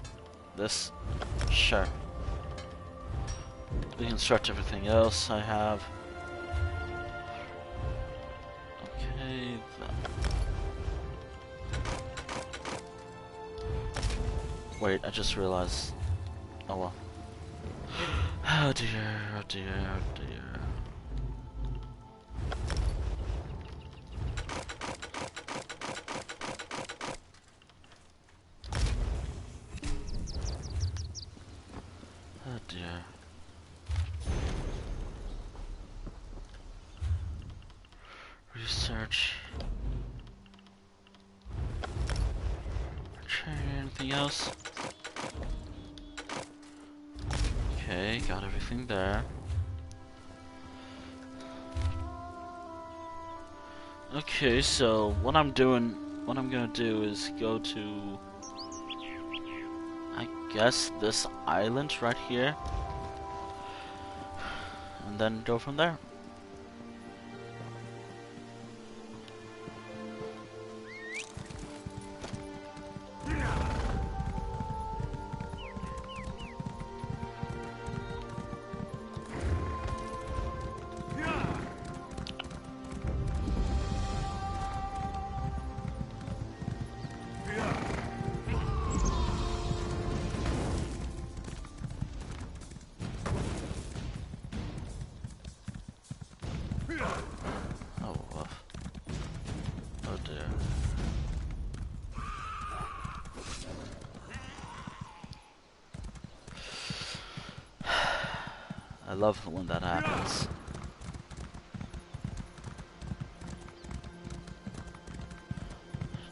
This? Sure. Reconstruct everything else I have. Okay, wait, I just realized. Oh well. Oh dear, oh dear, oh dear. Oh dear. Research. Anything else? Okay, got everything there. Okay, so what I'm gonna do is go to, I guess, this island right here, and then go from there. Oh, woof. Oh dear. I love when that happens.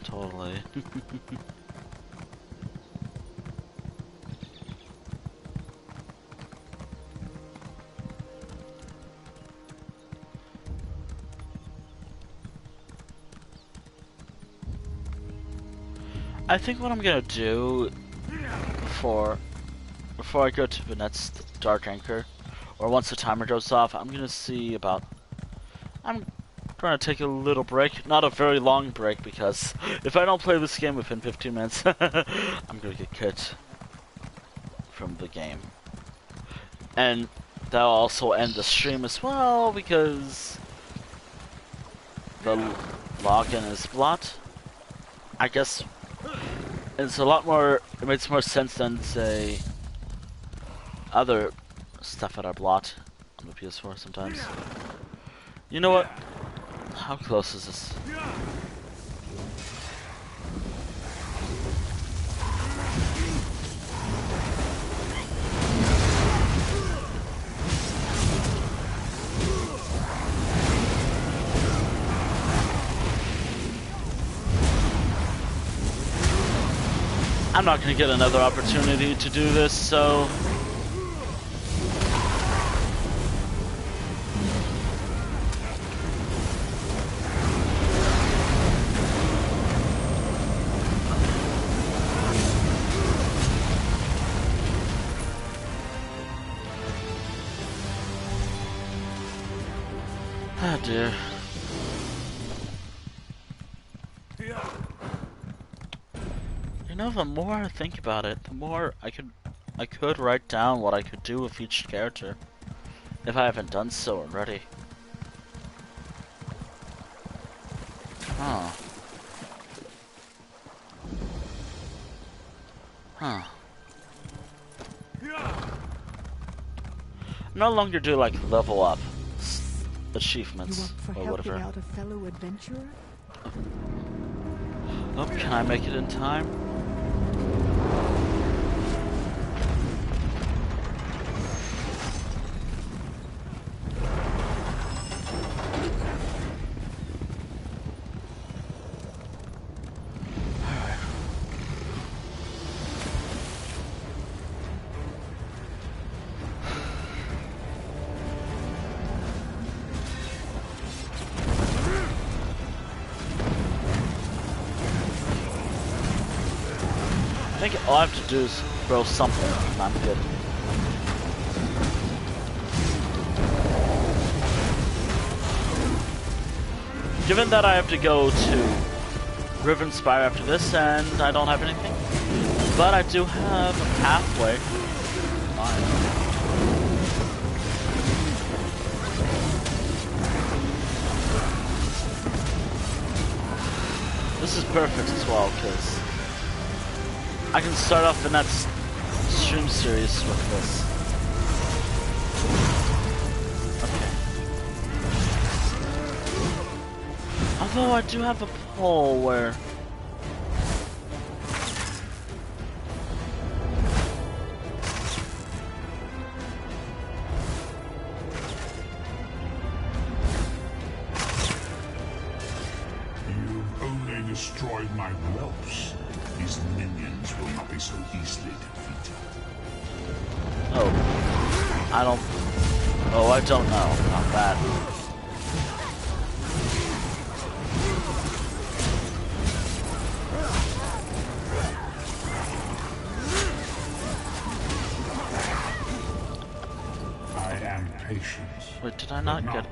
Totally. I think what I'm gonna do before I go to the next Dark Anchor, or once the timer goes off, I'm gonna take a little break, not a very long break, because if I don't play this game within 15 minutes, I'm gonna get kicked from the game. And that'll also end the stream as well, because the login is blocked. I guess it's a lot more, it makes more sense than, say, other stuff that are blocked on the PS4 sometimes. You know what? How close is this? I'm not gonna get another opportunity to do this, so oh dear. You know, the more I think about it, the more I could write down what I could do with each character, if I haven't done so already. Huh. Huh. No longer do like level up achievements or whatever. Out a fellow adventurer? Oh, can I make it in time? I think all I have to do is throw something, and I'm good. Given that I have to go to Riven Spire after this, and I don't have anything, but I do have a pathway. Fine. This is perfect as well, because I can start off the next stream series with this. Okay. Although I do have a pole where... Destroyed my whelps. These minions will not be so easily defeated. Oh. I don't... Oh, I don't know. Not bad. I am patient. Wait, did I not get...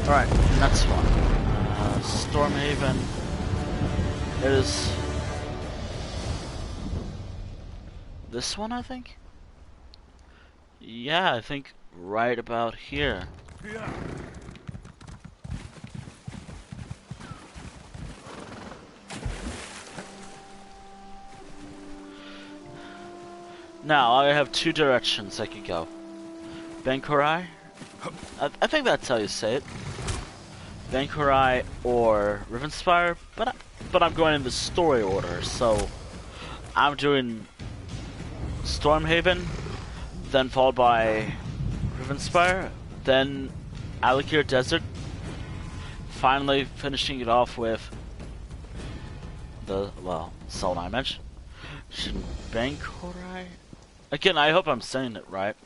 Alright, next one. Stormhaven is this one, I think? Yeah, I think right about here. Yeah. Now, I have two directions I could go. Benkorai? I think that's how you say it. Benkorai or Rivenspire, but I'm going in the story order, so I'm doing Stormhaven, then followed by Rivenspire, then Alikir Desert, finally finishing it off with the, well, someone I mentioned. Benkorai? Again, I hope I'm saying it right.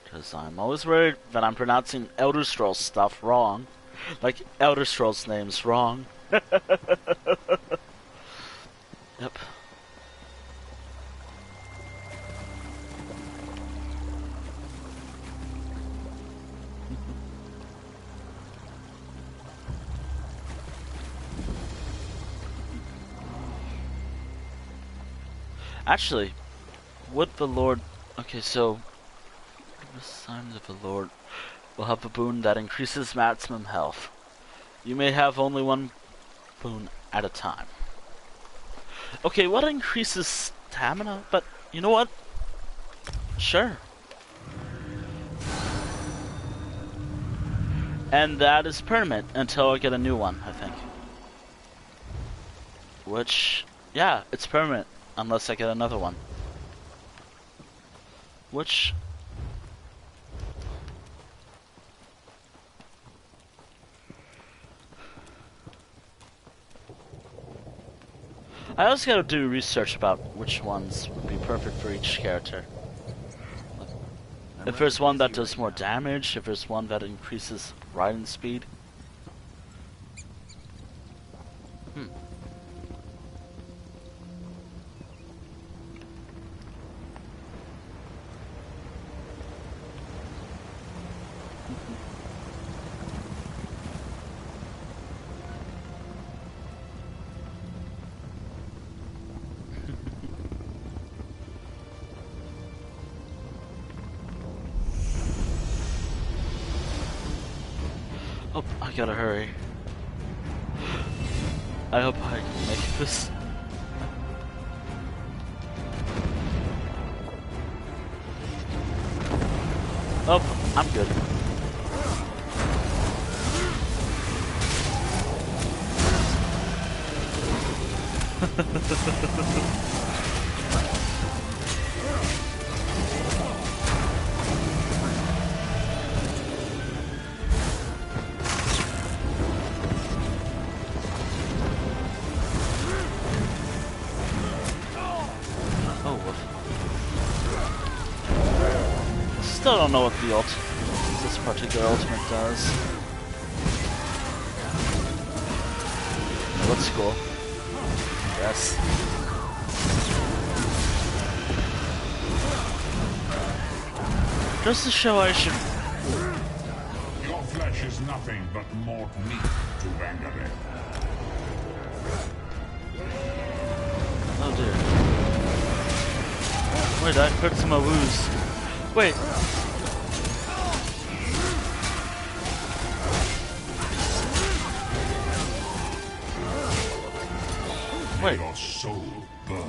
Because I'm always worried that I'm pronouncing Elder Scrolls stuff wrong. Like, Elder Scrolls names wrong. Yep. Actually, would the Lord... Okay, so... The signs of the Lord will have a boon that increases maximum health. You may have only one boon at a time. Okay, what increases stamina? But, you know what? Sure. And that is permanent until I get a new one, I think. Which, yeah, it's permanent unless I get another one. Which... I also gotta do research about which ones would be perfect for each character. If there's one that does more damage, if there's one that increases riding speed. Oh, I gotta hurry. I hope I can make this. Oh, I'm good. still don't know what the this particular ultimate does. It looks cool. Yes. Just to show I should. Your flesh is nothing but mort meat to Vanguard. Oh dear. Wait, I put some woos. Wait. Wait. Your soul burn.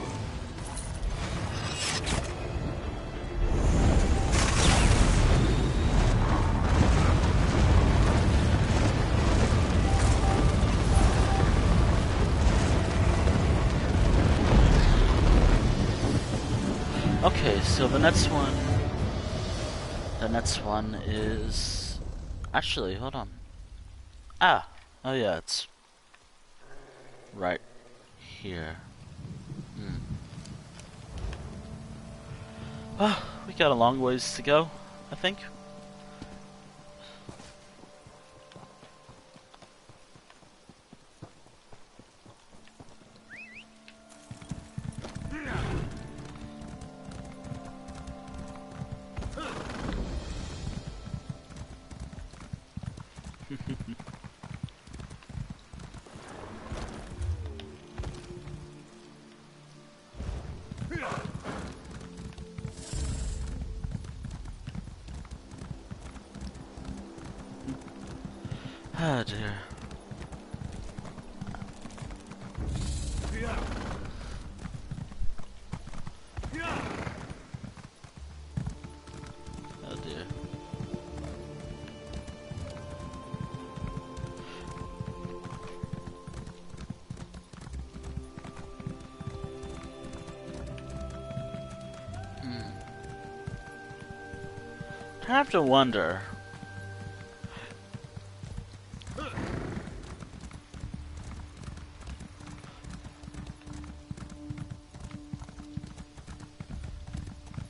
Okay, so the next one is actually, hold on. Oh yeah, it's right here. Well, we got a long ways to go, I think. Ah dear. Oh dear. I have to wonder.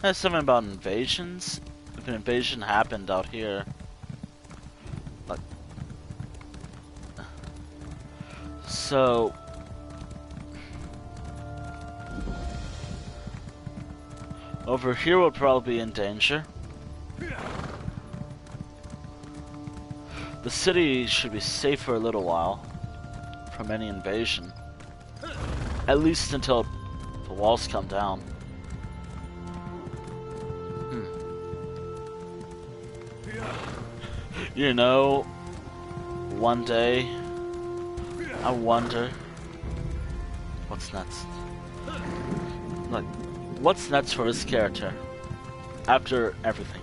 There's something about invasions. If an invasion happened out here, like, so over here would probably be in danger. The city should be safe for a little while from any invasion, at least until the walls come down. You know, one day, I wonder what's next. Like, what's next for this character after everything?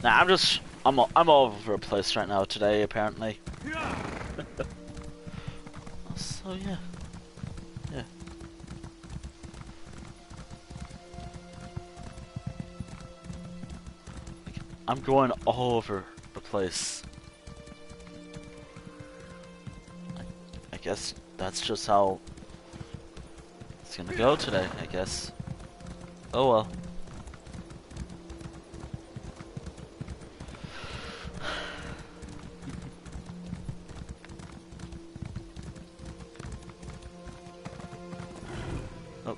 Nah, I'm all over the place right now today, apparently. So yeah. Yeah. I'm going all over the place. I guess that's just how it's gonna go today, I guess. Oh well. Oh.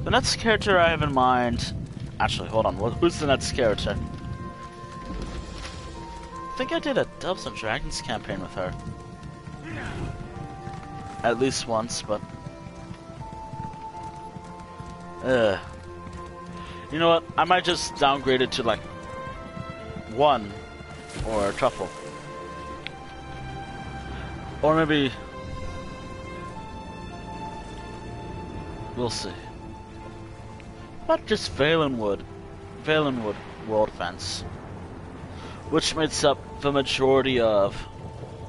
The next character I have in mind... Actually, hold on. Who's the next character? I think I did a Doves and Dragons campaign with her. At least once, but... You know what? I might just downgrade it to like... 1. Or a truffle. Or maybe... We'll see. But just Valenwood World Fence. Which makes up the majority of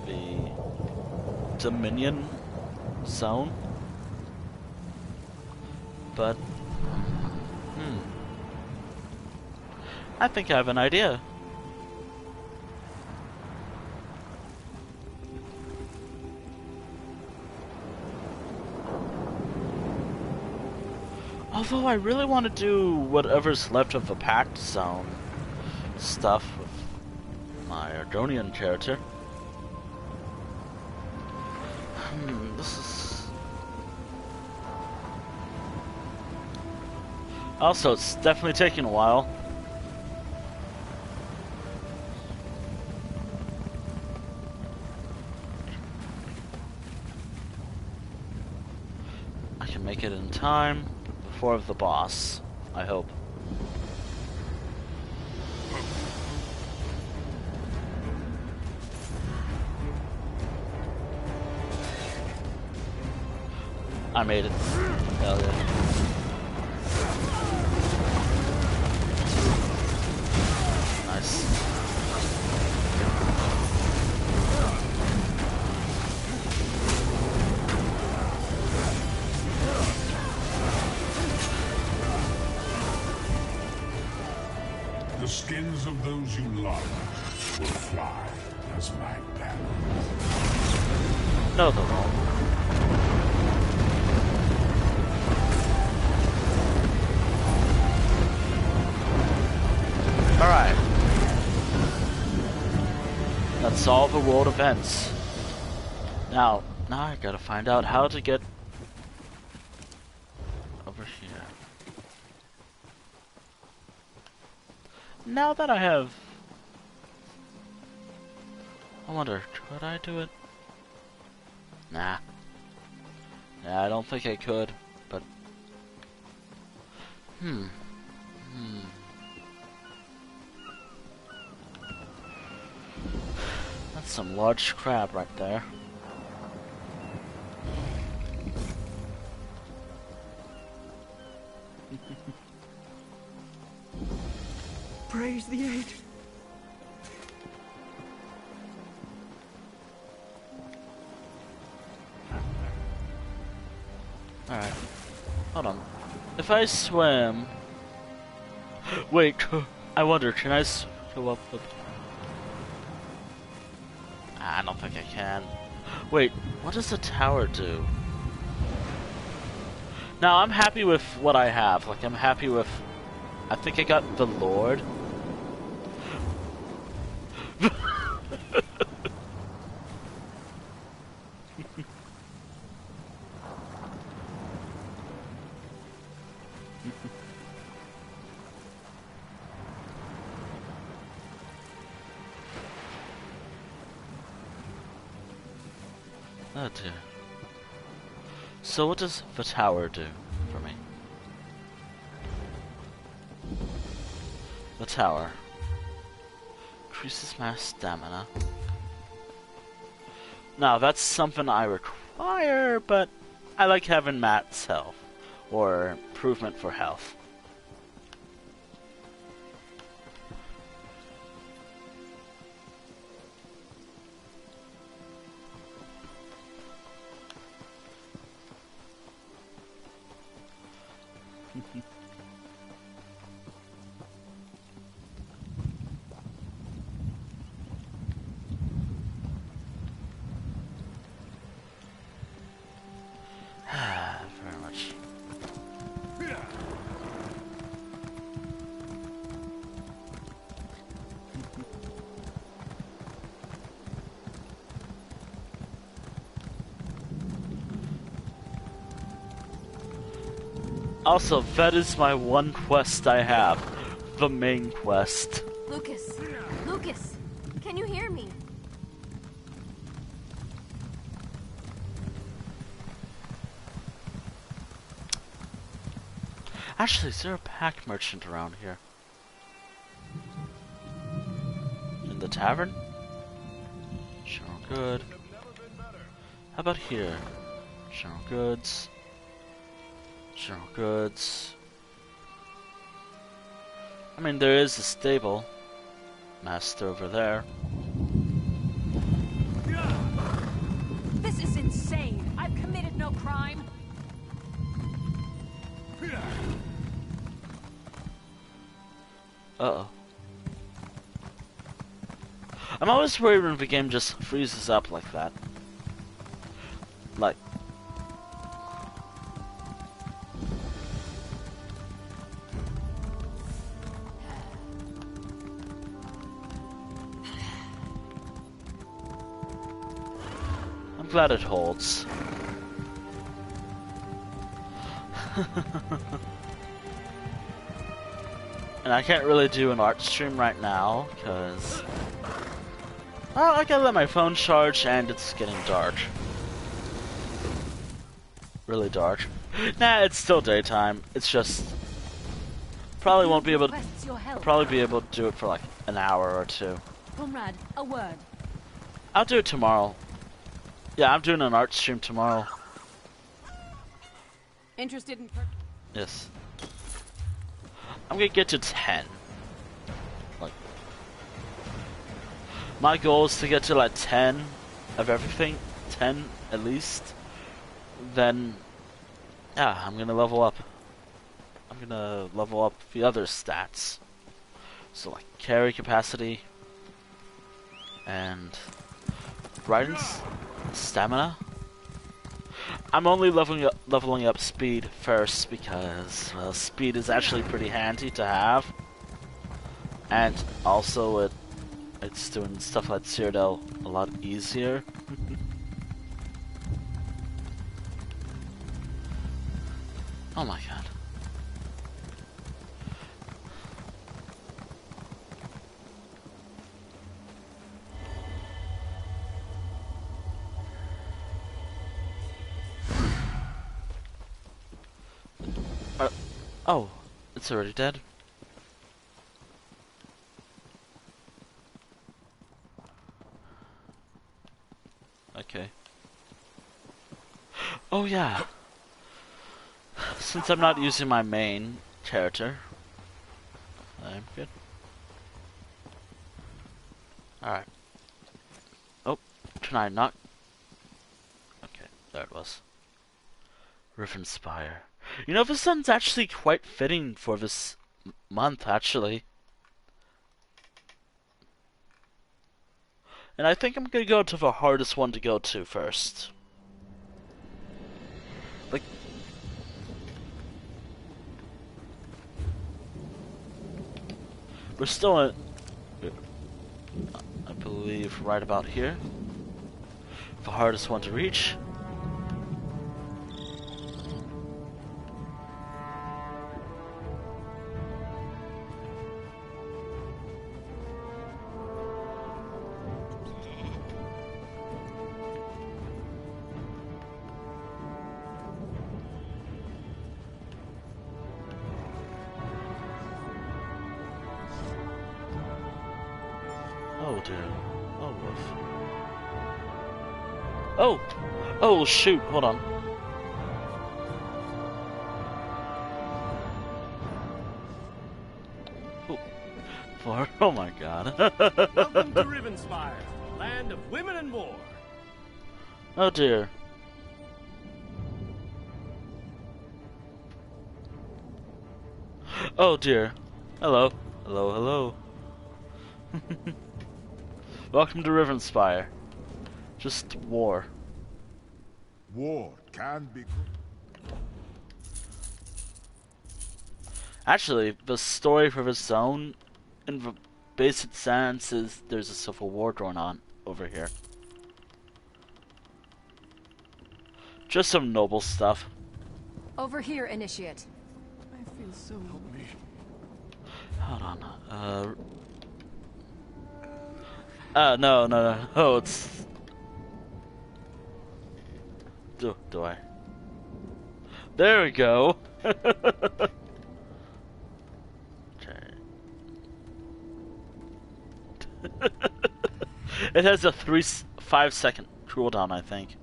the Dominion zone. But, I think I have an idea. Although I really want to do whatever's left of the Pact Zone stuff with my Ardonian character. This is... Also, it's definitely taking a while. I can make it in time before the boss, I hope. I made it. Hell yeah. Nice. The skins of those you love will fly as my banners. No, they won't. Alright. That's all the world events. Now I gotta find out how to get over here. Now that I have... I wonder, could I do it? Nah. Yeah, I don't think I could, but... That's some large crab right there. Praise the aid. Alright. Hold on. If I swim... Wait, I wonder, can I go up the... I don't think I can. Wait, what does the tower do? Now, I'm happy with what I have. Like, I'm happy with... I think I got the Lord. Oh dear. So what does the tower do for me? The tower increases my stamina. Now that's something I require, but I like having Matt's health or improvement for health. Very much. Also, that is my one quest I have. The main quest. Lucas! Lucas! Can you hear me? Actually, is there a pack merchant around here? In the tavern? General good. How about here? General goods. General goods. I mean, there is a stable master over there. This is insane. I've committed no crime. Uh-oh. I'm always worried when the game just freezes up like that. Like... glad it holds. And I can't really do an art stream right now, because... well, I gotta let my phone charge, and it's getting dark. Really dark. Nah, it's still daytime. It's just... probably won't be able to... I'll probably be able to do it for like an hour or two. Comrade, a word. I'll do it tomorrow. Yeah, I'm doing an art stream tomorrow. Interested in... Yes. I'm gonna get to 10. Like... my goal is to get to like 10 of everything. 10 at least. Then... yeah, I'm gonna level up. I'm gonna level up the other stats. So like carry capacity and riding stamina. I'm only leveling up speed first because well, speed is actually pretty handy to have, and also it's doing stuff like Cyrodiil a lot easier. Oh my god. Oh, it's already dead. Okay. Oh yeah. Since I'm not using my main character, I'm good. Alright. Oh, can I not? Okay, there it was. Riven Spire. You know, this one's actually quite fitting for this month, actually. And I think I'm gonna go to the hardest one to go to first. Like... we're still in... I believe right about here. The hardest one to reach. Oh dear. Oh woof. Oh! Oh shoot, hold on. Oh, oh my god. Welcome to Rivenspire, land of women and more. Oh dear. Oh dear. Hello. Hello, hello. Welcome to Rivenspire. Just war. War can be good. Actually, the story for this zone, in the basic sense, is there's a civil war going on over here. Just some noble stuff. Over here, Initiate. I feel so lonely. Hold on. No. Oh, it's... Do I? There we go. Okay. It has a 5-second cooldown, I think.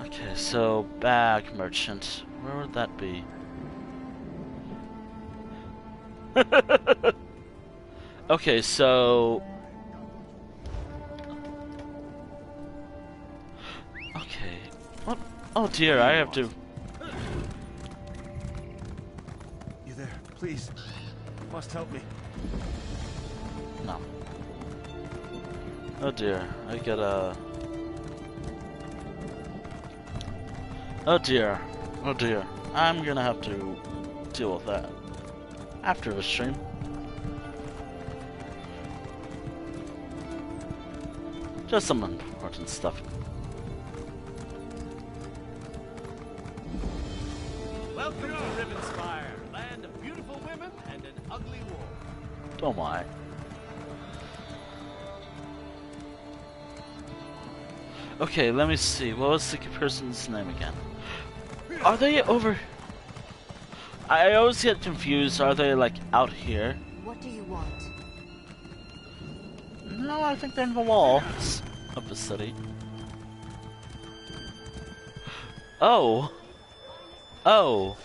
Okay, so bag merchant. Where would that be? Okay, so... okay. What? Oh dear, I have to... You there? Please. You must help me. No. Oh dear, I gotta... oh dear. Oh dear. I'm gonna have to deal with that after the stream. Just some important stuff. Welcome to Rivenspire, land of beautiful women and an ugly war. Oh my. Okay, let me see. What was the person's name again? Are they over... I always get confused. Are they, like, out here? What do you want? No, I think they're in the walls of the city. Oh. Oh.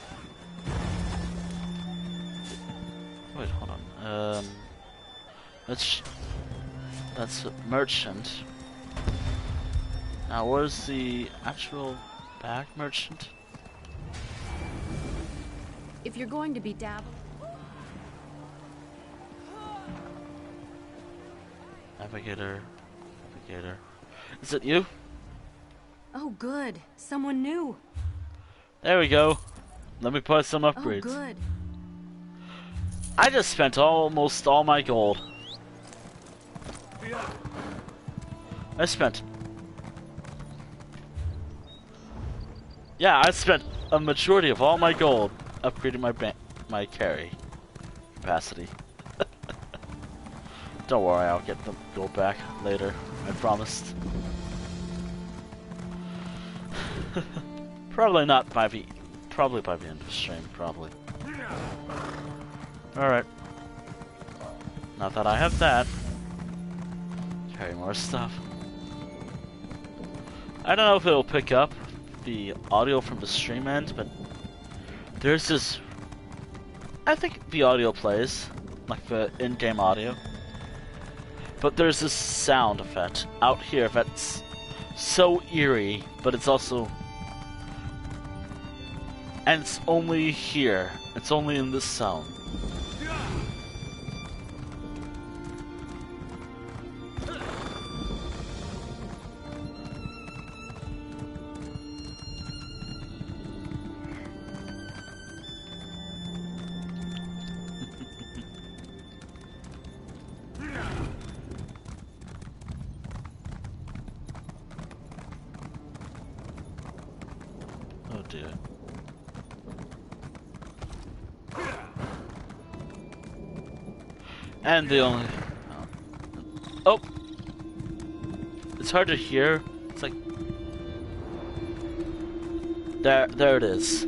Wait, hold on. That's a merchant. Now, where's the actual bag merchant? If you're going to be dabbled... Navigator. Is it you? Oh, good. Someone new. There we go. Let me put some upgrades. Oh, good. I just spent almost all my gold. I spent a majority of all my gold upgrading my carry capacity. Don't worry, I'll get the gold back later. I promised. Probably by the end of the stream, probably. Alright. Now that I have that, carry more stuff. I don't know if it'll pick up the audio from the stream end, but there's this... I think the audio plays, like the in-game audio. But there's this sound effect out here that's so eerie, but it's also... And it's only here. It's only in this sound. Oh dear. And the only... Oh! It's hard to hear. It's like... There it is.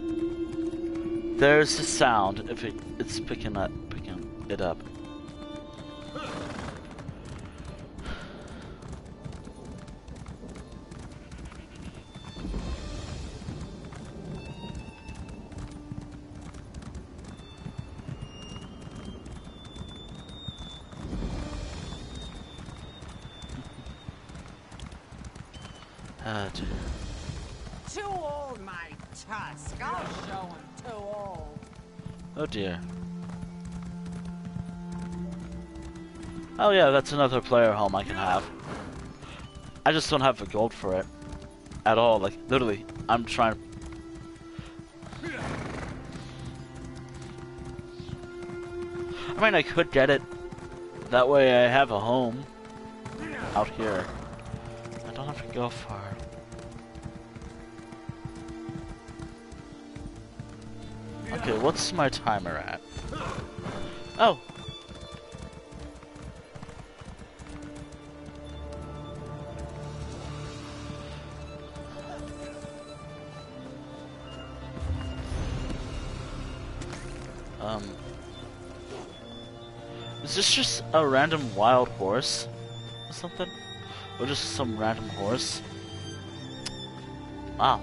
There's the sound if it's picking it up. Dear. Too old, my tusk. I'll show him too old. Oh dear. Oh yeah, that's another player home I can have. I just don't have the gold for it. At all, like, literally, I'm trying... I mean, I could get it. That way I have a home. Out here. I don't have to go far. Okay, what's my timer at? Oh! Is this just a random wild horse? Or something? Or just some random horse? Wow.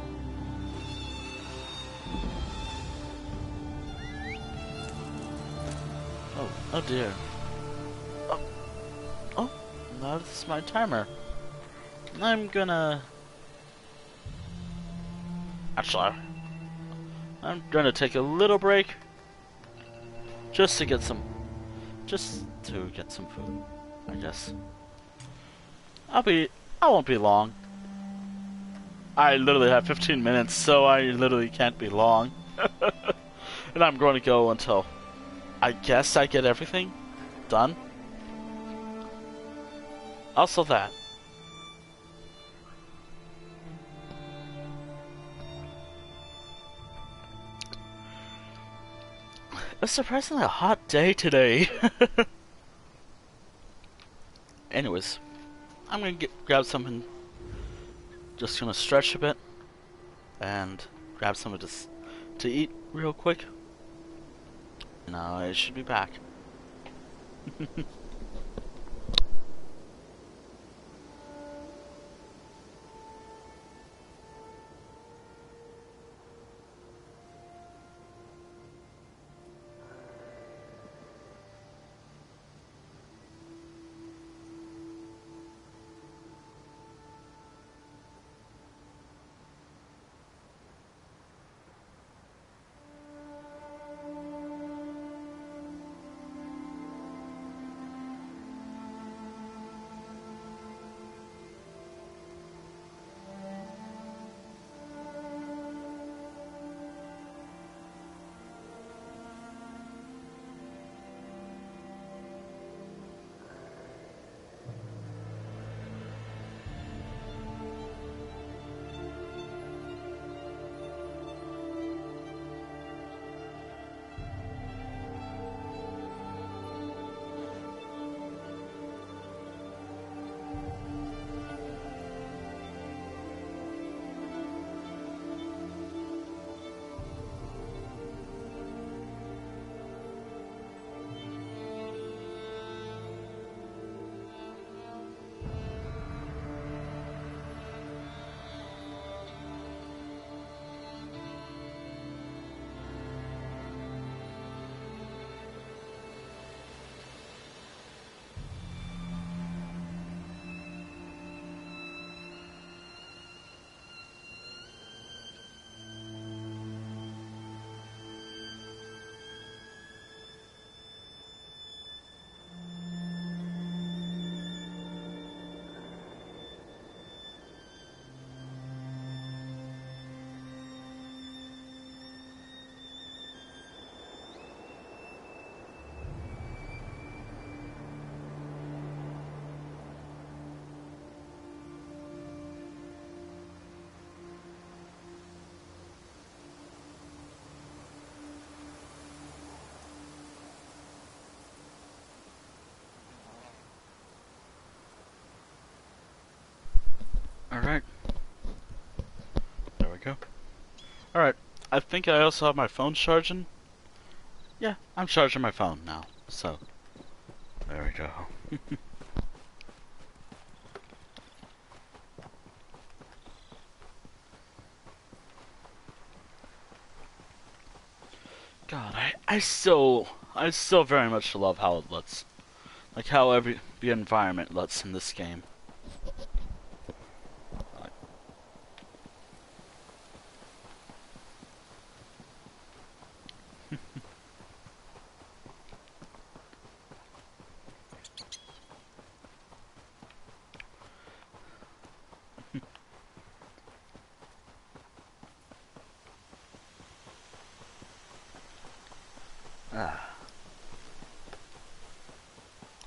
Oh dear. Oh, now this is my timer. I'm gonna... Actually, I'm gonna take a little break. Just to get some food, I guess. I won't be long. I literally have 15 minutes, so I literally can't be long. And I'm going to go until I guess I get everything done. Also that. A surprisingly hot day today. Anyways, I'm gonna grab something. Just gonna stretch a bit and grab something to eat real quick. No, I should be back. Alright. There we go. Alright. I think I also have my phone charging. Yeah, I'm charging my phone now. So, there we go. God, I still very much love how it looks. Like how the environment looks in this game.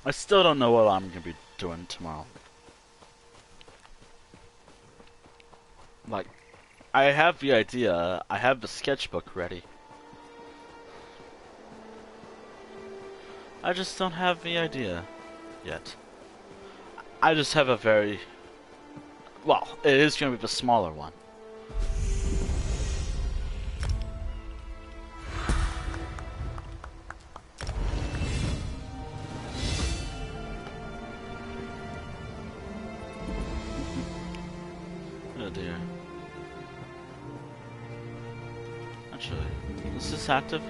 I still don't know what I'm gonna be doing tomorrow. Like, I have the idea, I have the sketchbook ready. I just don't have the idea yet. I just have a very... Well, it is gonna be the smaller one. Oh dear. Actually, is this active?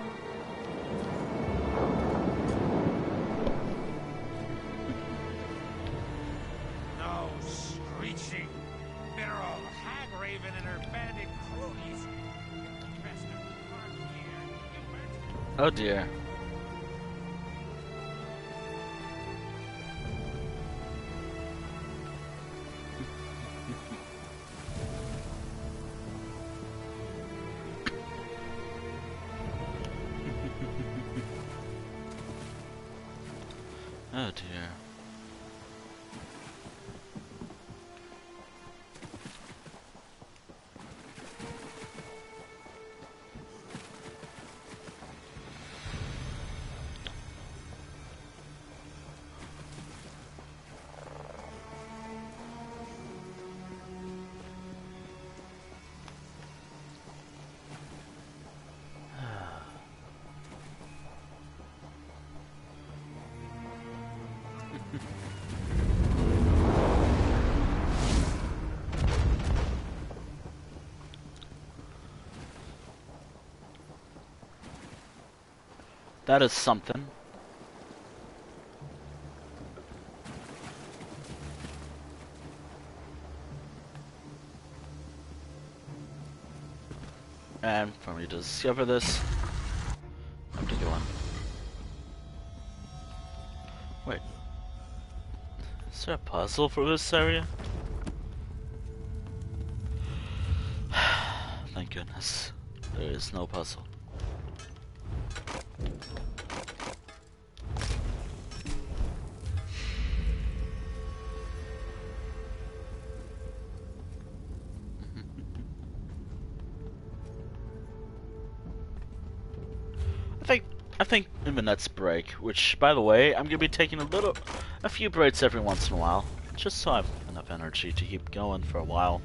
No screeching. Bitter old hag raven and her bandit cronies. Best of luck here. Oh dear. Oh dear. That is something. And for me to discover this, I have to go in. Wait. Is there a puzzle for this area? Thank goodness. There is no puzzle. I think in the next break, which by the way, I'm gonna be taking a few breaks every once in a while, just so I have enough energy to keep going for a while.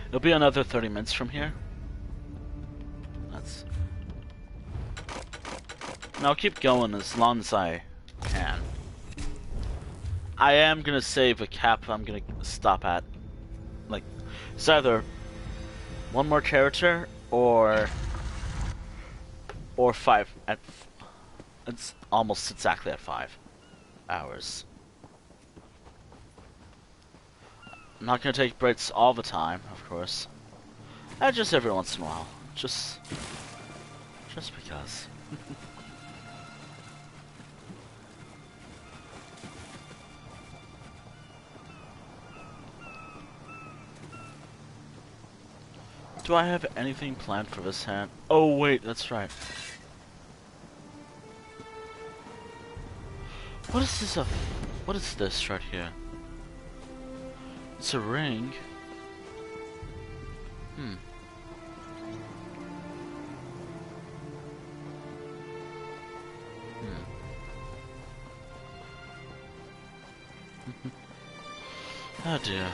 It'll be another 30 minutes from here. And I'll keep going as long as I can. I am gonna save a cap I'm gonna stop at. Like, it's either one more character or 5 at it's almost exactly at 5 hours. I'm not gonna take breaks all the time, of course. Just every once in a while. Just because. Do I have anything planned for this hand? Oh wait, that's right. What is this? What is this right here? It's a ring. Oh dear.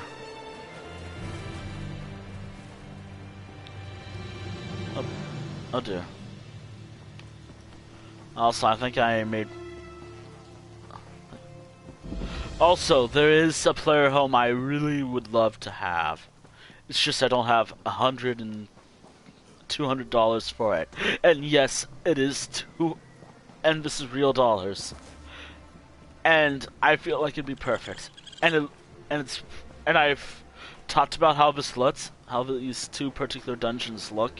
Oh dear. Also, I think I made... Also, there is a player home I really would love to have. It's just I don't have $100 and $200 for it. And yes, it is and this is real dollars. And I feel like it'd be perfect. And I've talked about how this looks, how these two particular dungeons look.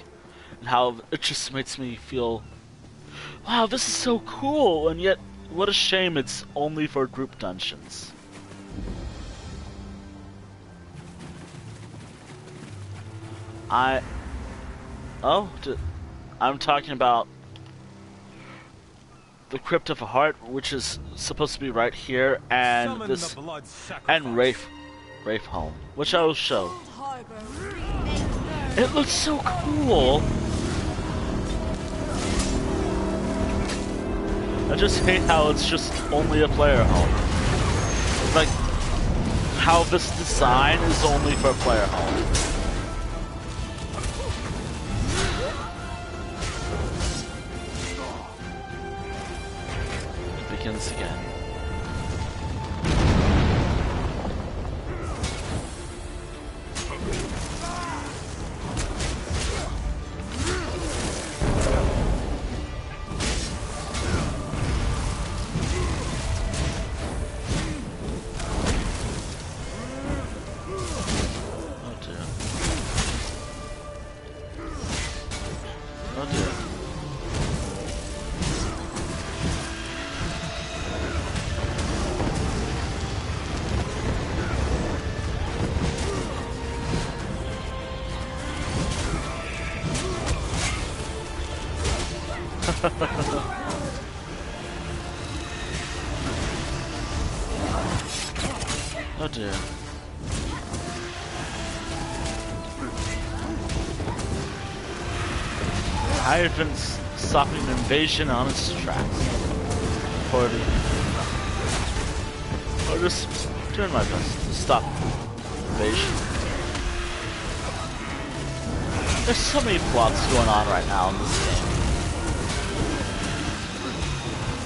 And how it just makes me feel, wow, this is so cool, and yet, what a shame it's only for group dungeons. I'm talking about the Crypt of a Heart, which is supposed to be right here, and and Rafe Home, which I will show. It looks so cool. I just hate how it's just only a player home. Like, how this design is only for a player home. It begins again. Oh dear. I have been stopping an invasion on its tracks. Or just doing my best to stop invasion. There's so many plots going on right now in this game,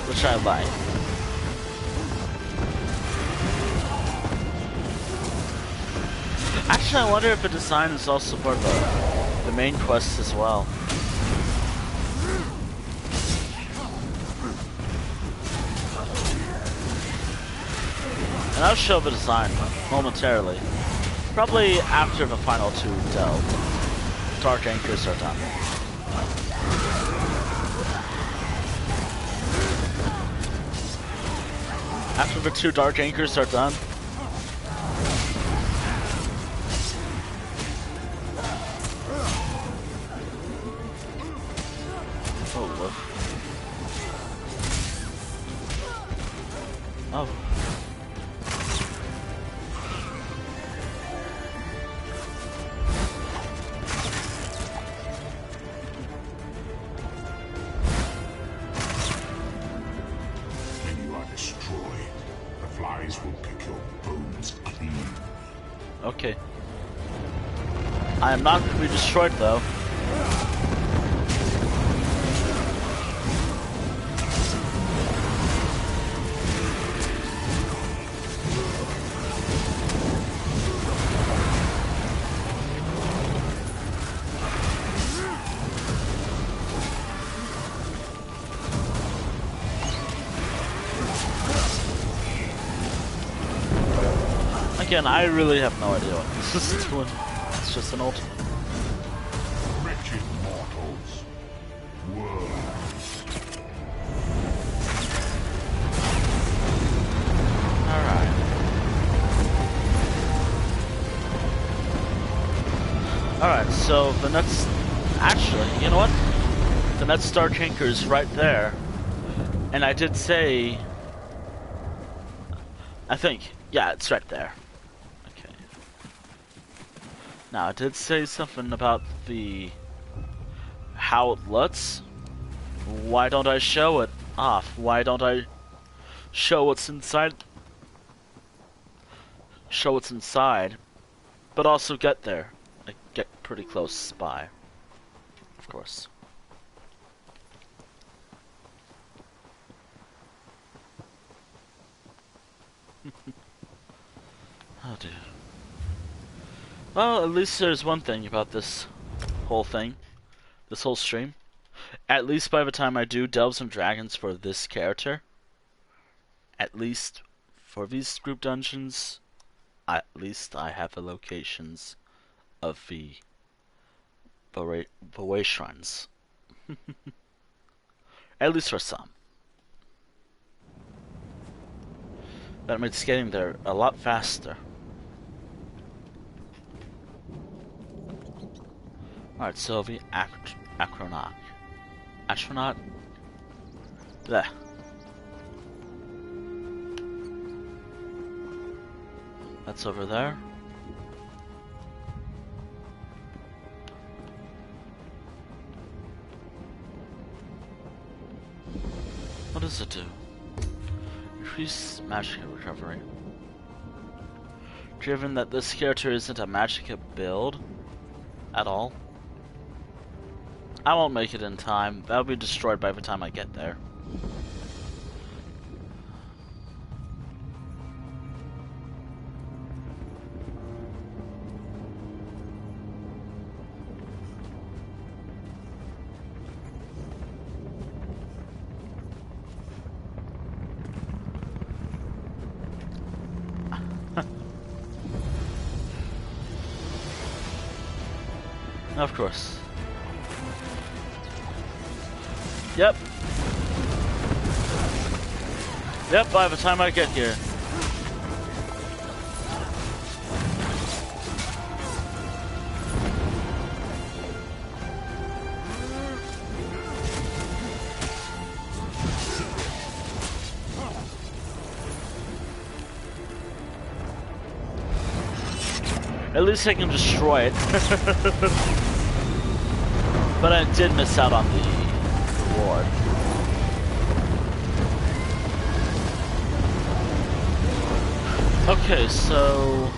which I like. Actually, I wonder if the design is also part of the main quest as well. And I'll show the design momentarily. Probably after the final two delve. Dark Anchors are done. After the two Dark Anchors are done. Oh, look. Oh. When you are destroyed, the flies will pick your bones clean. Okay. I am not going to be destroyed though. Again, I really have no idea what this is doing. It's just an ultimate. Wretched mortals. Worms. Alright. Alright, so the next... Actually, you know what? The next Dark Anchor is right there. And I did say... I think. Yeah, it's right there. Okay. Now, I did say something about the... how it looks. Why don't I show it off? Why don't I show what's inside? Show what's inside. But also get there. Like, get pretty close by. Of course. Oh dear. Well, at least there's one thing about this whole thing. This whole stream. At least by the time I do Delves and Dragons for this character, at least for these group dungeons, at least I have the locations of the way shrines. At least for some. That makes getting there a lot faster. Alright, so the Acronaut. Astronaut? Bleh. That's over there. What does it do? Increase magic recovery. Given that this character isn't a magic build at all, I won't make it in time. That'll be destroyed by the time I get there. Of course. Yep. Yep, by the time I get here. At least I can destroy it. But I did miss out on the reward. Okay, so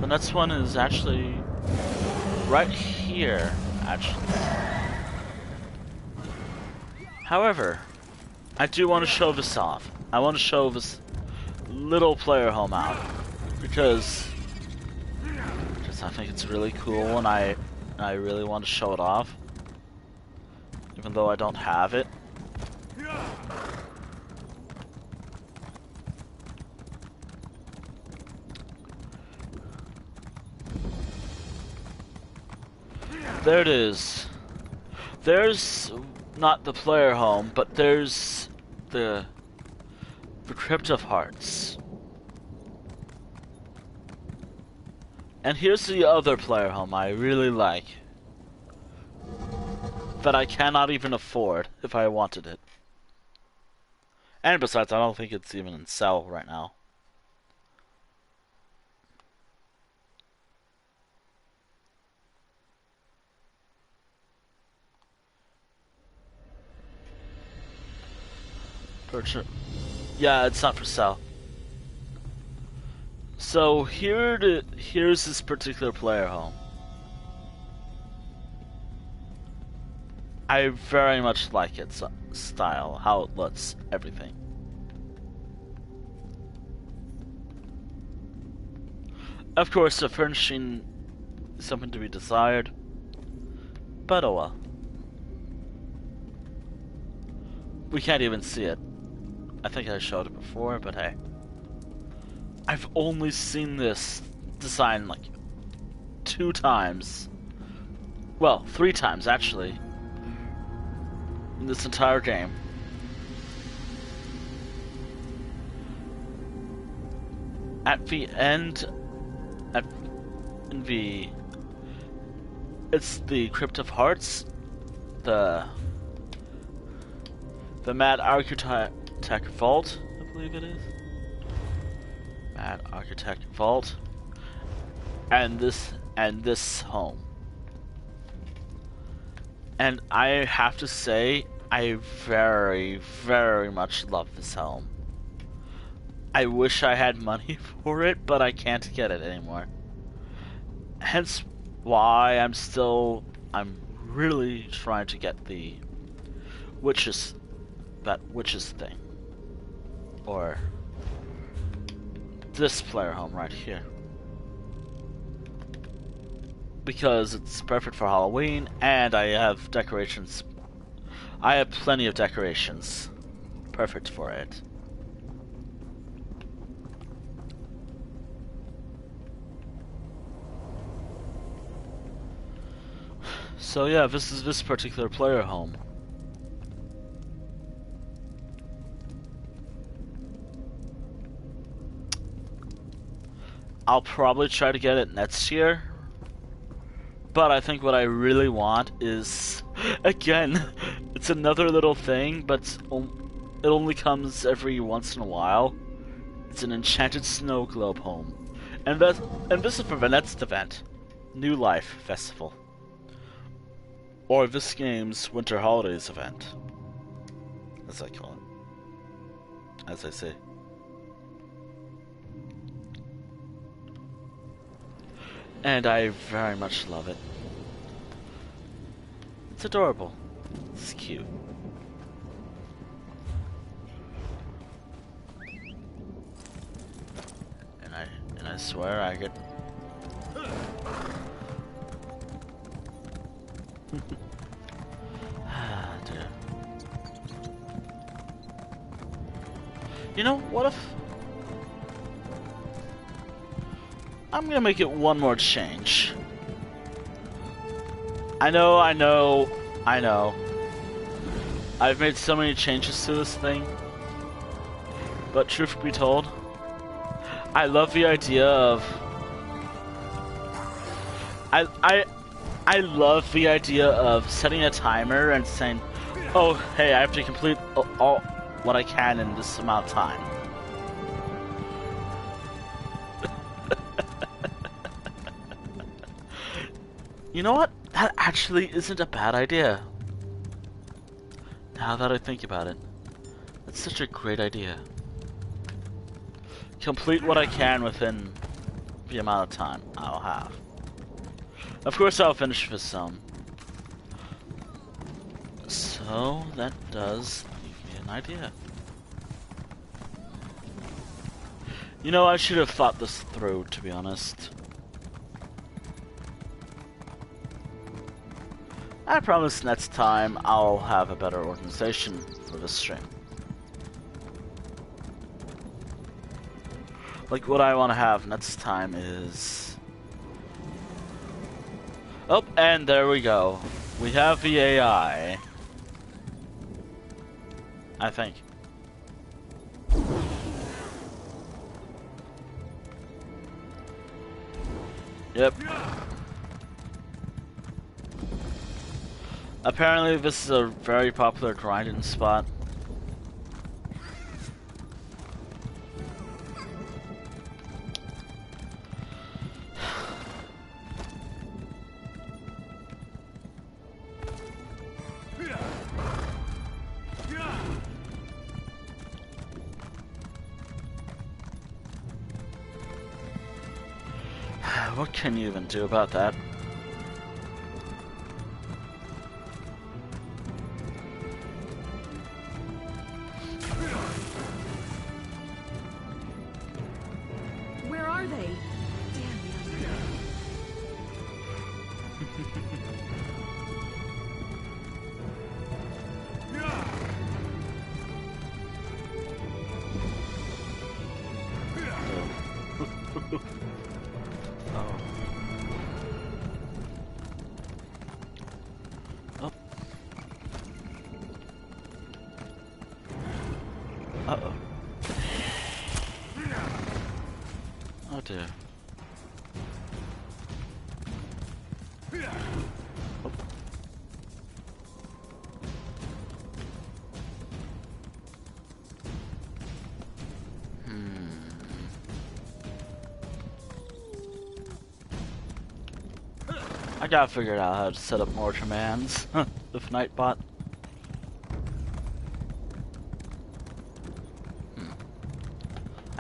the next one is actually right here, actually. However, I do want to show this off. I want to show this little player home out because I think it's really cool, and I really want to show it off, even though I don't have it. There it is. There's not the player home, but there's the Crypt of Hearts. And here's the other player home I really like, that I cannot even afford if I wanted it. And besides, I don't think it's even in sale right now. Yeah, it's not for sale. So here's this particular player home. I very much like its style, how it looks, everything. Of course, the furnishing is something to be desired, but oh well. We can't even see it. I think I showed it before, but hey. I've only seen this design like 2 times. Well, 3 times actually. In this entire game. At the end, it's the Crypt of Hearts, the Mad Architect Vault, I believe it is. Mad Architect Vault, and this home. And I have to say, I very, very much love this home. I wish I had money for it, but I can't get it anymore. Hence why I'm really trying to get the witches thing. Or this player home right here. Because it's perfect for Halloween, and I have decorations. I have plenty of decorations. Perfect for it. So yeah, this is this particular player home. I'll probably try to get it next year. But I think what I really want is, again, it's another little thing, but it only comes every once in a while. It's an enchanted snow globe home. And this is for the next event, New Life Festival. Or this game's Winter Holidays event, as I call it. As I say. And I very much love it. It's adorable. It's cute. And I swear I get ah, dear. You know, what if I'm gonna make it one more change. I know. I've made so many changes to this thing. But truth be told, I love the idea of I love the idea of setting a timer and saying, oh, hey, I have to complete all what I can in this amount of time. You know what? That actually isn't a bad idea. Now that I think about it, that's such a great idea. Complete what I can within the amount of time I'll have. Of course I'll finish this some. So that does give me an idea. You know, I should have thought this through, to be honest. I promise next time I'll have a better organization for this stream. Like, what I want to have next time is Oh, and there we go. We have the AI. I think. Yep. Apparently this is a very popular grinding spot. What can you even do about that? Where are they? Damn you. Uh-oh. Oh dear. Oh. I gotta figure out how to set up more commands with Nightbot.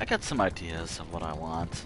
I got some ideas of what I want.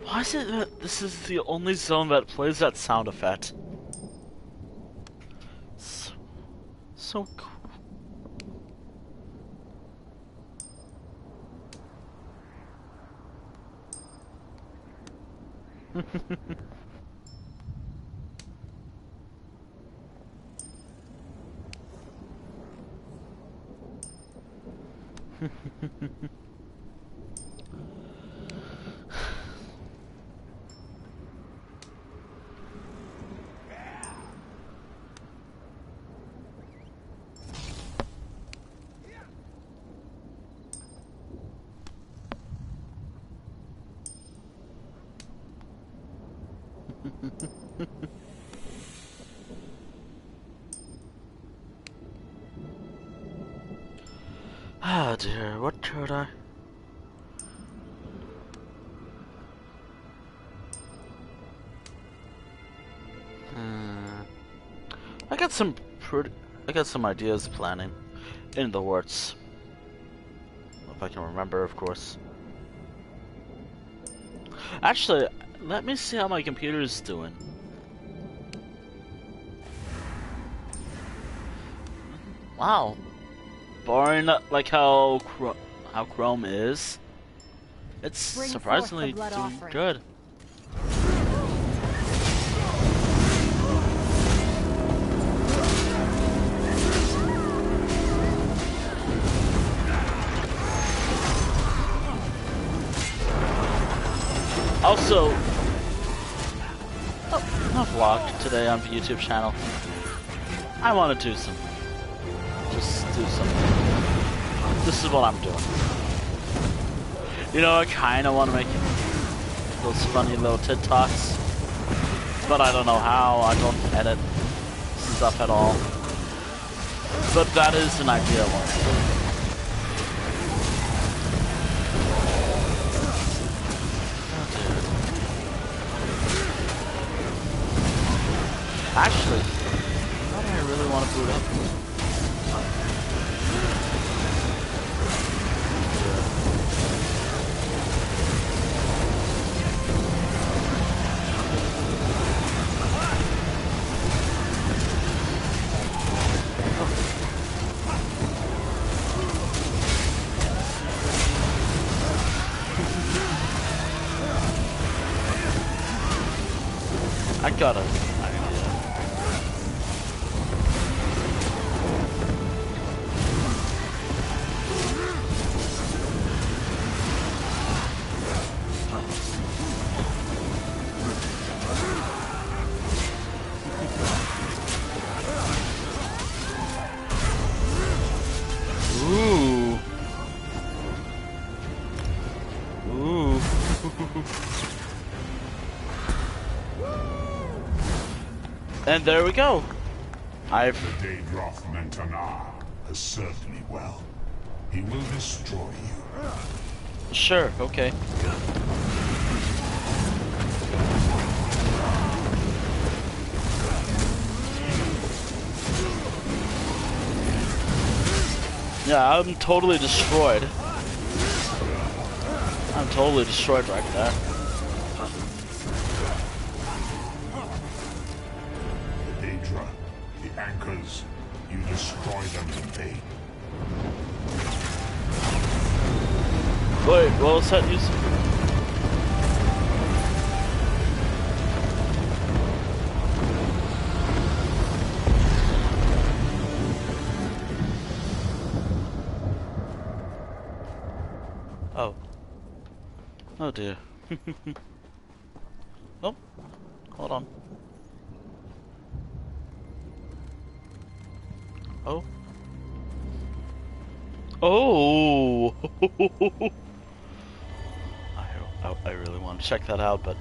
Why is it that this is the only zone that plays that sound effect? So cool. Ah dear, what could I? I got some ideas planning in the works. If I can remember, of course. Actually, let me see how my computer is doing. Wow. Barring like how Chrome is, it's surprisingly doing good. Also, not vlogged today on the YouTube channel. I want to do some. Just do something. This is what I'm doing. You know, I kind of want to make those funny little TikToks, but I don't know how. I don't edit stuff at all. But that is an idea one. Actually, why do I really want to boot up? I got an idea. Ooh. Ooh. And there we go. The Daedroth Mentonar has served me well. He will destroy you. Sure, okay. Yeah, I'm totally destroyed. I'm totally destroyed right there. The Daedra, the anchors, you destroy them in vain. Wait, what was that use? Oh. Oh dear. Oh, hold on. Oh. Oh! I really want to check that out, but...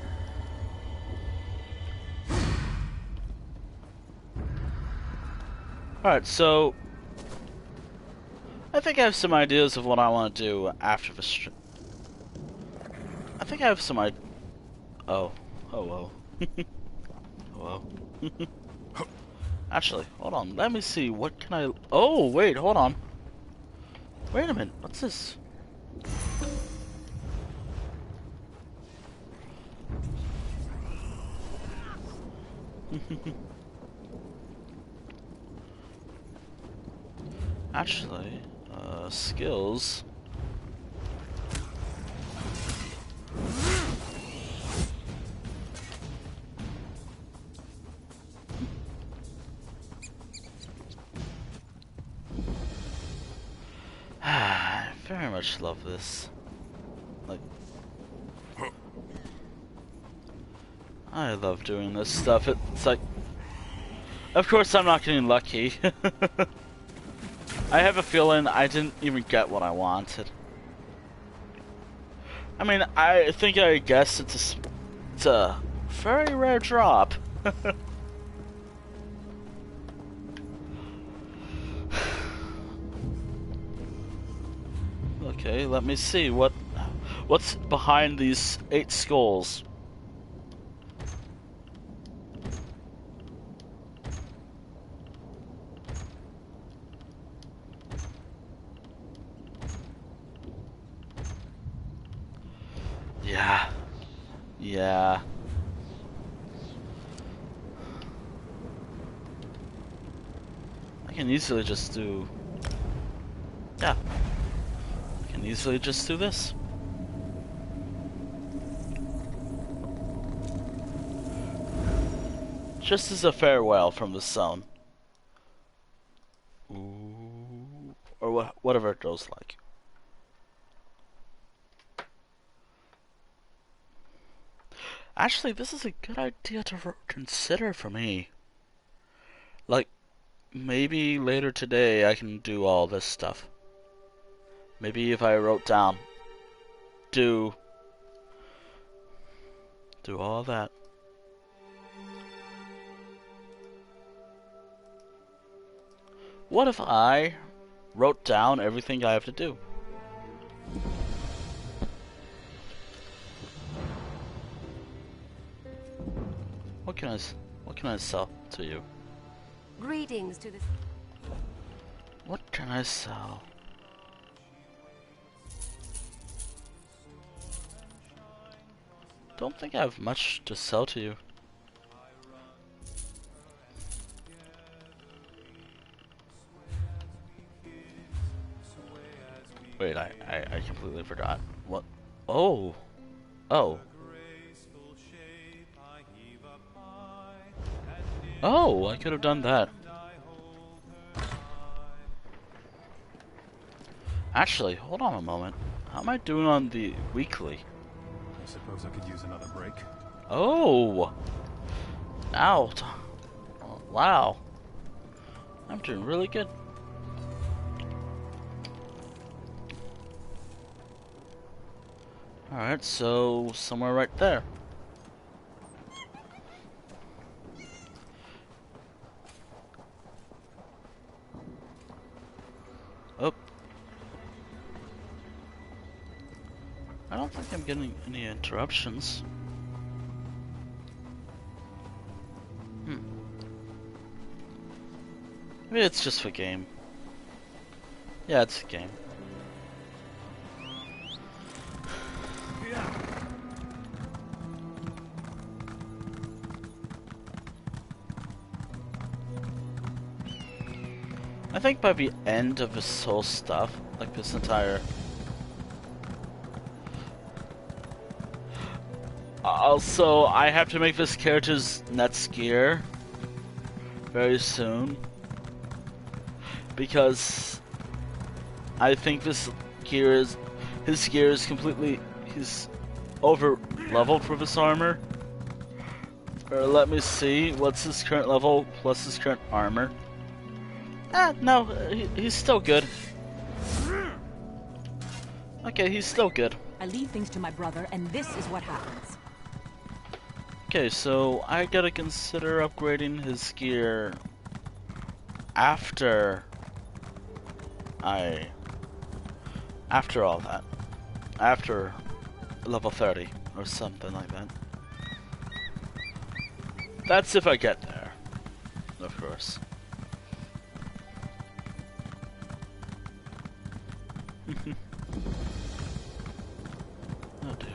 Alright, so... I think I have some ideas of what I want to do after the stream. I think I have some ideas. Oh. Oh, well. Oh, well. Actually, hold on. Let me see. What can I... Oh, wait, hold on. Wait a minute. What's this? Actually, skills. I very much love this. Like, I love doing this stuff. It's like, of course I'm not getting lucky. I have a feeling I didn't even get what I wanted. I mean, I think I guess it's a very rare drop. Okay, let me see what's behind these 8 skulls. Yeah. Yeah. I can easily just do... Yeah. I can easily just do this. Just as a farewell from the zone. Ooh. Or whatever it goes like. Actually, this is a good idea to consider for me. Like, maybe later today I can do all this stuff. Maybe if I wrote down, do all that. What if I wrote down everything I have to do? What can I sell to you? Greetings to the... What can I sell? Don't think I have much to sell to you. Wait, I completely forgot. What? Oh. Oh. Oh, I could have done that. Actually, hold on a moment. How am I doing on the weekly? I suppose I could use another break. Oh! Out. Oh, wow. I'm doing really good. Alright, so somewhere right there. Oh. I don't think I'm getting any interruptions. Maybe it's just for game. Yeah, it's a game. I think by the end of this whole stuff, like this entire... Also, I have to make this character's next gear very soon. Because I think this gear is... his gear is completely... he's over leveled for this armor. Or let me see, what's his current level plus his current armor? No, he's still good. Okay, he's still good. I leave things to my brother, and this is what happens. Okay, so I gotta consider upgrading his gear after all that. After level 30 or something like that. That's if I get there, of course. Oh dear.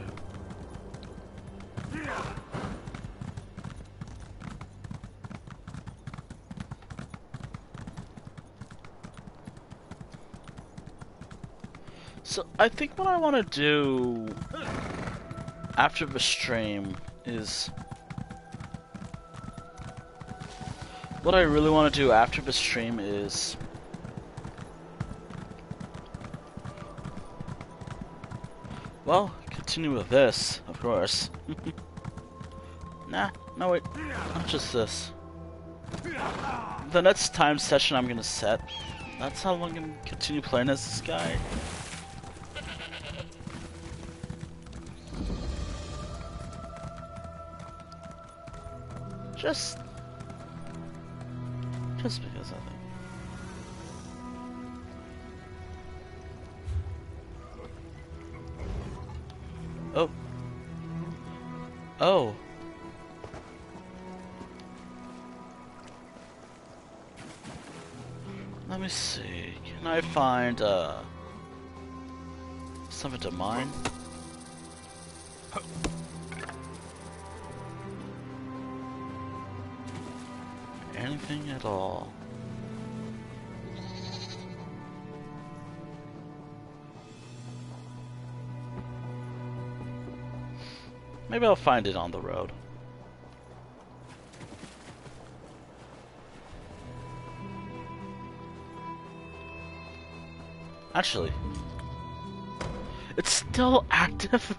So I think what I want to do after the stream is... what I really want to do after the stream is... well, continue with this, of course. Nah, no wait, not just this. The next time session I'm gonna set, that's how long I'm gonna continue playing as this guy. Just because I think. Oh. Oh. Let me see. Can I find something to mine? Anything at all? Maybe I'll find it on the road. Actually, it's still active.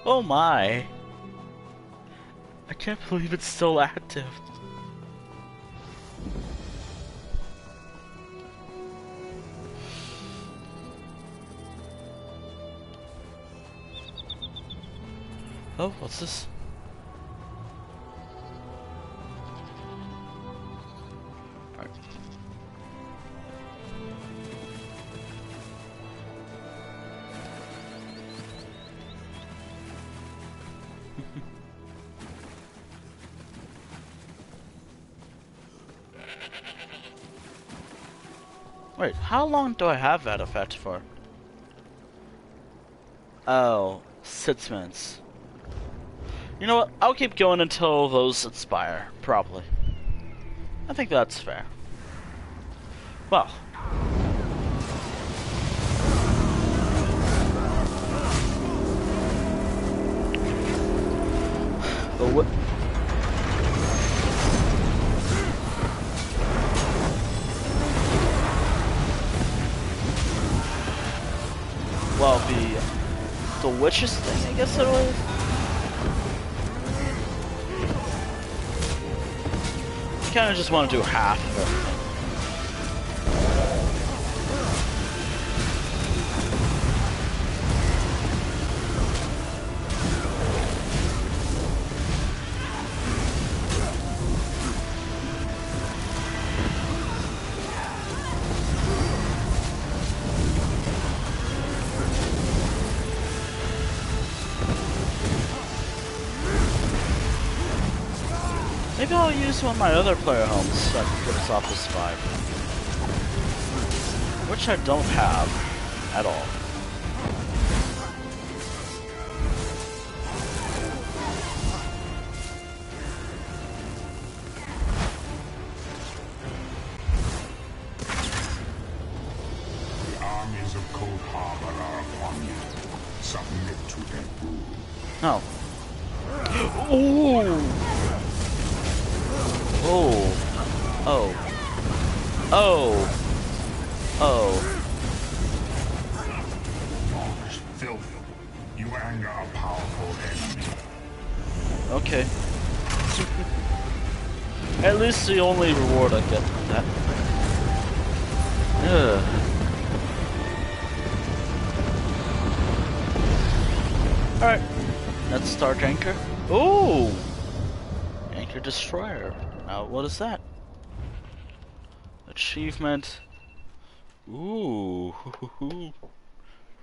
Oh my. I can't believe it's still active. Oh, what's this? Alright. Wait, how long do I have that effect for? Oh, 6 minutes. You know what? I'll keep going until those expire, probably. I think that's fair. Well. But what? witch's thing, I guess it was. Kind of just want to do half of everything. Maybe I'll use one of my other player homes so I can get us off this 5. Which I don't have at all. The armies of Cold Harbor are upon you. Submit to their rule. No. Ooh. Oh. Oh. Oh. Oh. Monks, filth. You anger a powerful enemy. Okay. At least the only reward I get from that. Ugh. Alright. Let's start Anchor. Ooh! Anchor Destroyer. Now, what is that? Achievement. Ooh.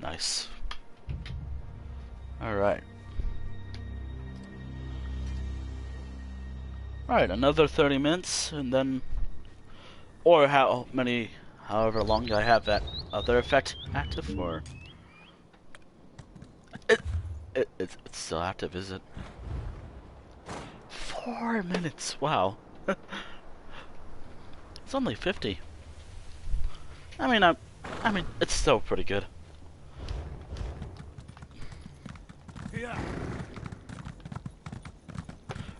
Nice. Alright. Alright, another 30 minutes, and then... Or however long I have that other effect active for. It's still active, is it? 4 minutes, wow. It's only 50. I mean, it's still pretty good.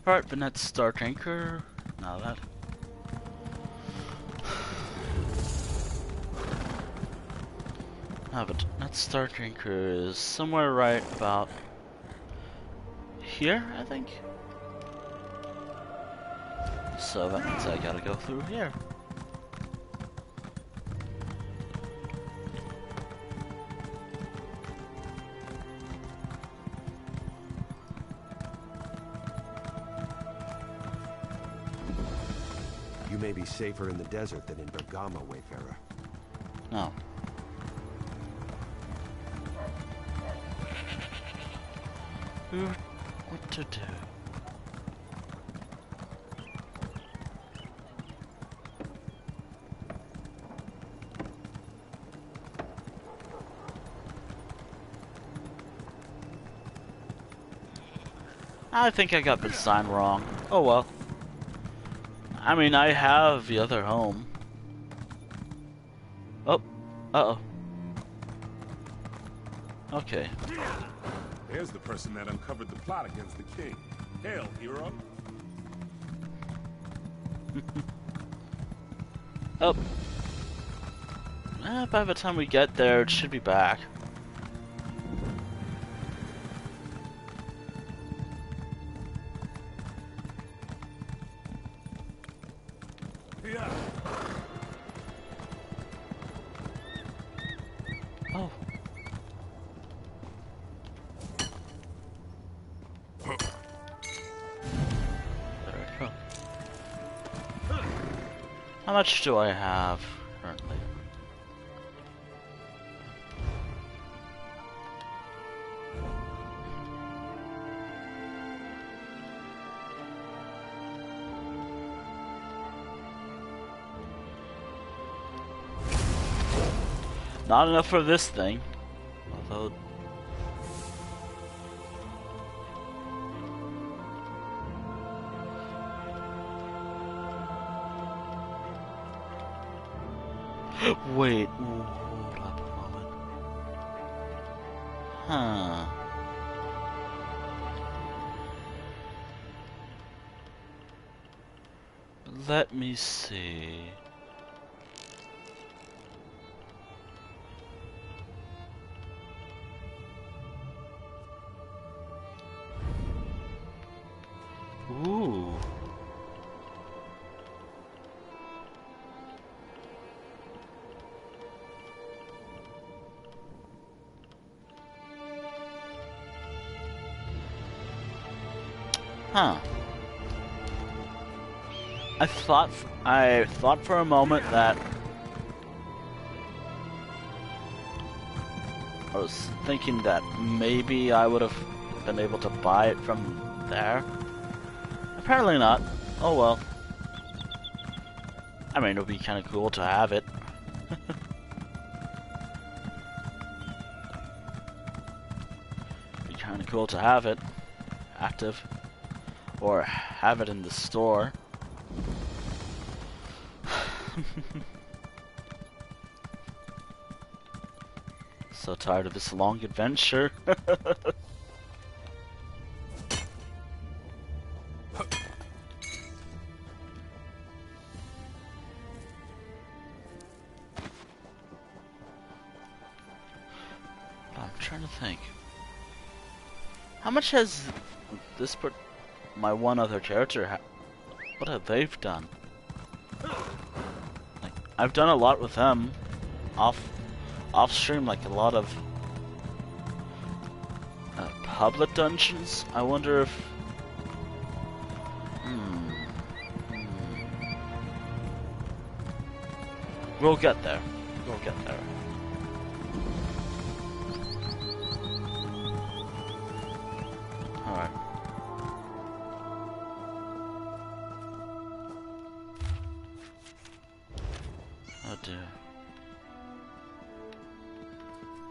Alright, but let's start Anchor. Now that. No, but let's start Anchor is somewhere right about here, I think. So that means I gotta go through here. You may be safer in the desert than in Bergamo, Wayfarer. No. What to do? I think I got the sign wrong. Oh well. I mean, I have the other home. Oh. Uh-oh. Okay. There's the person that uncovered the plot against the king. Hail, hero. Oh. By the time we get there, it should be back. Oh. There we go. How much do I have currently? Not enough for this thing. Although... Wait, hold up a moment. Huh. Let me see. Ooh. Huh. I thought for a moment that I was thinking that maybe I would have been able to buy it from there. Apparently not. Oh well. I mean, it would be kind of cool to have it. Be kind of cool to have it active, or have it in the store. So tired of this long adventure. I'm trying to think. How much has this my one other character what have they done? Like, I've done a lot with them off stream, like a lot of public dungeons. I wonder if we'll get there. We'll get there. Alright. Oh dear.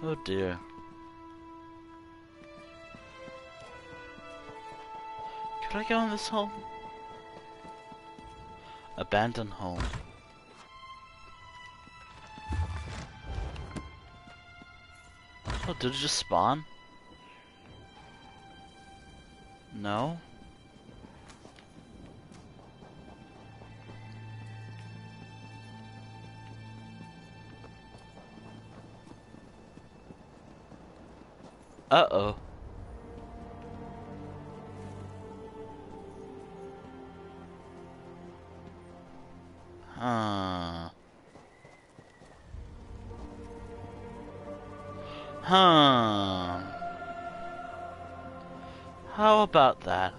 Oh dear. Could I go in this home? Abandoned home. Oh, did it just spawn? No? Uh-oh. Huh. Huh. How about that?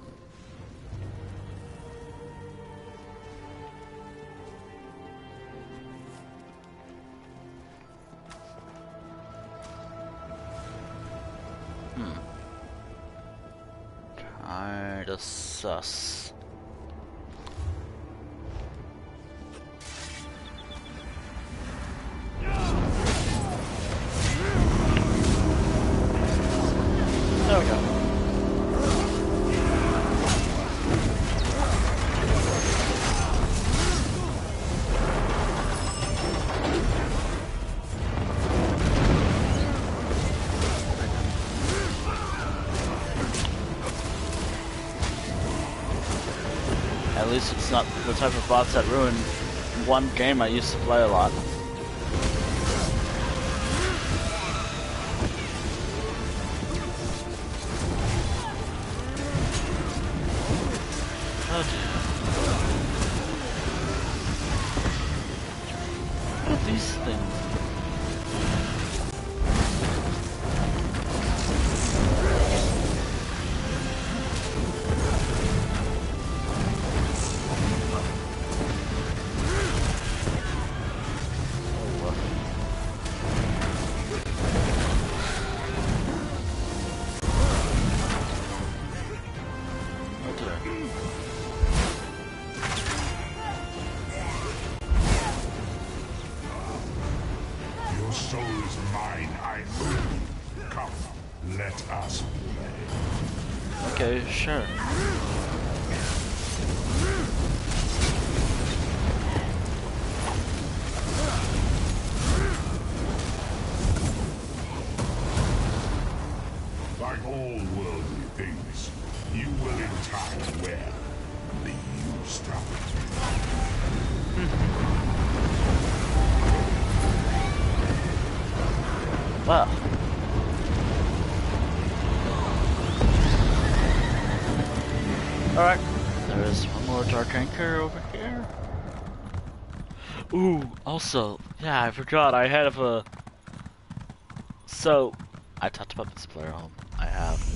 Kinda sus. There we go. At least it's not the type of bots that ruin one game I used to play a lot. Oh dear. What are these things? Your soul is mine, I own. Come, let us play. Okay, sure. Like all worldly things, you will in time wear be used up. Wow. Alright. There is one more dark anchor over here. Ooh, also, yeah, I forgot I have a... So, I talked about this player home. I have.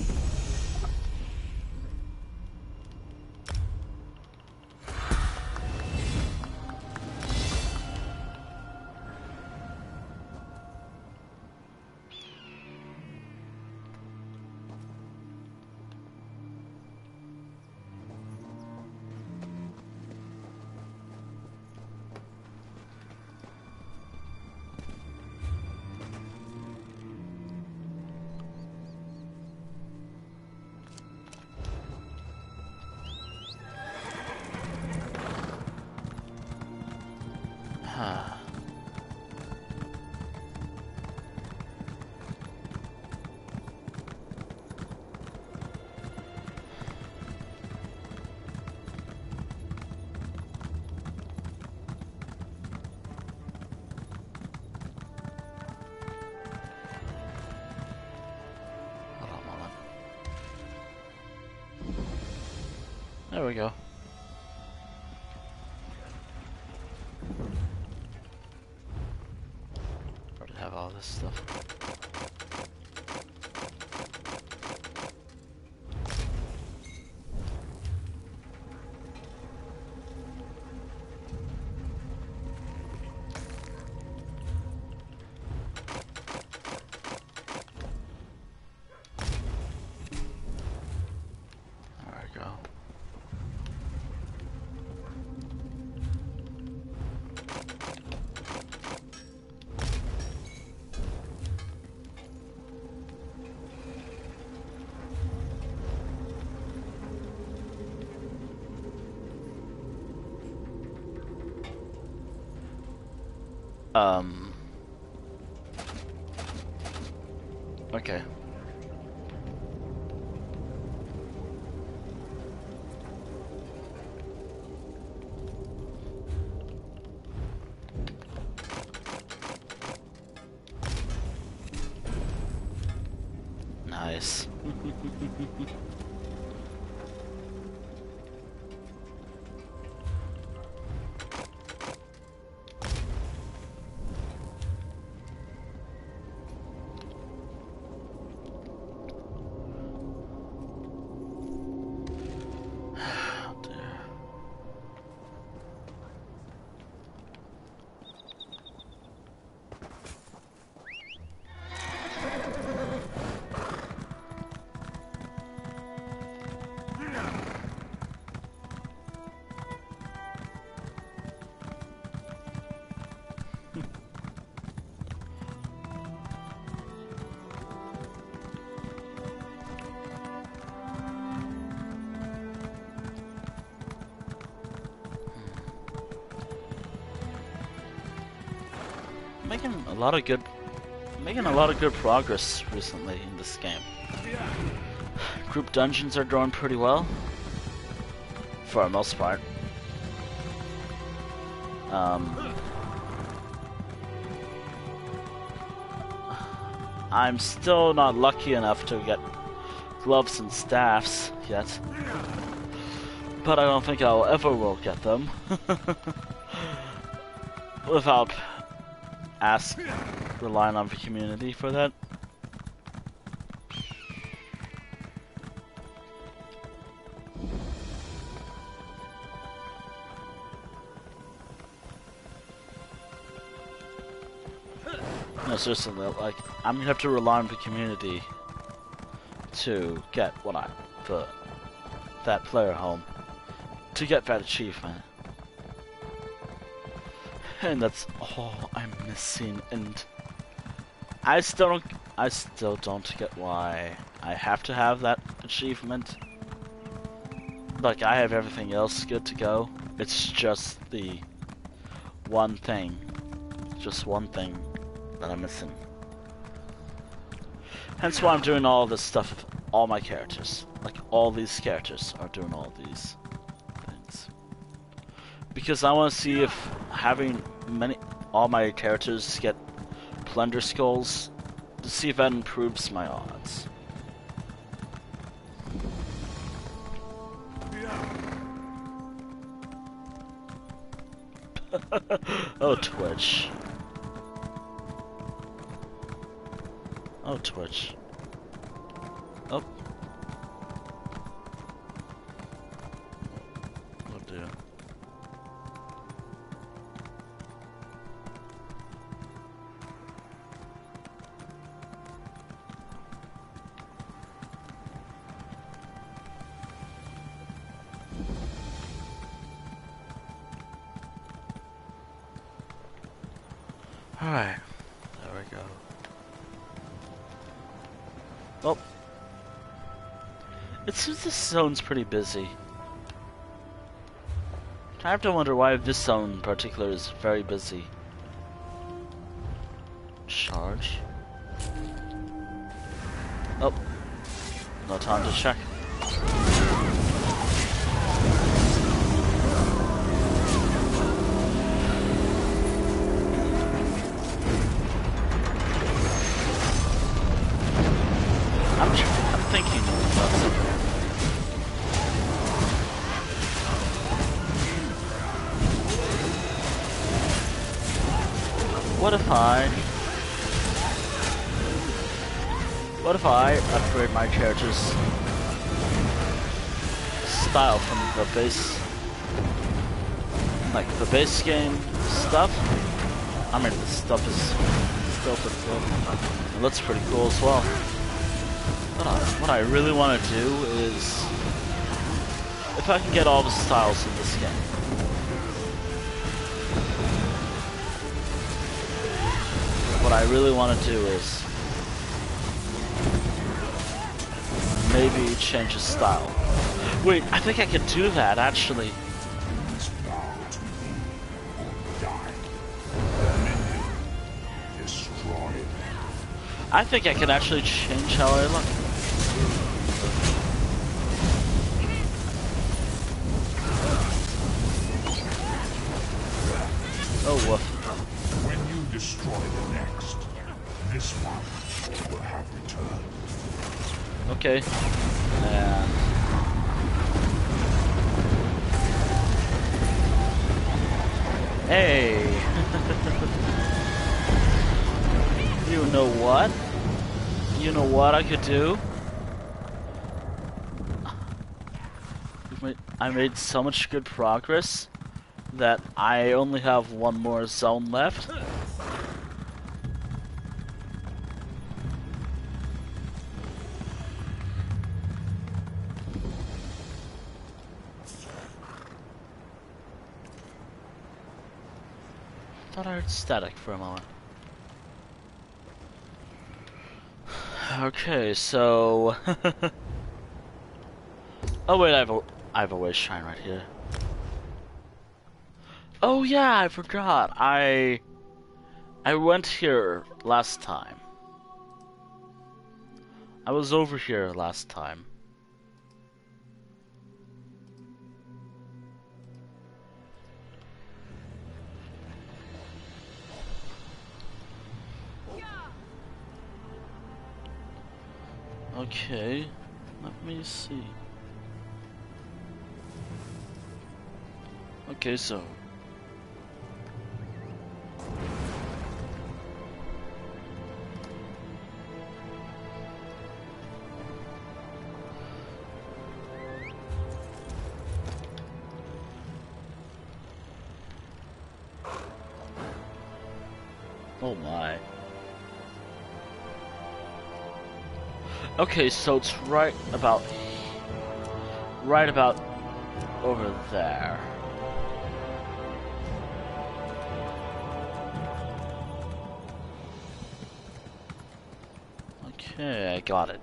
There we go. Already have all this stuff. There we go. Okay. Nice. Making a lot of good progress recently in this game. Group dungeons are going pretty well, for the most part. I'm still not lucky enough to get gloves and staffs yet, but I don't think I'll ever will get them without relying on the community for that. No, seriously, like, I'm gonna have to rely on the community to get that player home, to get that achievement. And that's all I'm missing, and I still don't get why I have to have that achievement. Like, I have everything else good to go. It's just the one thing that I'm missing. Hence why I'm doing all this stuff with all my characters. Like, all these characters are doing all these things. Because I want to see if having all my characters get plunder skulls, to see if that improves my odds. Oh, Twitch. Oh, Twitch. Oh. Oh, dear. Alright. There we go. Oh. It seems this zone's pretty busy. I have to wonder why this zone in particular is very busy. Charge. Oh. No time to check. I'm thinking about something. What if I upgrade my character's style from the base, like the base game stuff? I mean, the stuff is still pretty good. It looks pretty cool as well. What I really want to do is, if I can get all the styles in this game, what I really want to do is maybe change the style. Wait, I think I can do that actually. I think I can actually change how I look. Oh, woof. When you destroy the next, this one will have returned. Okay. And... Hey! You know what? You know what I could do? I made so much good progress that I only have one more zone left. Thought I heard static for a moment. Okay, so oh wait, I have a wish shrine right here. Oh yeah, I forgot. I went here last time. I was over here last time. Okay, let me see. Okay, so oh my. Okay, so it's right about over there. Okay, I got it.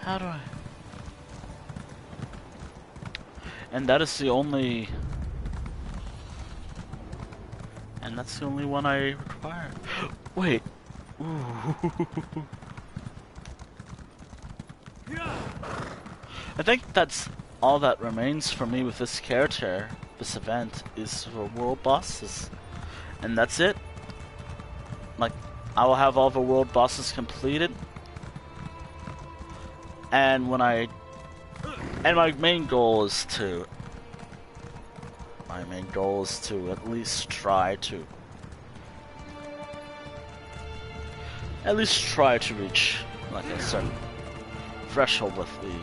How do I? And that is the only... And that's the only one I require. Wait. Ooh. I think that's all that remains for me with this character, this event, is for world bosses. And that's it. Like, I will have all the world bosses completed. And when I And my main goal is to at least try to reach like a certain threshold with the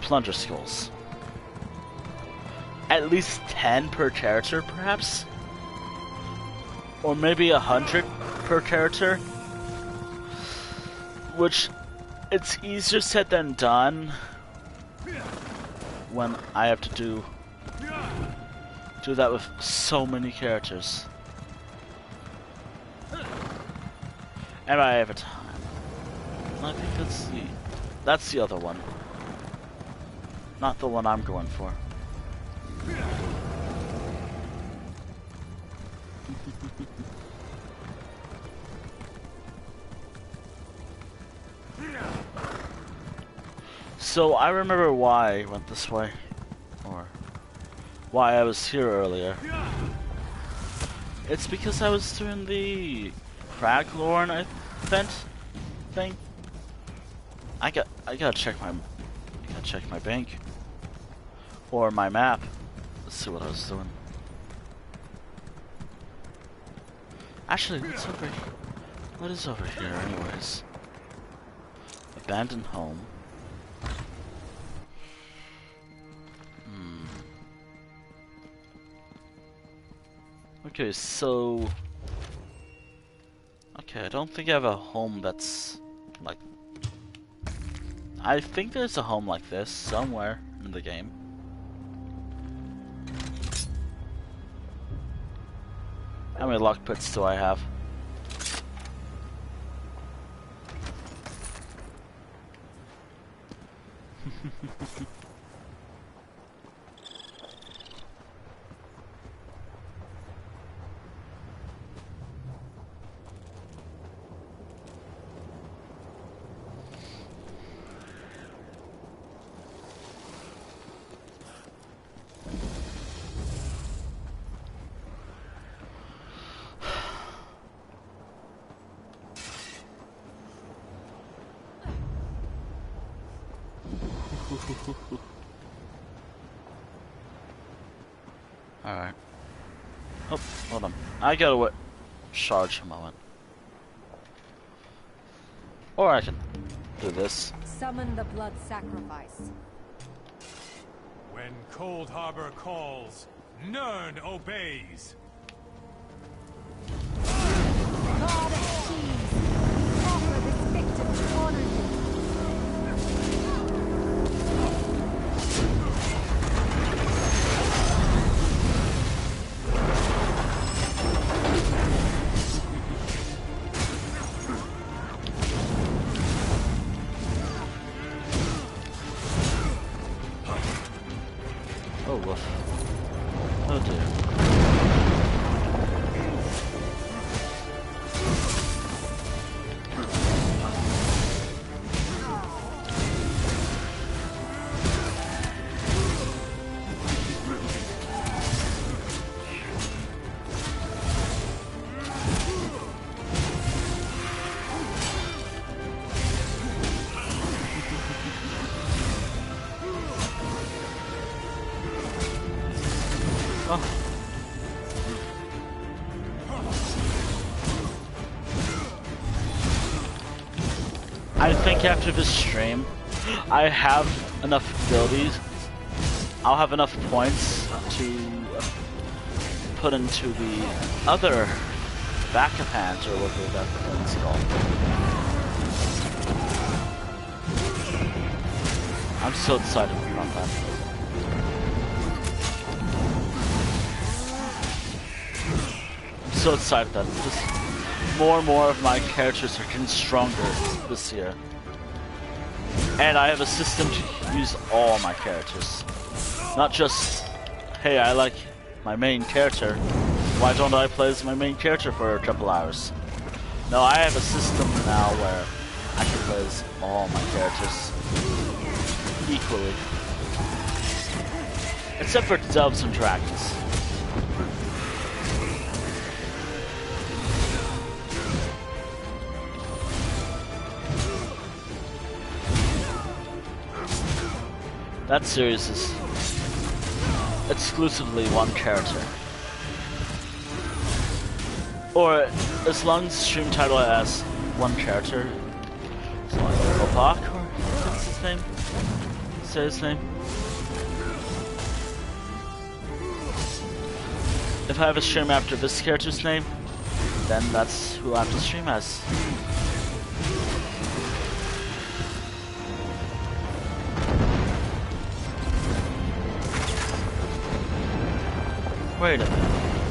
plunger skills. At least 10 per character, perhaps? Or maybe 100 per character? Which, it's easier said than done when I have to do that with so many characters. And I have a time. I think that's the other one. Not the one I'm going for. So I remember why I went this way, or why I was here earlier. It's because I was doing the Craglorn event thing. I gotta check my bank or my map. Let's see what I was doing. Actually, what is over here anyways? Abandoned home. Okay, so... Okay, I don't think I have a home that's... like... I think there's a home like this somewhere in the game. How many lock pits do I have? Alright. Oh, hold on. I gotta charge a moment. Or I can do this. Summon the blood sacrifice. When Cold Harbor calls, none obeys. God of Keys, offer this victim to honor you. Oh, woof. Oh dear. I think after this stream, I have enough abilities. I'll have enough points to put into the other back of hands, or whatever that thing's called. I'm so excited about that. I'm so excited that just more and more of my characters are getting stronger this year. And I have a system to use all my characters. Not just, hey, I like my main character, why don't I play as my main character for a couple hours? No, I have a system now where I can play as all my characters equally. Except for Doves and Dragons. That series is exclusively one character. Or as long as the stream title has one character. As long as Opak, or what's his name? Say his name. If I have a stream after this character's name, then that's who I have to stream as. Wait a minute.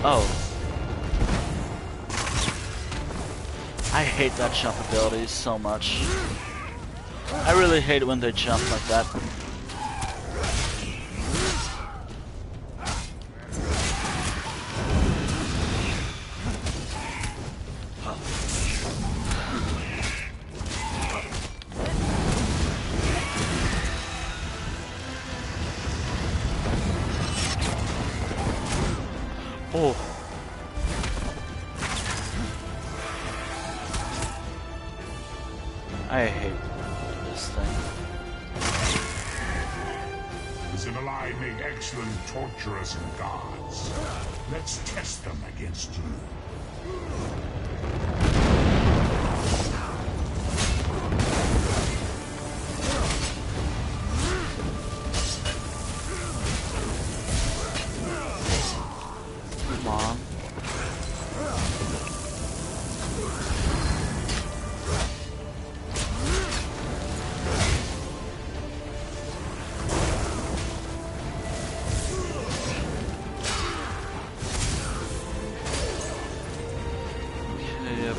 Oh. I hate that jump ability so much. I really hate it when they jump like that. Oh. I hate this thing. The Zibalai make excellent torturers and guards. Let's test them against you. Come on.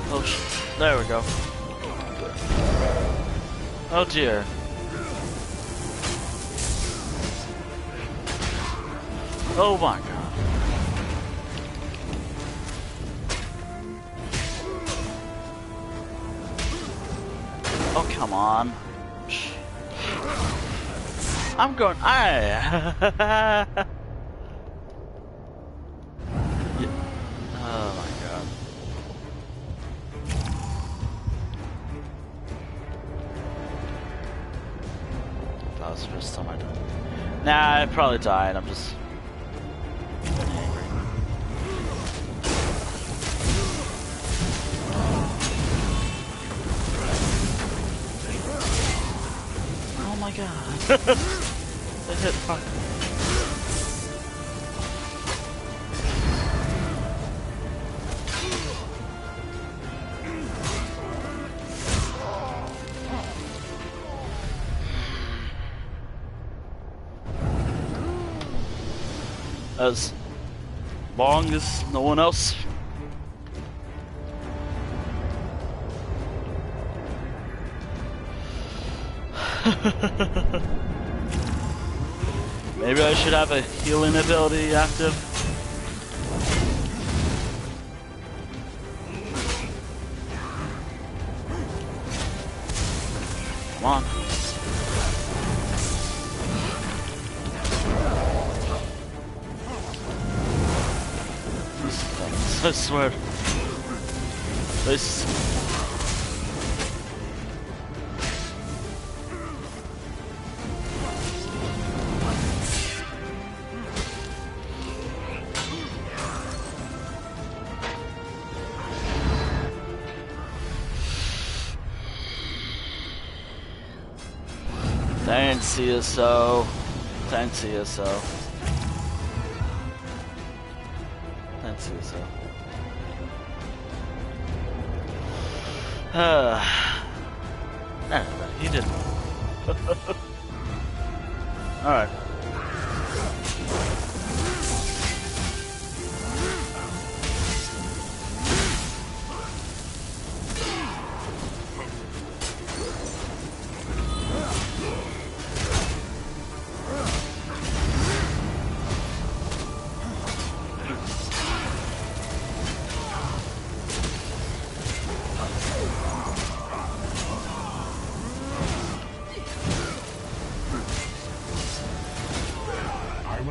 Potion. There we go. Oh dear. Oh my god. Oh come on. I'm going. Yeah. Oh my god. That was the first time I died. Nah, I probably died. I'm just angry. Oh my god. They hit fuck. As long as no one else. Maybe I should have a healing ability active. Come on. I swear. This. Thanks, CSO. Thanks, CSO. Thanks, CSO. No, he didn't. Alright.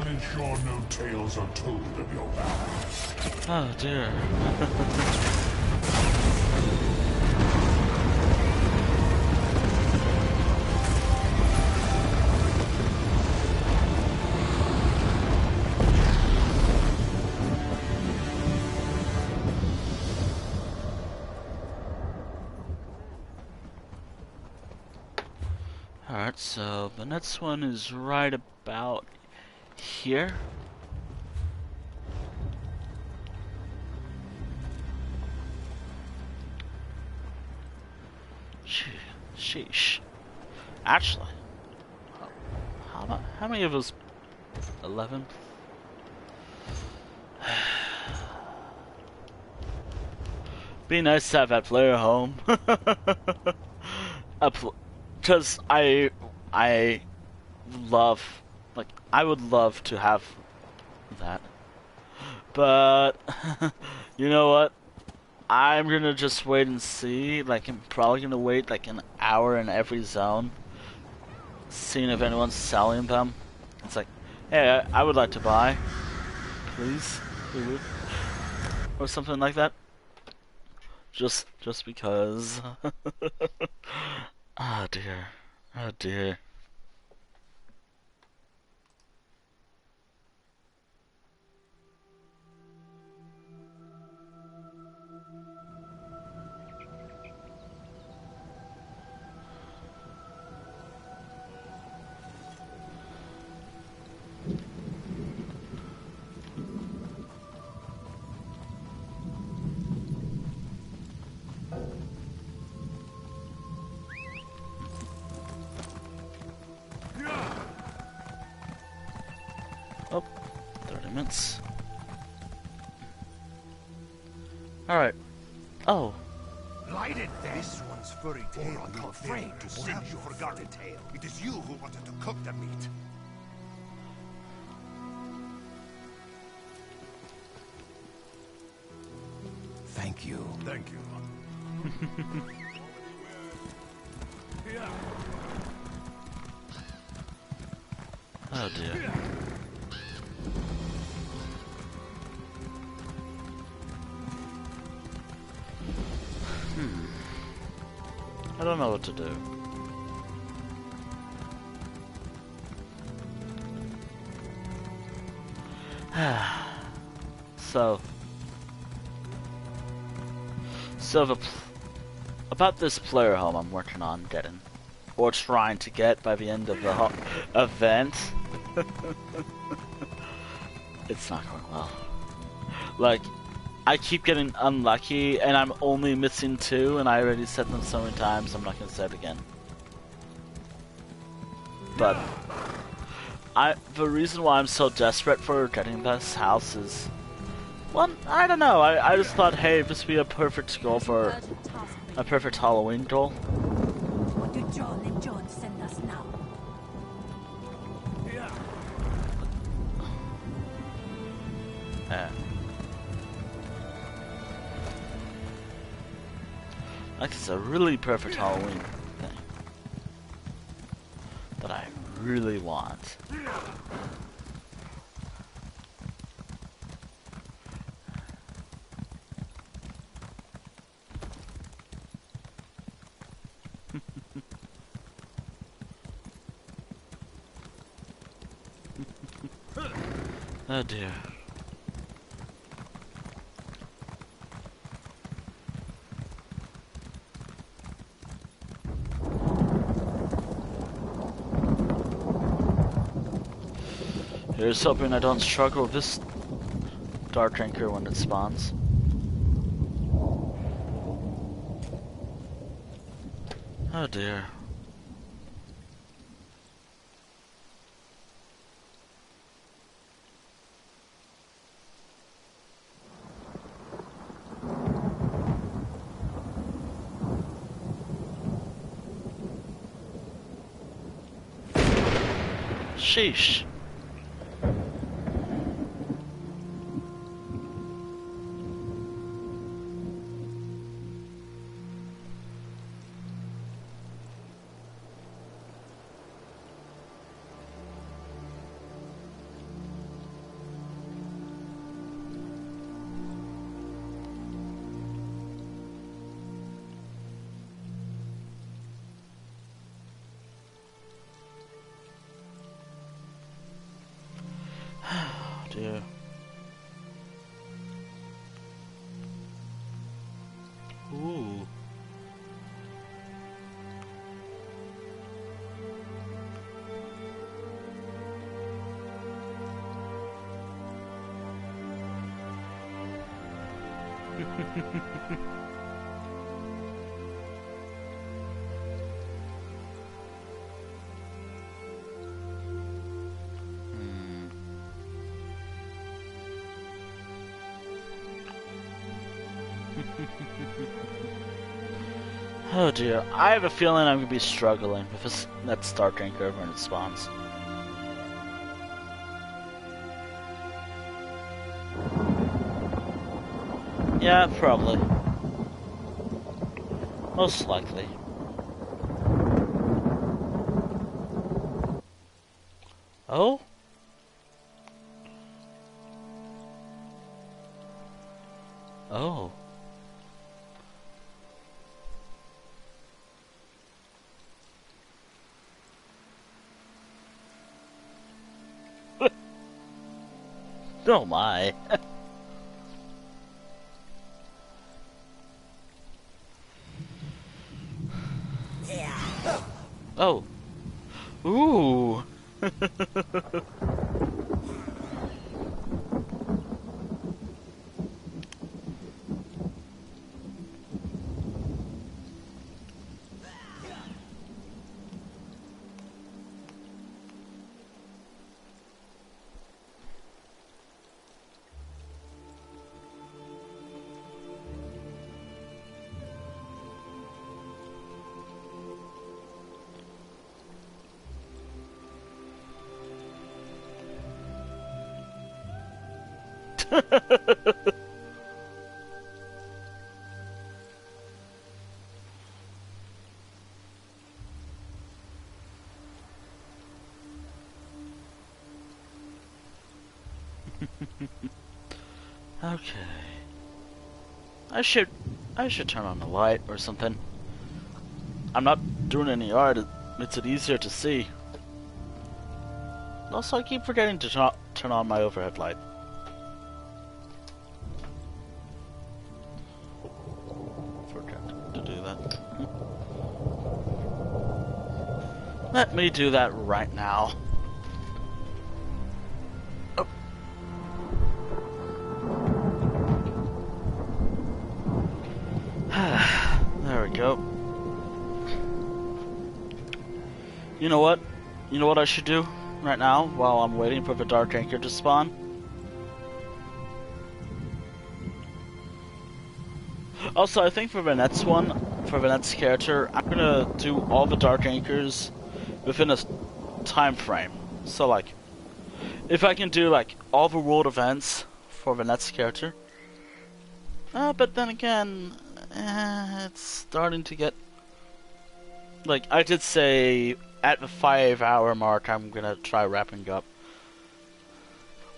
Ensure no tales are told of your valor. Oh dear. Alright, so the next one is right about here. Sheesh. Actually, how many of us? 11? Be nice to have that player home. Because I love, like, I would love to have that. But, you know what? I'm gonna just wait and see. Like, I'm probably gonna wait like an hour in every zone, seeing if anyone's selling them. It's like, hey, I would like to buy, please, or something like that. Just because. Oh dear, oh dear. Oh, 30 minutes. Alright. Oh. Lighted then. This one's furry tail will afraid to send you forgotten tale. It is you who wanted to cook the meat. Thank you. Thank you. Oh dear. I don't know what to do. So about this player home I'm working on getting, or trying to get by the end of the event. It's not going well. Like, I keep getting unlucky, and I'm only missing 2, and I already said them so many times, I'm not going to say it again. But, the reason why I'm so desperate for getting this house is, well, I don't know, I just thought, hey, this would be a perfect goal for, a perfect Halloween goal. What do John and John send us now? Like, it's a really perfect Halloween thing that I really want. Oh dear. Here's hoping I don't struggle with this dark drinker when it spawns. Oh dear. Sheesh. Dear. Ooh. Oh dear, I have a feeling I'm gonna be struggling with this, that Star Drinker when it spawns. Yeah, probably. Most likely. Oh? Oh. Oh my. Oh. Ooh. Okay. I should turn on the light or something. I'm not doing any art, it makes it easier to see. Also, I keep forgetting to turn on my overhead light. Forgot to do that. Let me do that right now. Oh. There we go. You know what? You know what I should do right now while I'm waiting for the Dark Anchor to spawn? Also, I think for Vanette's character, I'm gonna do all the Dark Anchors within a time frame. So, like, if I can do, like, all the world events for Vanette's character. But then again, it's starting to get... Like, I did say at the 5-hour mark I'm gonna try wrapping up.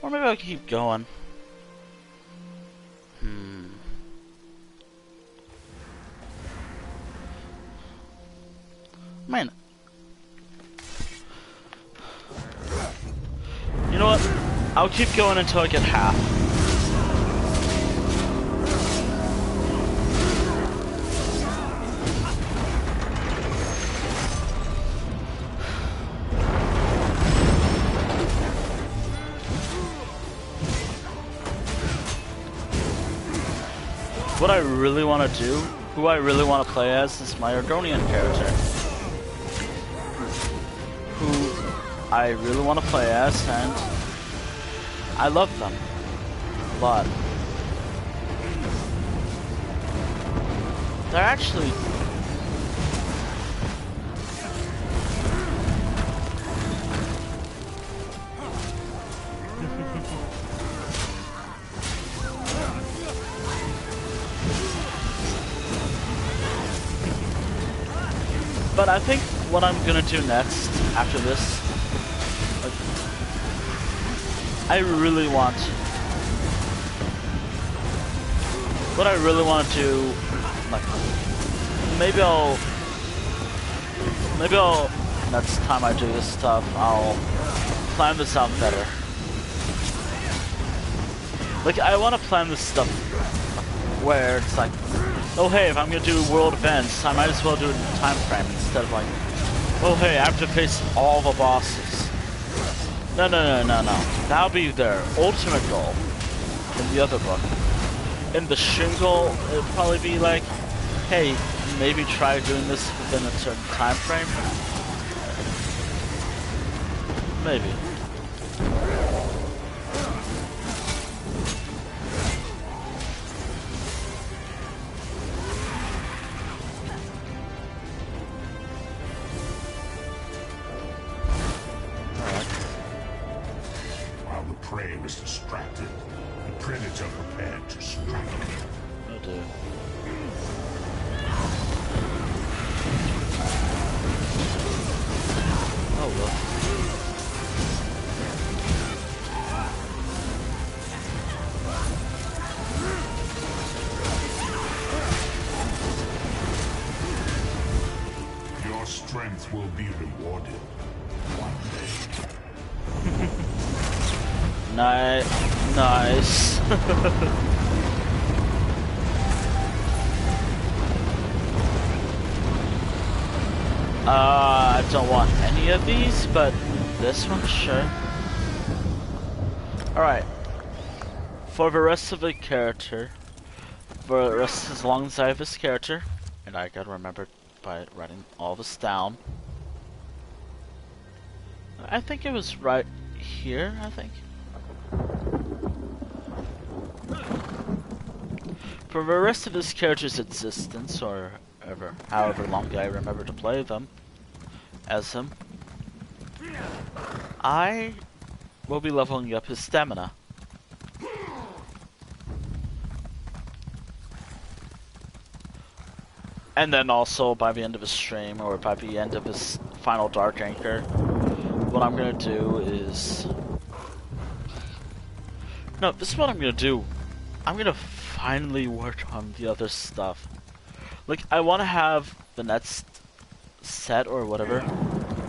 Or maybe I'll keep going. Man. You know what? I'll keep going until I get half. What I really want to do, who I really want to play as, is my Argonian character. Who I really want to play as, and I love them a lot. They're actually... But I think what I'm gonna do next, after this, like, I really want... What I really want to do, like, maybe I'll, next time I do this stuff, I'll plan this out better. Like, I want to plan this stuff where it's like, oh hey, if I'm gonna do world events, I might as well do it in a time frame instead of like, oh hey, I have to face all the bosses. No. That'll be their ultimate goal in the other book. In the Shingle, it'll probably be like, hey, maybe try doing this within a certain time frame. Maybe. Better prepared to strike. Oh dear. Oh well. Your strength will be rewarded one day. Nice. I don't want any of these, but this one, sure. Alright. For the rest of the character, for the rest as long as I have this character, and I gotta remember by writing all this down. I think it was right here, I think. For the rest of this character's existence, or however long I remember to play them as him, I will be leveling up his stamina. And then also by the end of his stream, or by the end of his final Dark Anchor, what I'm gonna do is... No, this is what I'm gonna do. I'm gonna finally work on the other stuff. Like, I wanna have the next set or whatever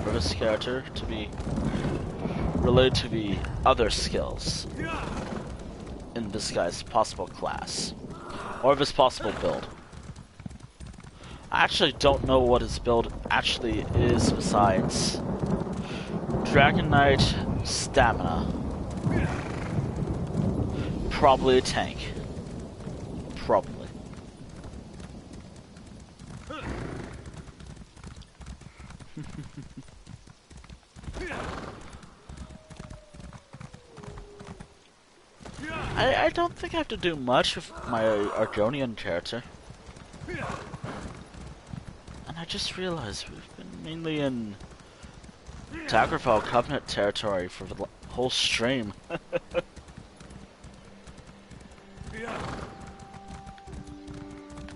for this character to be related to the other skills in this guy's possible class, or this possible build. I actually don't know what his build actually is besides Dragon Knight stamina. Probably a tank. Probably. I don't think I have to do much with my Argonian character. And I just realized we've been mainly in Daggerfall Covenant territory for the whole stream.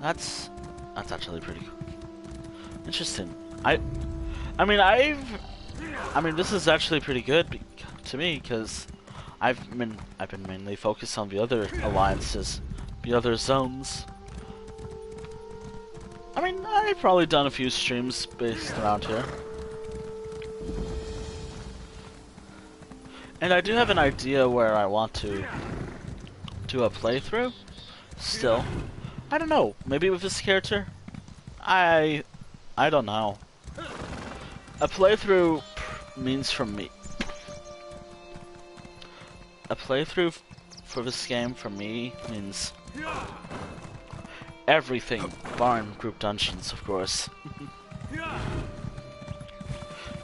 That's actually pretty interesting. I mean this is actually pretty good to me because I've been mainly focused on the other alliances, the other zones. I mean, I've probably done a few streams based around here. And I do have an idea where I want to do a playthrough. Still. I don't know. Maybe with this character? I don't know. A playthrough means for me... A playthrough for this game for me means... everything, barring group dungeons, of course.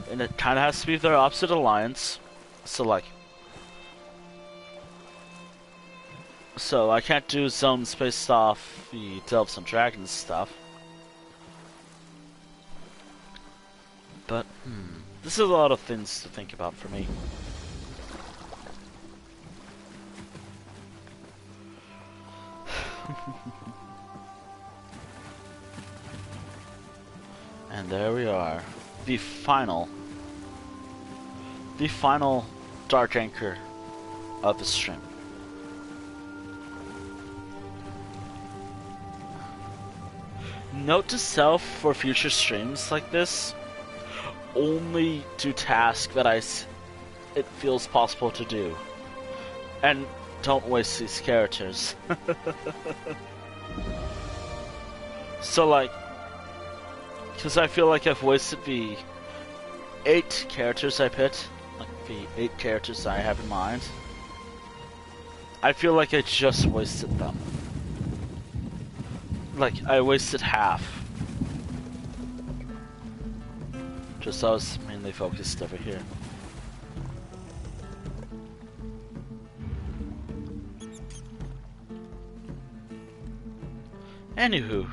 And it kind of has to be their opposite alliance. So I can't do zones based off the Delves and Dragons stuff. But, this is a lot of things to think about for me. And there we are. The final Dark Anchor of the stream. Note to self for future streams like this, only do tasks that it feels possible to do. And don't waste these characters. So because I feel like I've wasted the 8 characters I picked, like the 8 characters I have in mind. I feel like I just wasted them. Like, I wasted half. Just I was mainly focused over here. Anywho,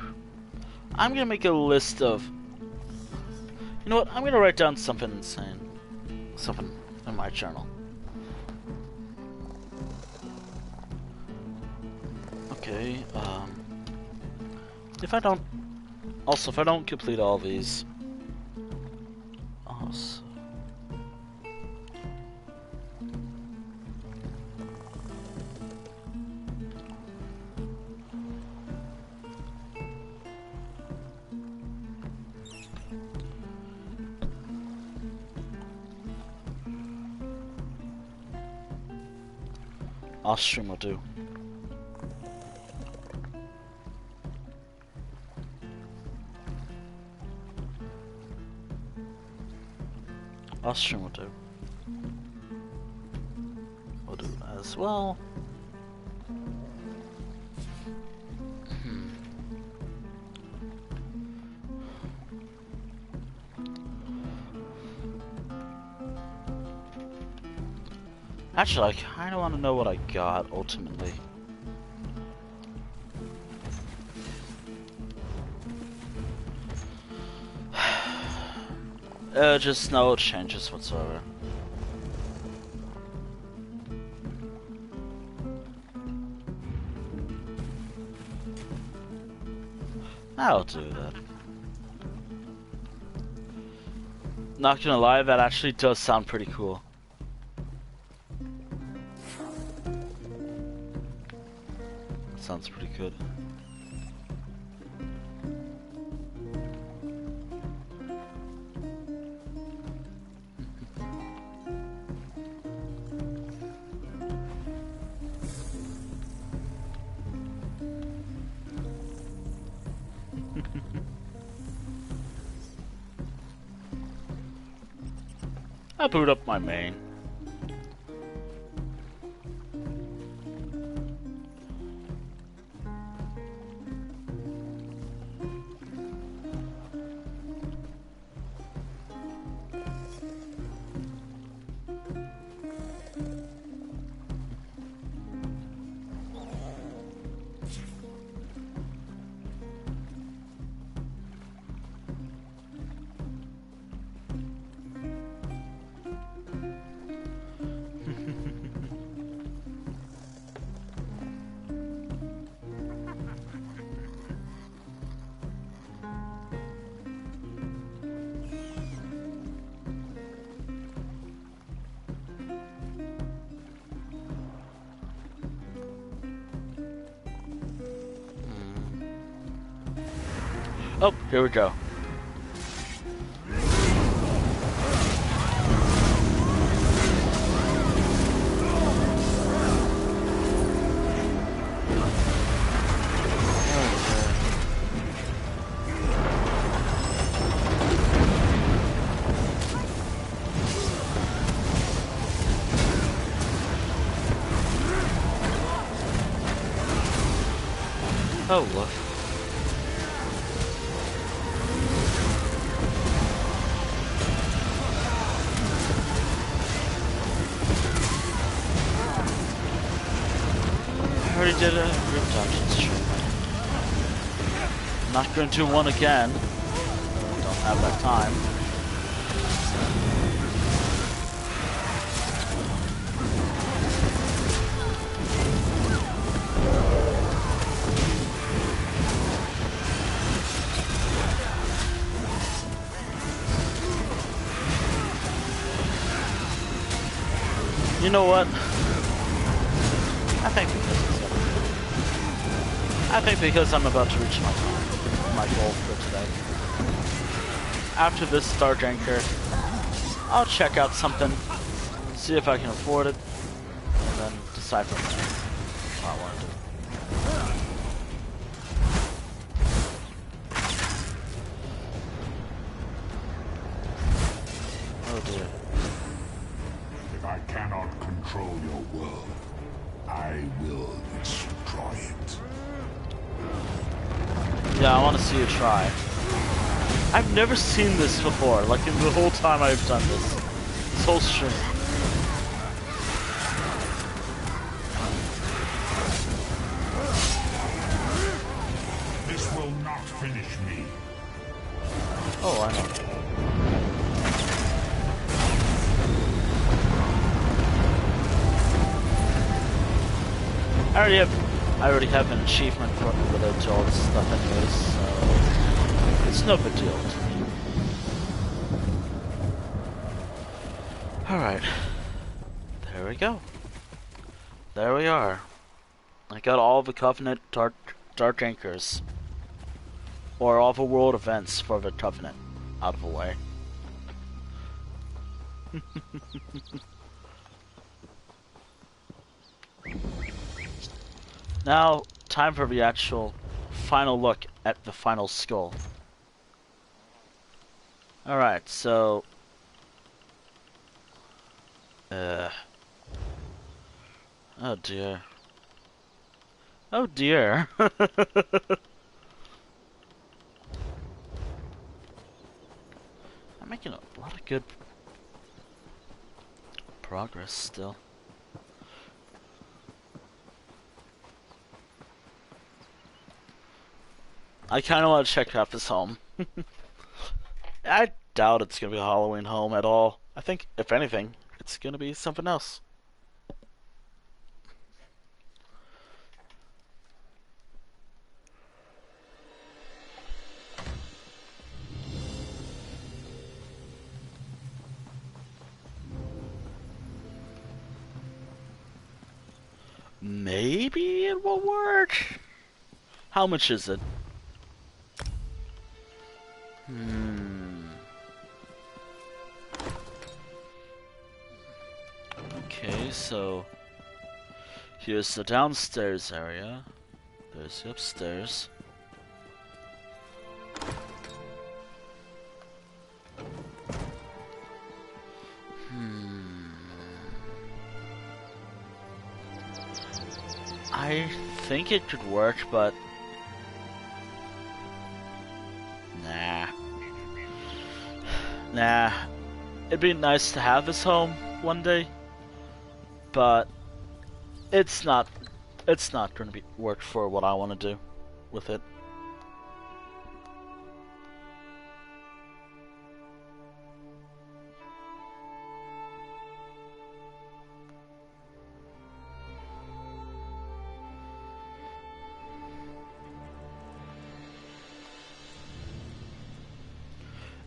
I'm gonna make a list of... You know what? I'm gonna write down something insane. Something in my journal. Okay, if I don't... Also, if I don't complete all these... Also... Off stream will do. Off stream will do. We'll do as well. Actually, I kind of want to know what I got ultimately. Just no changes whatsoever. I'll do that. Not gonna lie, that actually does sound pretty cool. Sounds pretty good. I'll boot up my main. Oh, here we go. Oh, look. I already did a group dungeon stream. I'm not going to do one again. Don't have that time. You know what? I think because I'm about to reach my goal for today. After this Star Drinker, I'll check out something, see if I can afford it, and then decide from there what I want to do. Oh dear. If I cannot control your world, I will destroy it. Yeah, I want to see you try. I've never seen this before, like in the whole time I've done this whole stream. This will not finish me. Oh, I know. I already have I already have an achievement for related to all this stuff anyways, so it's no big deal to me. Alright. There we go. There we are. I got all the Covenant Dark Anchors. Or all the world events for the Covenant out of the way. Now, time for the actual final look at the final skull. Alright, so... oh dear. Oh dear. I'm making a lot of good progress still. I kind of want to check out this home. I doubt it's going to be a Halloween home at all. I think, if anything, it's going to be something else. Maybe it will work? How much is it? Okay, so here's the downstairs area. There's the upstairs. I think it could work, but nah. It'd be nice to have this home one day, but it's not going to be work for what I want to do with it.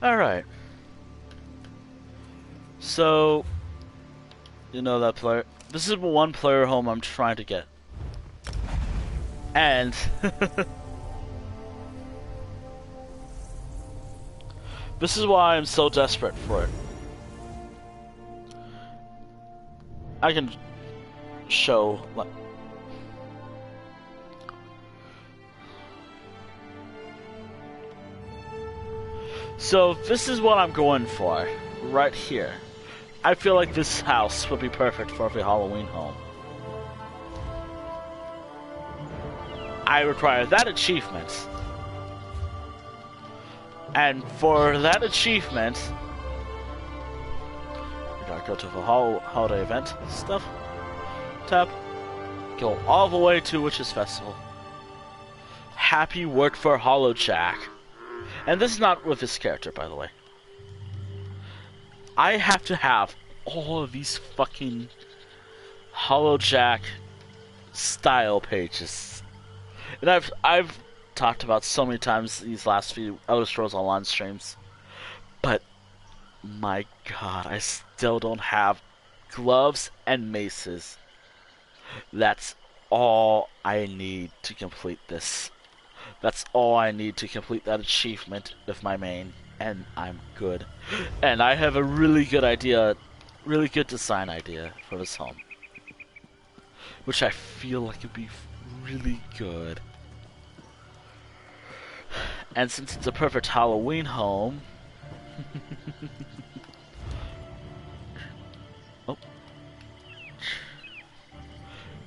Alright. So, you know that player. This is one player home I'm trying to get. And this is why I'm so desperate for it. I can show like so this is what I'm going for right here. I feel like this house would be perfect for the Halloween home. I require that achievement. And for that achievement, you gotta go to the holiday event stuff. Tab. Go all the way to Witches Festival. Happy work for HollowJack. And this is not with this character, by the way. I have to have all of these fucking HollowJack style pages. And I've talked about so many times these last few Elder Scrolls Online streams. But my god, I still don't have gloves and maces. That's all I need to complete this. That's all I need to complete that achievement with my main, and I'm good. And I have a really good idea, really good design idea for this home, which I feel like would be really good. And since it's a perfect Halloween home, oh,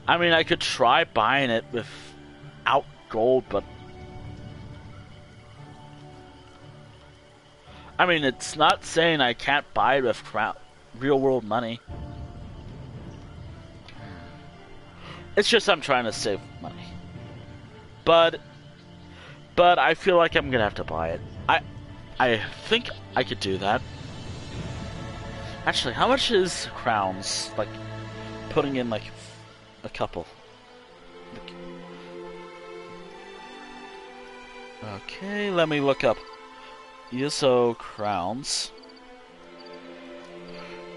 I mean, I could try buying it without gold, but I mean, it's not saying I can't buy it with real world money. It's just I'm trying to save money. But I feel like I'm gonna have to buy it. I think I could do that. Actually, how much is crowns? Like, putting in like a couple. Okay, let me look up ESO crowns.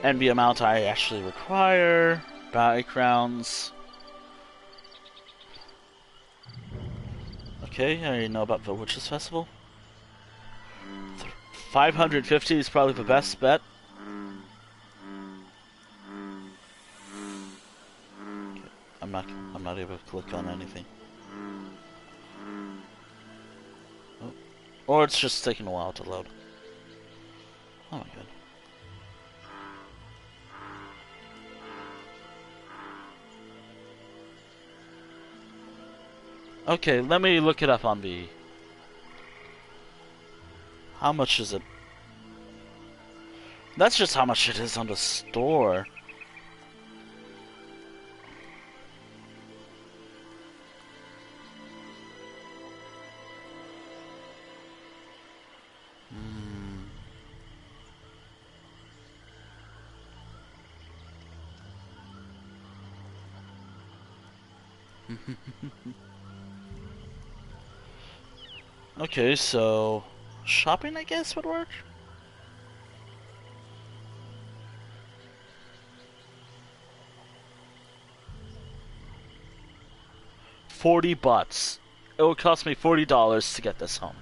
And the amount I actually require. Bounty crowns. Okay, I already know about the Witches Festival. 550 is probably the best bet. Okay, I'm not able to click on anything. Oh. Or it's just taking a while to load. Oh my god. Okay, let me look it up on the... How much is it? That's just how much it is on the store. Okay, so shopping, I guess, would work. $40. It will cost me $40 to get this home.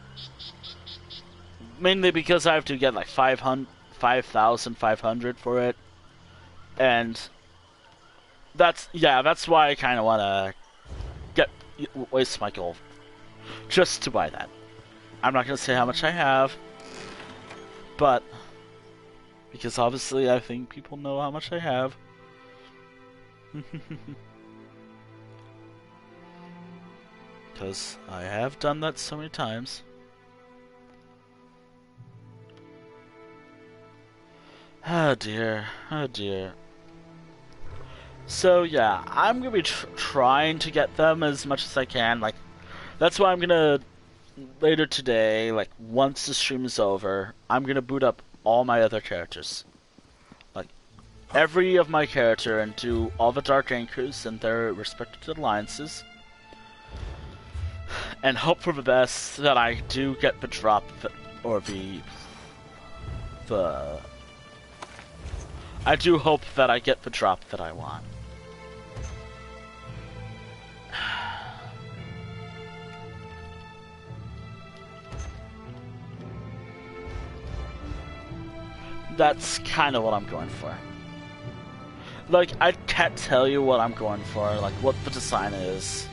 Mainly because I have to get like 5,500 for it, and that's why I kind of want to waste my gold just to buy that. I'm not gonna say how much I have, but because obviously I think people know how much I have. Because I have done that so many times. Oh dear, oh dear. So yeah, I'm gonna be trying to get them as much as I can. Like, that's why I'm gonna later today, like once the stream is over, I'm gonna boot up all my other characters, like every of my character, and do all the Dark Anchors and their respective alliances, and hope for the best that I do get the drop or the. I do hope that I get the drop that I want. That's kind of what I'm going for. Like, I can't tell you what I'm going for, like what the design is.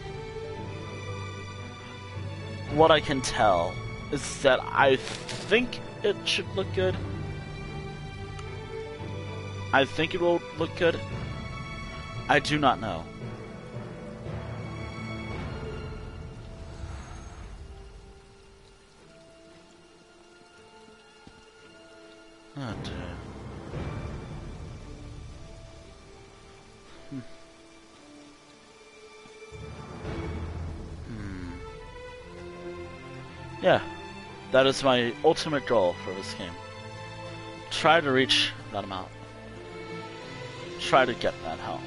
What I can tell is that I think it should look good. I think it will look good. I do not know. Oh dear. Yeah, that is my ultimate goal for this game. Try to reach that amount. Try to get that home.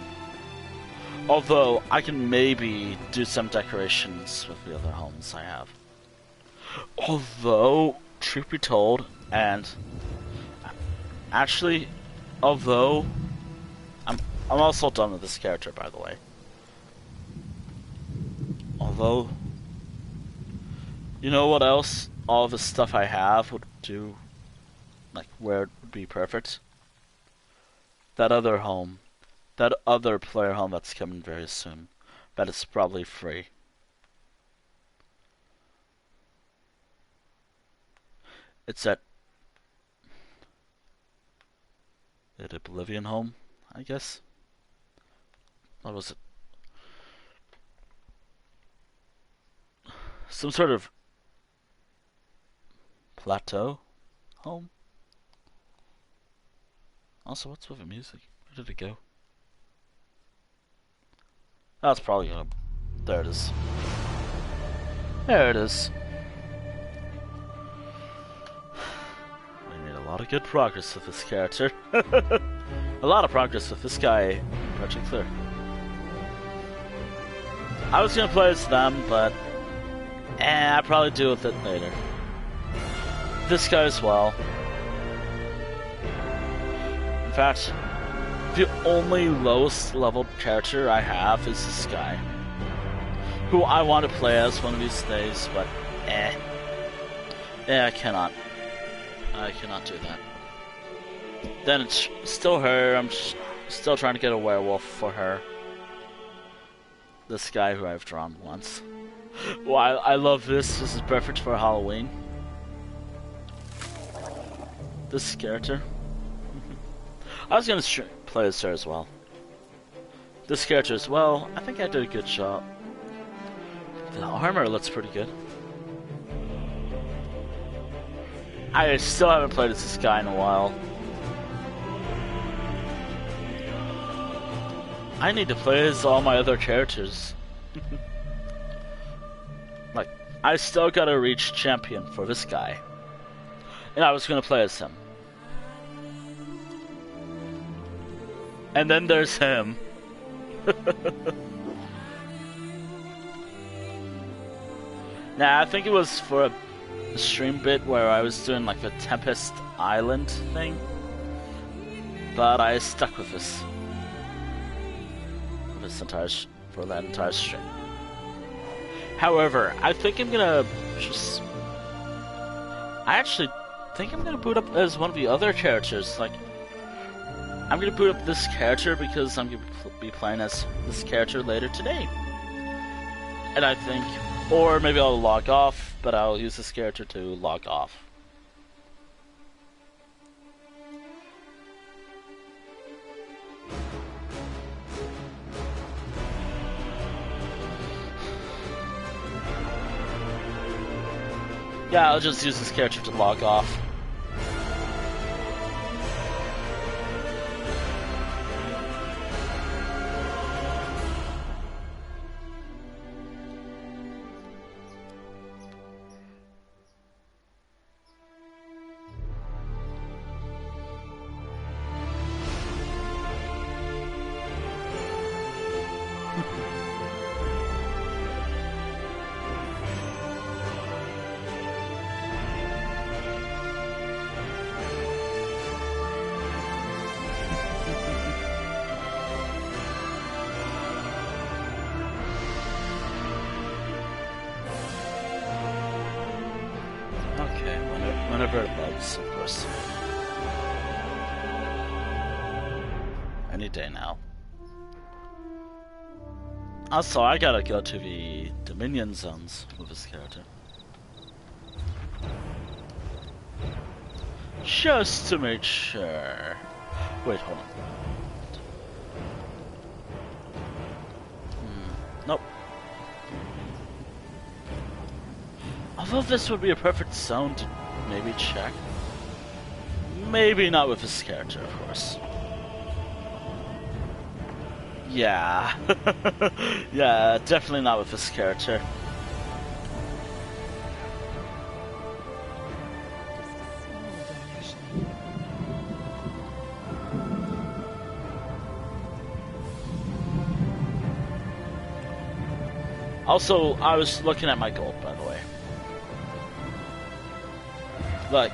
Although, I can maybe do some decorations with the other homes I have. Although, truth be told, and actually, although I'm also done with this character, by the way. Although, you know what else all the stuff I have would do, like where it would be perfect? That other home. That other player home that's coming very soon. That is probably free. It's at the Oblivion home, I guess. What was it? Some sort of plateau home? Also, what's with the music? Where did it go? That's probably gonna... There it is. There it is. We made a lot of good progress with this character. A lot of progress with this guy in particular. I was gonna play as them, but And I'll probably deal with it later. This guy as well. In fact, the only lowest leveled character I have is this guy, who I want to play as one of these days, but I cannot. I cannot do that. Then it's still her. I'm still trying to get a werewolf for her. This guy who I've drawn once. Well, I love this. This is perfect for Halloween. This character. I was gonna play as her as well. This character as well. I think I did a good job. The armor looks pretty good. I still haven't played as this guy in a while. I need to play as all my other characters. Like, I still gotta reach champion for this guy. And I was gonna play as him. And then there's him. Nah, I think it was for a stream bit where I was doing like the Tempest Island thing. But I stuck with this. For that entire stream. However, I think I'm gonna just... I actually think I'm gonna boot up as one of the other characters. Like, I'm gonna boot up this character because I'm gonna be playing as this character later today. And I think... Or maybe I'll log off, but I'll use this character to log off. Yeah, I'll just use this character to log off. Whenever it loads, of course. Any day now. Also, I gotta go to the Dominion zones with this character. Just to make sure. Wait, hold on. Nope. Although this would be a perfect zone to maybe check. Maybe not with this character, of course. Yeah. Yeah, definitely not with this character. Also, I was looking at my gold, by the way. Like,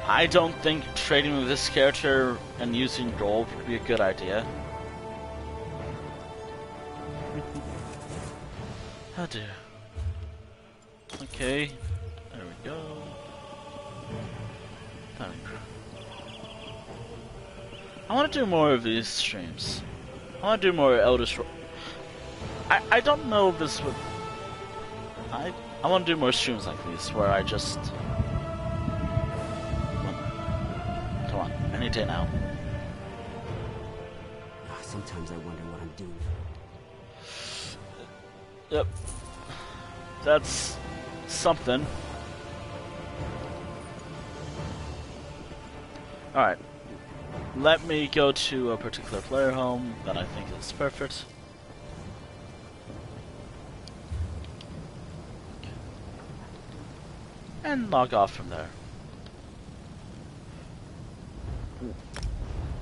I don't think trading with this character and using gold would be a good idea. Oh dear. Okay, there we go. I want to do more of these streams. I want to do more Elder Scrolls. I don't know if this would... I want to do more streams like these where I just... Come on, any day now. Sometimes I wonder what I'm doing. Yep. That's something. Alright. Let me go to a particular player home that I think is perfect. And log off from there.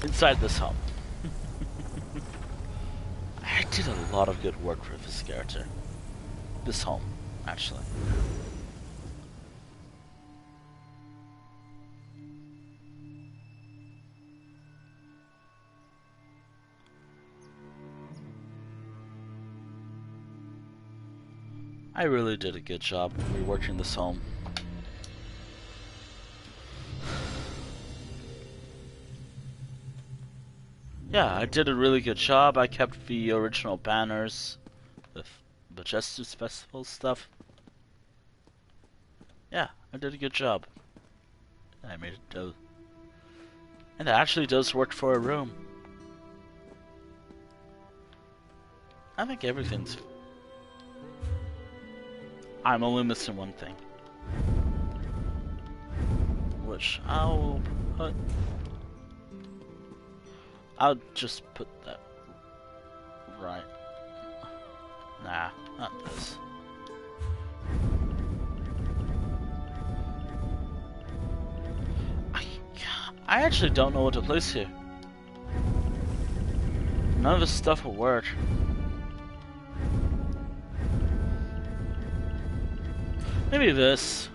Inside this home. I did a lot of good work for this character. This home, actually. I really did a good job reworking this home. Yeah, I did a really good job. I kept the original banners with the Justice Festival stuff. Yeah, I did a good job. I made it do. And it actually does work for a room. I think everything's... I'm only missing one thing. Which I'll put... I'll just put that right. Nah, not this. I actually don't know what to place here. None of this stuff will work. Maybe this.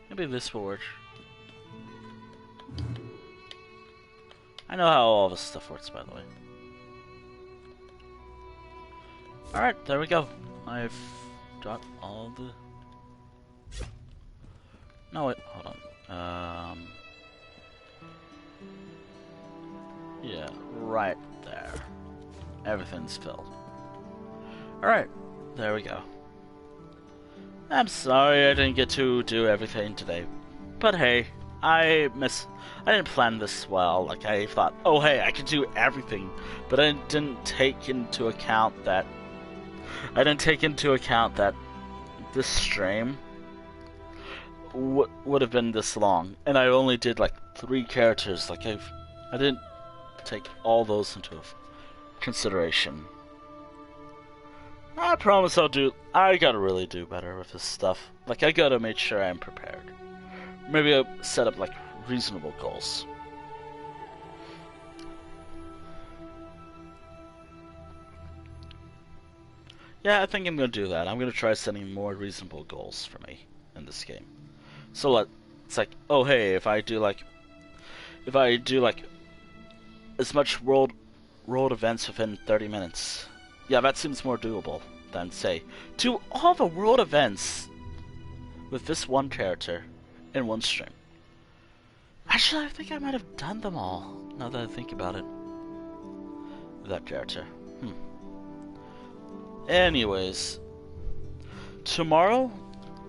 Maybe this will work. I know how all this stuff works, by the way. Alright, there we go. I've got all the... No, wait, hold on. Yeah, right there. Everything's filled. Alright, there we go. I'm sorry I didn't get to do everything today. But hey, I didn't plan this well. Like, I thought, oh hey, I could do everything. But I didn't take into account that... this stream would have been this long. And I only did like 3 characters. Like, I didn't take all those into consideration. I promise I gotta really do better with this stuff. Like, I gotta make sure I'm prepared. Maybe I'll set up, like, reasonable goals. Yeah, I think I'm gonna do that. I'm gonna try setting more reasonable goals for me in this game. So, it's like, oh hey, if I do, like, as much world events within 30 minutes. Yeah, that seems more doable than, say, do all the world events with this one character in one stream. Actually, I think I might have done them all, now that I think about it. With that character. Anyways. Tomorrow,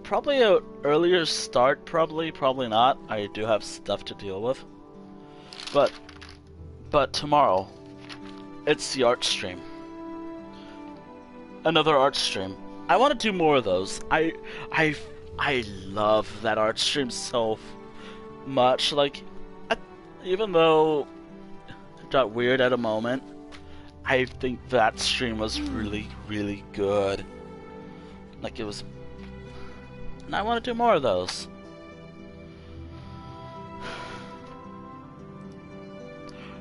probably an earlier start, probably not. I do have stuff to deal with. But tomorrow, it's the art stream. Another art stream. I want to do more of those. I love that art stream so much. Like, even though it got weird at a moment, I think that stream was really, really good. Like, it was... And I want to do more of those.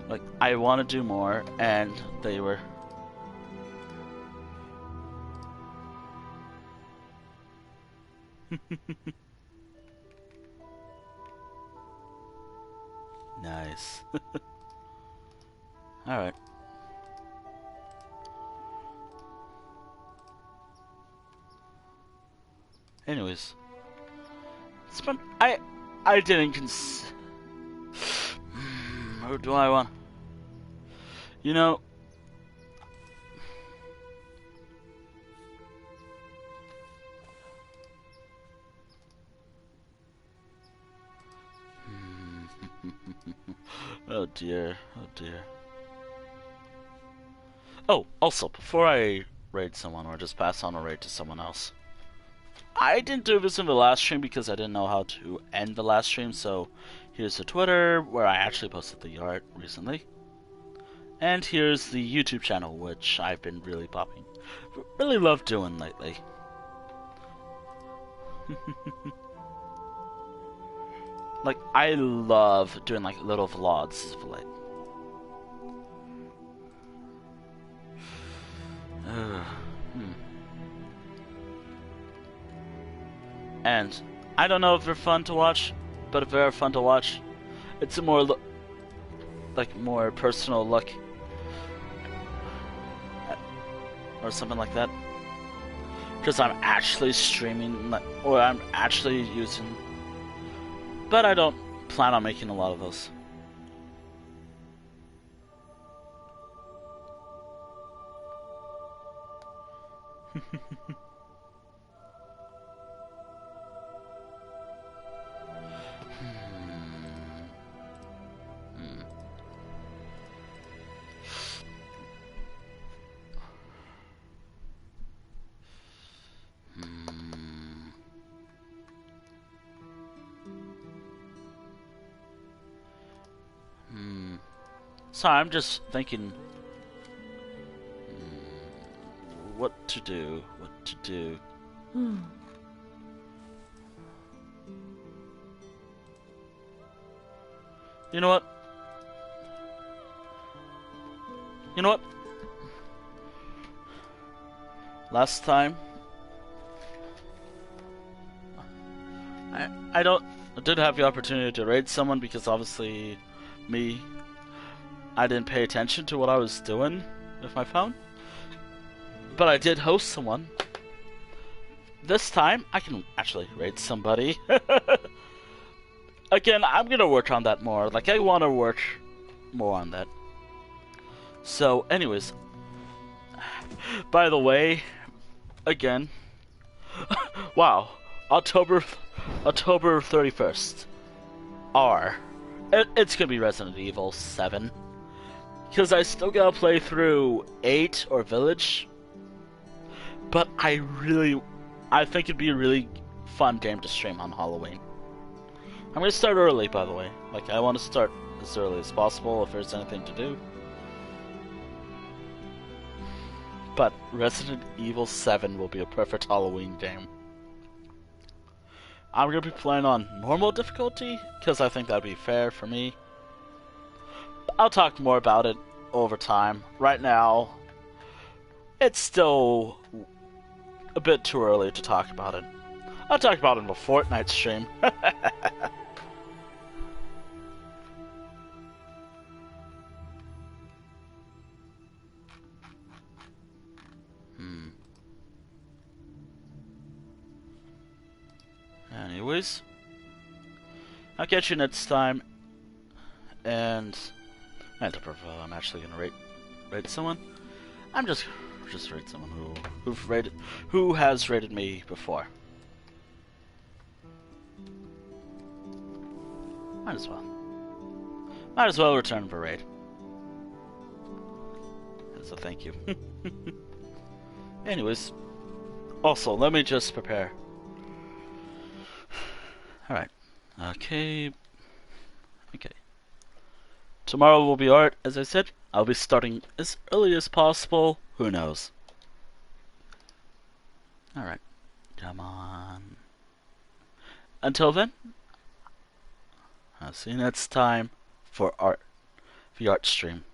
Like, I want to do more, and they were... Nice. Alright. Anyways. It's fun. I didn't who do I want? You know... Oh dear, oh dear. Oh, also, before I raid someone or just pass on a raid to someone else, I didn't do this in the last stream because I didn't know how to end the last stream, so here's the Twitter, where I actually posted the art recently. And here's the YouTube channel, which I've been really love doing lately. Like, I love doing, like, little vlogs. Like, And I don't know if they're fun to watch, but if they're fun to watch, it's a more more personal look, or something like that. because I'm actually streaming, or I'm actually using. But I don't plan on making a lot of those. Sorry, I'm just thinking what to do. You know what? Last time I did have the opportunity to raid someone because obviously I didn't pay attention to what I was doing with my phone. But I did host someone. This time I can actually raid somebody. Again, I'm gonna work on that more. Like, I want to work more on that. So, anyways. By the way, again. Wow. October 31st. It's gonna be Resident Evil 7. Because I still gotta play through 8 or Village. But I think it'd be a really fun game to stream on Halloween. I'm gonna start early, by the way. Like, I want to start as early as possible if there's anything to do. But Resident Evil 7 will be a perfect Halloween game. I'm gonna be playing on normal difficulty, because I think that'd be fair for me. I'll talk more about it over time. Right now, it's still a bit too early to talk about it. I'll talk about it in a Fortnite stream. Anyways, I'll catch you next time. And I'm actually gonna rate someone. I'm just rate someone who has rated me before. Might as well return for raid. As a thank you. Anyways, also let me just prepare. Alright. Okay. Tomorrow will be art, as I said. I'll be starting as early as possible. Who knows? Alright. Come on. Until then, I'll see you next time for the art stream.